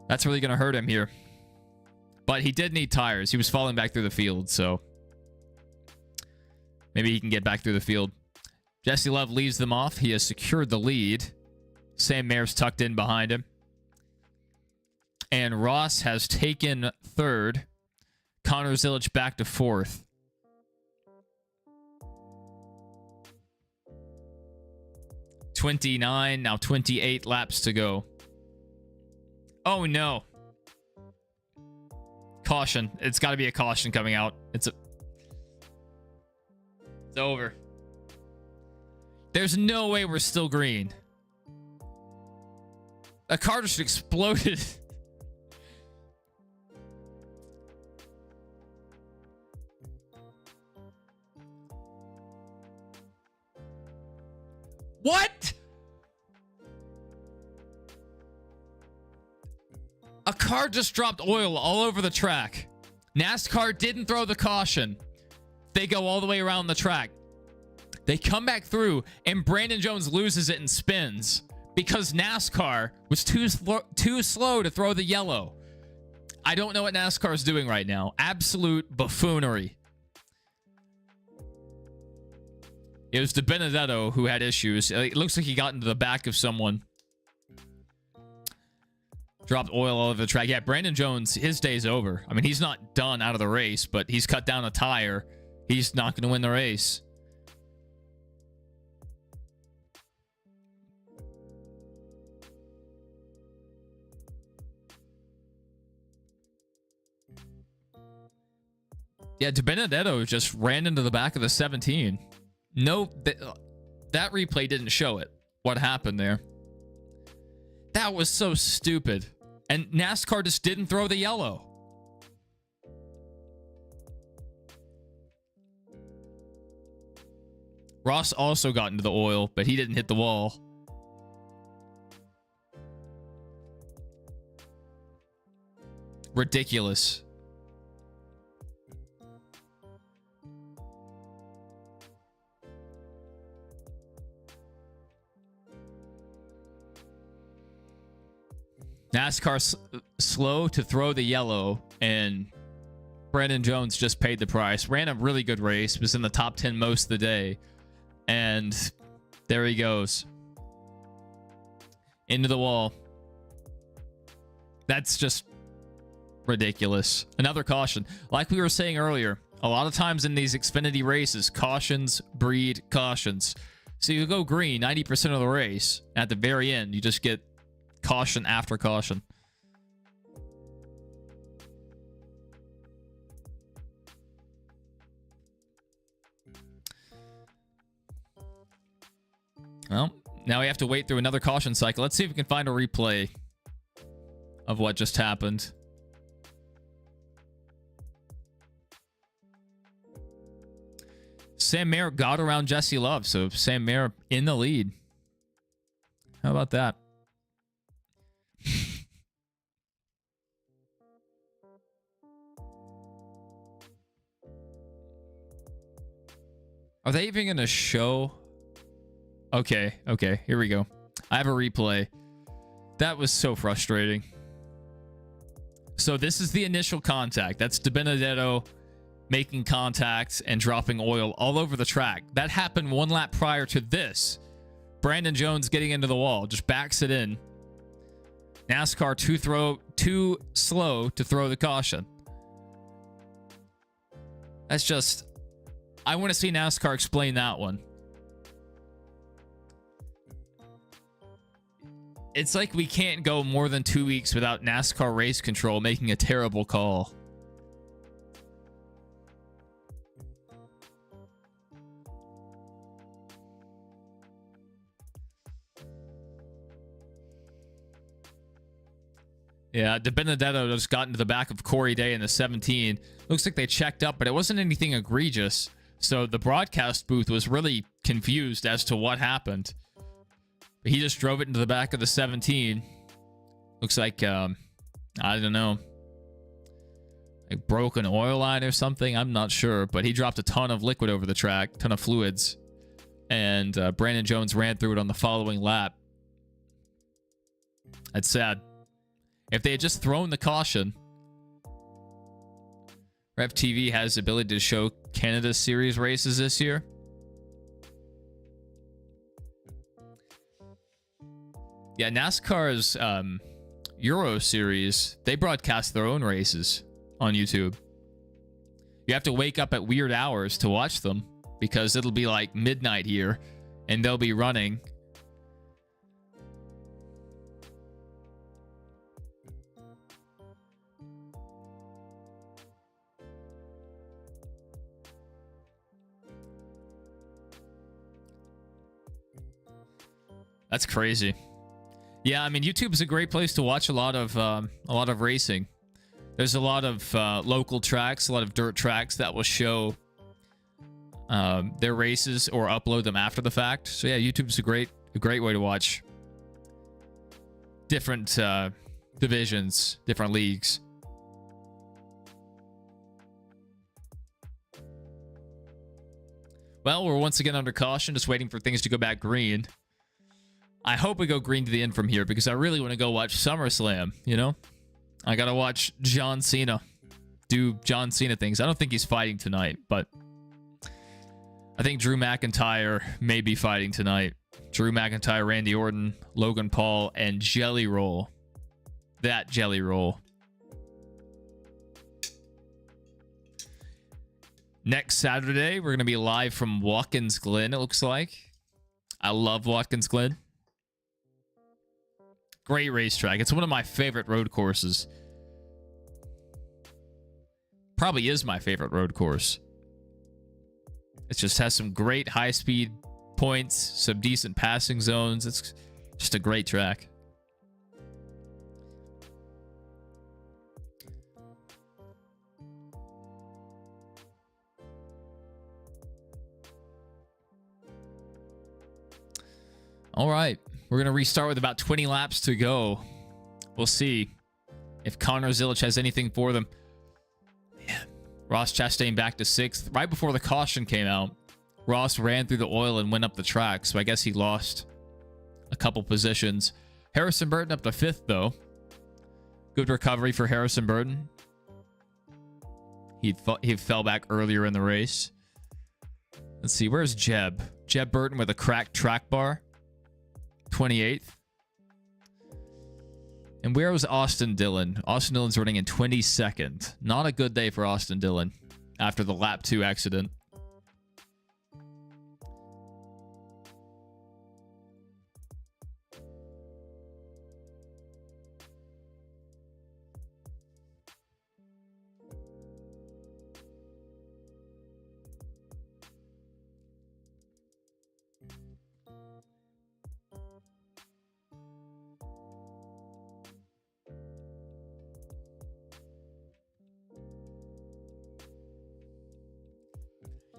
A: that's really going to hurt him here. But he did need tires. He was falling back through the field, so maybe he can get back through the field. Jesse Love leaves them off. He has secured the lead. Sam Mayer's tucked in behind him. And Ross has taken third. Connor Zilich back to fourth. Now 28 laps to go. Oh, no. Caution. It's got to be a caution coming out. It's over. There's no way we're still green. A car just exploded. What? A car just dropped oil all over the track. NASCAR didn't throw the caution. They go all the way around the track. They come back through, and Brandon Jones loses it and spins because NASCAR was too slow to throw the yellow. I don't know what NASCAR is doing right now. Absolute buffoonery. It was DiBenedetto who had issues. It looks like he got into the back of someone. Dropped oil all over the track. Yeah, Brandon Jones, his day's over. I mean, he's not done out of the race, but he's cut down a tire. He's not going to win the race. Yeah, DiBenedetto just ran into the back of the 17. No, that replay didn't show it. What happened there? That was so stupid. And NASCAR just didn't throw the yellow. Ross also got into the oil, but he didn't hit the wall. Ridiculous. NASCAR slow to throw the yellow, and Brandon Jones just paid the price. Ran a really good race, was in the top 10 most of the day, and there he goes. Into the wall. That's just ridiculous. Another caution. Like we were saying earlier, a lot of times in these Xfinity races, cautions breed cautions. So you go green 90% of the race. At the very end, you just get caution after caution. Well, now we have to wait through another caution cycle. Let's see if we can find a replay of what just happened. Sam Mayer got around Jesse Love, so Sam Mayer in the lead. How about that? Are they even going to show? Okay, here we go. I have a replay. That was so frustrating. So this is the initial contact. That's DiBenedetto making contact and dropping oil all over the track. That happened one lap prior to this. Brandon Jones getting into the wall, just backs it in. NASCAR too slow to throw the caution. That's just, I want to see NASCAR explain that one. It's like we can't go more than 2 weeks without NASCAR race control making a terrible call. Yeah, DiBenedetto just got into the back of Corey Day in the 17. Looks like they checked up, but it wasn't anything egregious. So the broadcast booth was really confused as to what happened. But he just drove it into the back of the 17. Looks like, I don't know, like broke an oil line or something. I'm not sure, but he dropped a ton of liquid over the track, ton of fluids. And Brandon Jones ran through it on the following lap. That's sad. If they had just thrown the caution, Rev TV has the ability to show Canada Series races this year. Yeah, NASCAR's Euro Series, they broadcast their own races on YouTube. You have to wake up at weird hours to watch them because it'll be like midnight here and they'll be running. That's crazy. Yeah, I mean, YouTube is a great place to watch a lot of racing. There's a lot of local tracks, a lot of dirt tracks that will show their races or upload them after the fact. So yeah, YouTube's a great way to watch different divisions, different leagues. Well, we're once again under caution, just waiting for things to go back green. I hope we go green to the end from here because I really want to go watch SummerSlam, you know? I got to watch John Cena do John Cena things. I don't think he's fighting tonight, but I think Drew McIntyre may be fighting tonight. Drew McIntyre, Randy Orton, Logan Paul, and Jelly Roll. That Jelly Roll. Next Saturday, we're going to be live from Watkins Glen, it looks like. I love Watkins Glen. Great racetrack. It's one of my favorite road courses. probably is my favorite road course. It just has some great high-speed points, some decent passing zones. It's just a great track. All right, we're going to restart with about 20 laps to go. We'll see if Connor Zilic has anything for them. Man, Ross Chastain back to 6th. Right before the caution came out, Ross ran through the oil and went up the track, so I guess he lost a couple positions. Harrison Burton up to 5th, though. Good recovery for Harrison Burton. He fell back earlier in the race. Let's see, where's Jeb? Jeb Burton with a cracked track bar. 28th. And where was Austin Dillon? Austin Dillon's running in 22nd. Not a good day for Austin Dillon after the lap 2 accident.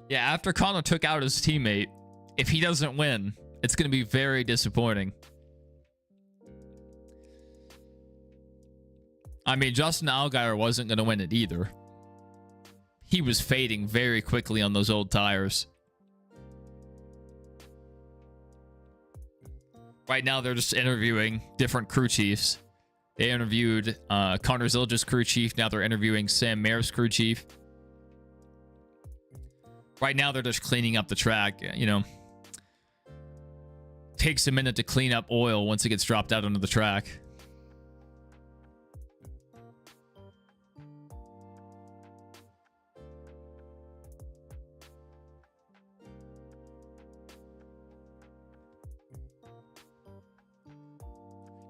A: Yeah, after Connor took out his teammate, if he doesn't win, it's going to be very disappointing. I mean, Justin Allgaier wasn't going to win it either. He was fading very quickly on those old tires. Right now, they're just interviewing different crew chiefs. They interviewed Connor Zilic's crew chief. Now they're interviewing Sam Mayer's crew chief. Right now, they're just cleaning up the track. You know, takes a minute to clean up oil once it gets dropped out onto the track.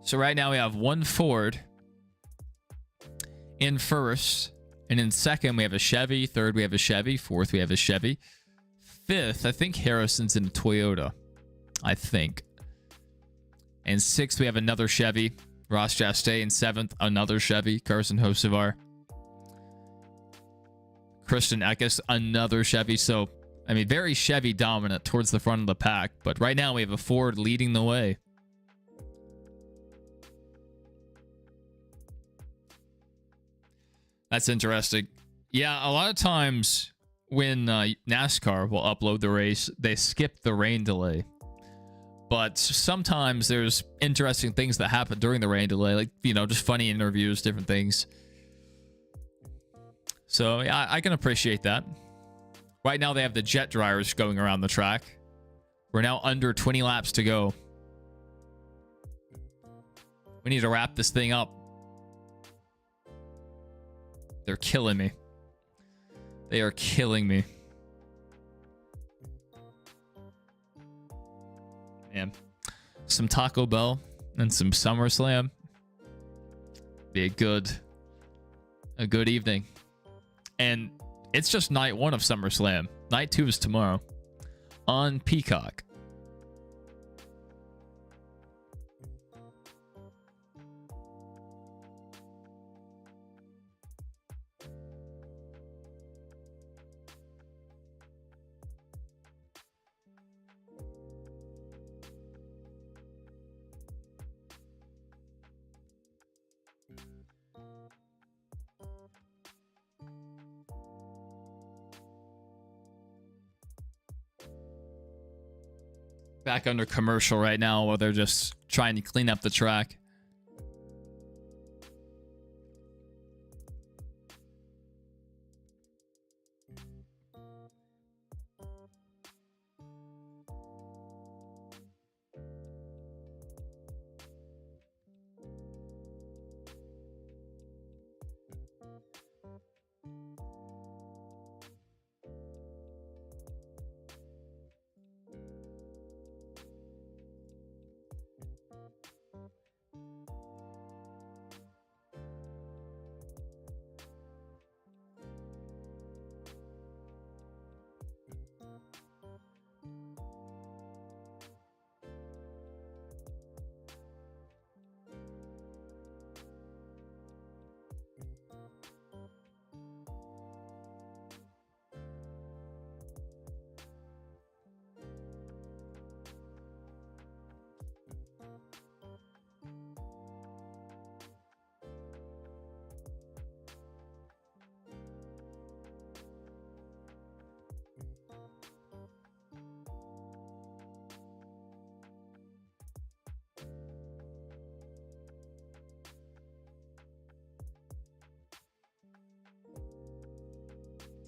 A: So right now we have one Ford in first. And in second, we have a Chevy. Third, we have a Chevy. Fourth, we have a Chevy. Fifth, I think Harrison's in a Toyota. I think. And sixth, we have another Chevy. Ross Chastain. Seventh, another Chevy. Carson Hocevar. Christian Eckes, another Chevy. So, I mean, very Chevy dominant towards the front of the pack. But right now, we have a Ford leading the way. That's interesting. Yeah, a lot of times when NASCAR will upload the race, they skip the rain delay. But sometimes there's interesting things that happen during the rain delay, like, you know, just funny interviews, different things. So, yeah, I can appreciate that. Right now, they have the jet dryers going around the track. We're now under 20 laps to go. We need to wrap this thing up. They're killing me. They are killing me. Man. Some Taco Bell and some SummerSlam. Be a good evening. And it's just night 1 of SummerSlam. Night 2 is tomorrow. On Peacock. Back under commercial right now while they're just trying to clean up the track.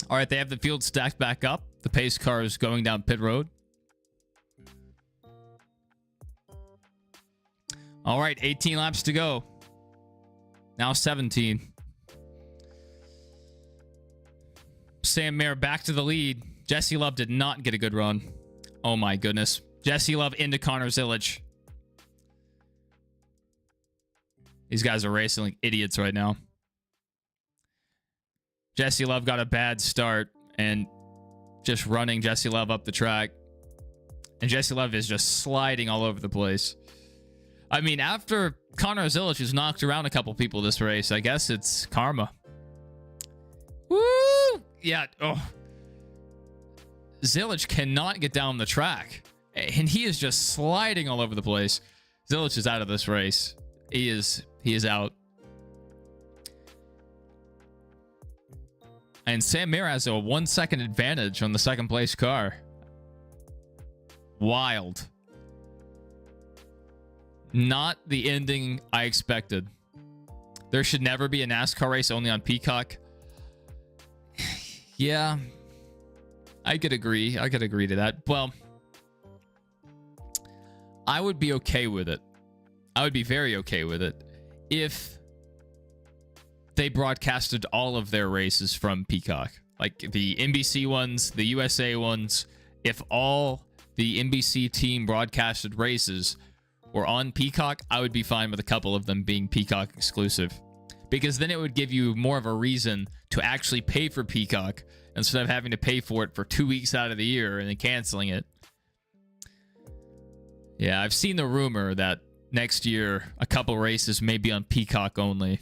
A: All right, they have the field stacked back up. The pace car is going down pit road. All right, 18 laps to go. Now 17. Sam Mayer back to the lead. Jesse Love did not get a good run. Oh my goodness. Jesse Love into Connor Zilic. These guys are racing like idiots right now. Jesse Love got a bad start and just running Jesse Love up the track. And Jesse Love is just sliding all over the place. I mean, after Connor Zilic has knocked around a couple people this race, I guess it's karma. Woo! Yeah. Oh. Zilic cannot get down the track. And he is just sliding all over the place. Zilic is out of this race. He is out. And Sam Mayer has a 1 second advantage on the second place car. Wild. Not the ending I expected. There should never be a NASCAR race only on Peacock. Yeah. I could agree. I could agree to that. Well, I would be okay with it. I would be very okay with it if they broadcasted all of their races from Peacock. Like the NBC ones, the USA ones. If all the NBC team broadcasted races were on Peacock, I would be fine with a couple of them being Peacock exclusive. Because then it would give you more of a reason to actually pay for Peacock instead of having to pay for it for 2 weeks out of the year and then canceling it. Yeah, I've seen the rumor that next year a couple races may be on Peacock only.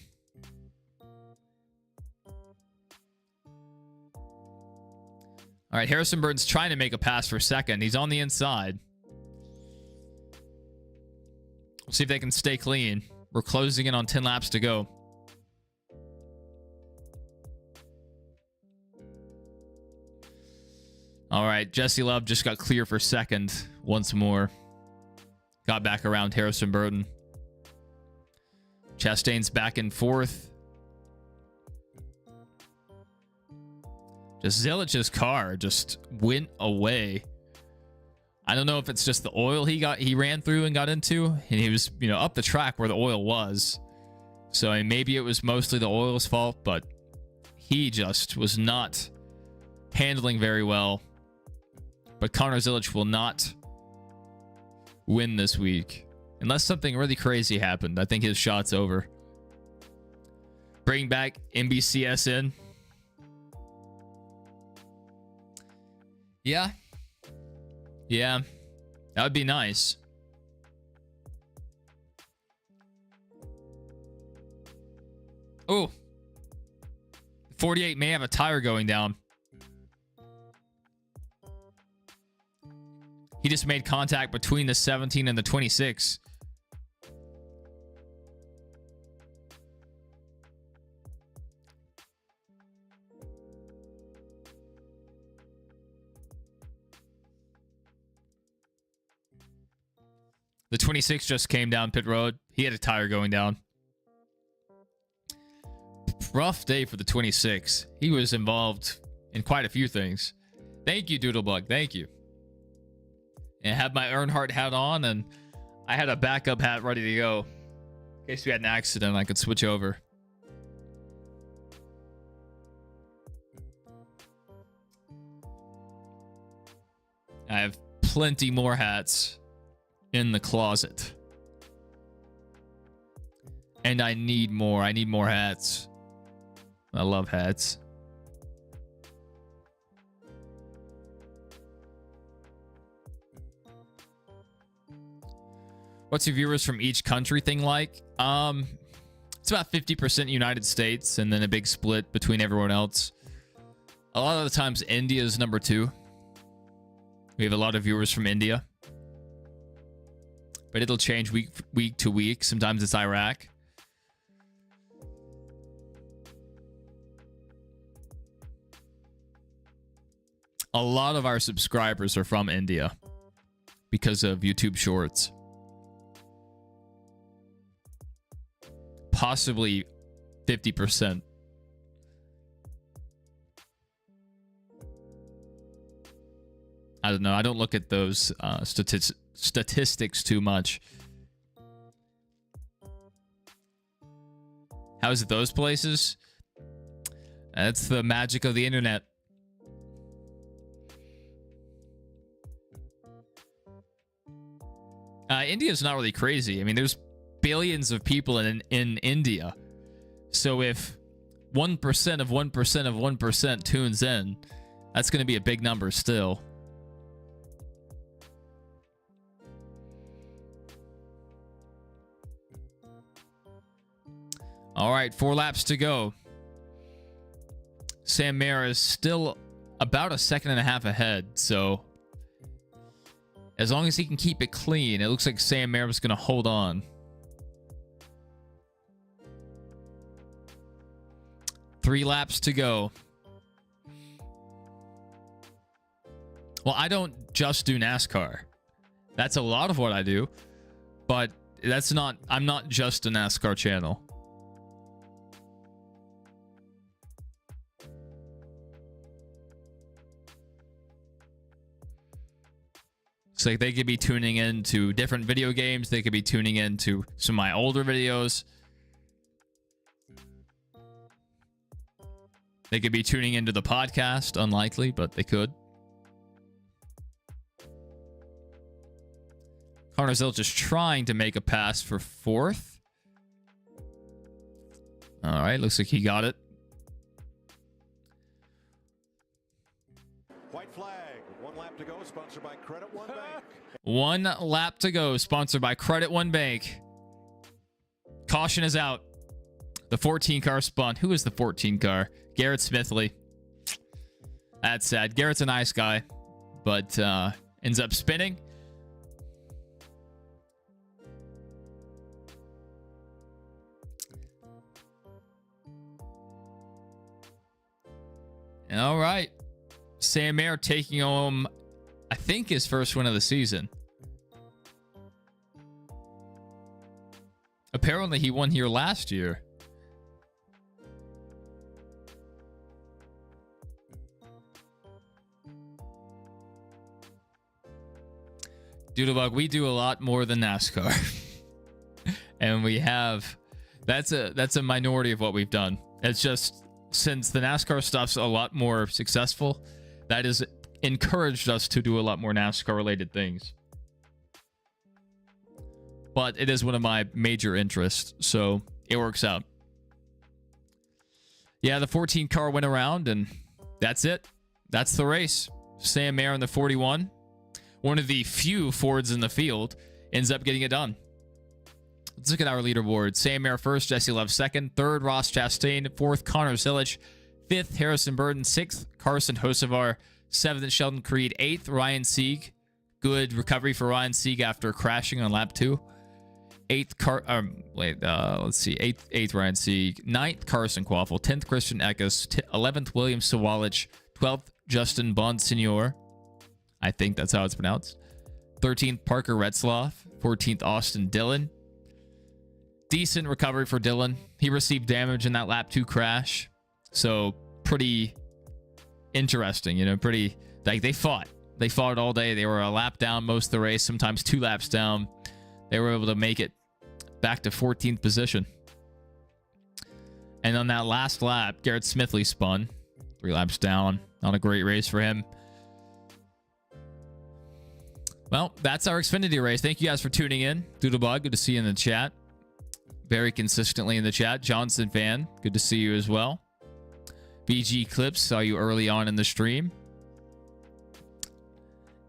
A: All right, Harrison Burton's trying to make a pass for second. He's on the inside. We'll see if they can stay clean. We're closing in on 10 laps to go. All right, Jesse Love just got clear for second once more. Got back around Harrison Burton. Chastain's back in fourth. Just Zilic's car just went away. I don't know if it's just the oil he ran through and got into, and he was, up the track where the oil was. So maybe it was mostly the oil's fault, but he just was not handling very well. But Connor Zilic will not win this week unless something really crazy happened. I think his shot's over. Bring back NBCSN. Yeah. Yeah. That would be nice. Oh. 48 may have a tire going down. He just made contact between the 17 and the 26. The 26 just came down pit road. He had a tire going down. Rough day for the 26. He was involved in quite a few things. Thank you, Doodlebug. Thank you. And I had my Earnhardt hat on, and I had a backup hat ready to go. In case we had an accident, I could switch over. I have plenty more hats in the closet. And I need more. I need more hats. I love hats. What's your viewers from each country thing like? It's about 50% United States and then a big split between everyone else. A lot of the times India is number 2. We have a lot of viewers from India. But it'll change week to week. Sometimes it's Iraq. A lot of our subscribers are from India because of YouTube Shorts. Possibly 50%. I don't know. I don't look at those statistics too much. How's it those places? That's the magic of the internet. India's not really crazy. I mean, there's billions of people in India. So if 1% of 1% of 1% tunes in, that's going to be a big number still. All right, 4 laps to go. Sam Mayer is still about a second and a half ahead, so as long as he can keep it clean, it looks like Sam Mayer is going to hold on. 3 laps to go. Well, I don't just do NASCAR. That's a lot of what I do, but that's not, I'm not just a NASCAR channel. So they could be tuning in to different video games. They could be tuning in to some of my older videos. They could be tuning into the podcast. Unlikely, but they could. Connor Zilch is trying to make a pass for 4th. All right, looks like he got it.
D: White flag. 1 lap to go. Sponsored by Credit One Bank.
A: 1 lap to go. Sponsored by Credit One Bank. Caution is out. The 14 car spun. Who is the 14 car? Garrett Smithley. That's sad. Garrett's a nice guy, but ends up spinning. All right. Sam Mayer taking home, I think, his first win of the season. Apparently, he won here last year. Doodlebug, we do a lot more than NASCAR. And we have, that's a minority of what we've done. It's just, since the NASCAR stuff's a lot more successful, that has encouraged us to do a lot more NASCAR related things. But it is one of my major interests, so it works out. Yeah, the 14 car went around, and that's it. That's the race. Sam Mayer in the 41. One of the few Fords in the field ends up getting it done. Let's look at our leaderboard. Sam Mayer first, Jesse Love second, third Ross Chastain, fourth Connor Zilic, fifth Harrison Burton, sixth Carson Hocevar, seventh Sheldon Creed, eighth Ryan Sieg. Good recovery for Ryan Sieg after crashing on lap 2. Eighth eighth Ryan Sieg, ninth Carson Quaffle, 10th Christian Eckes, 11th William Sawalich, 12th Justin Bonsignor. I think that's how it's pronounced. 13th Parker Retzloff, 14th Austin Dillon. Decent recovery for Dillon. He received damage in that lap 2 crash. So pretty interesting, you know, pretty, like, they fought. They fought all day. They were a lap down most of the race, sometimes 2 laps down. They were able to make it back to 14th position. And on that last lap, Garrett Smithley spun. 3 laps down. Not a great race for him. Well, that's our Xfinity race. Thank you guys for tuning in. Doodlebug, good to see you in the chat. Very consistently in the chat. Johnson fan, good to see you as well. BG Clips, saw you early on in the stream.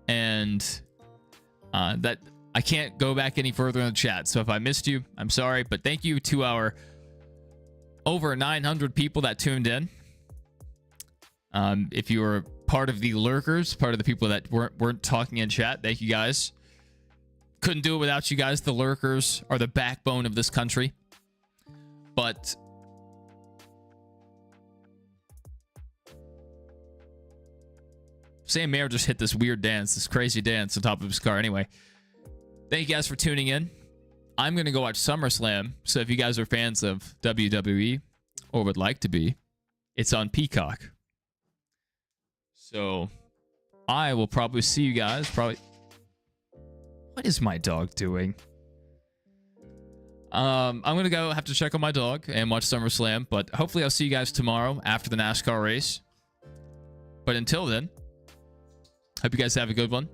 A: And that I can't go back any further in the chat. So if I missed you, I'm sorry. But thank you to our over 900 people that tuned in. If you were part of the lurkers, part of the people that weren't talking in chat, thank you guys. Couldn't do it without you guys. The lurkers are the backbone of this country. But Sam Mayer just hit this weird dance, this crazy dance on top of his car. Anyway, thank you guys for tuning in. I'm going to go watch SummerSlam. So if you guys are fans of WWE or would like to be, it's on Peacock. So I will probably see you guys. What is my dog doing? I'm going to go have to check on my dog and watch SummerSlam, but hopefully I'll see you guys tomorrow after the NASCAR race. But until then, hope you guys have a good one.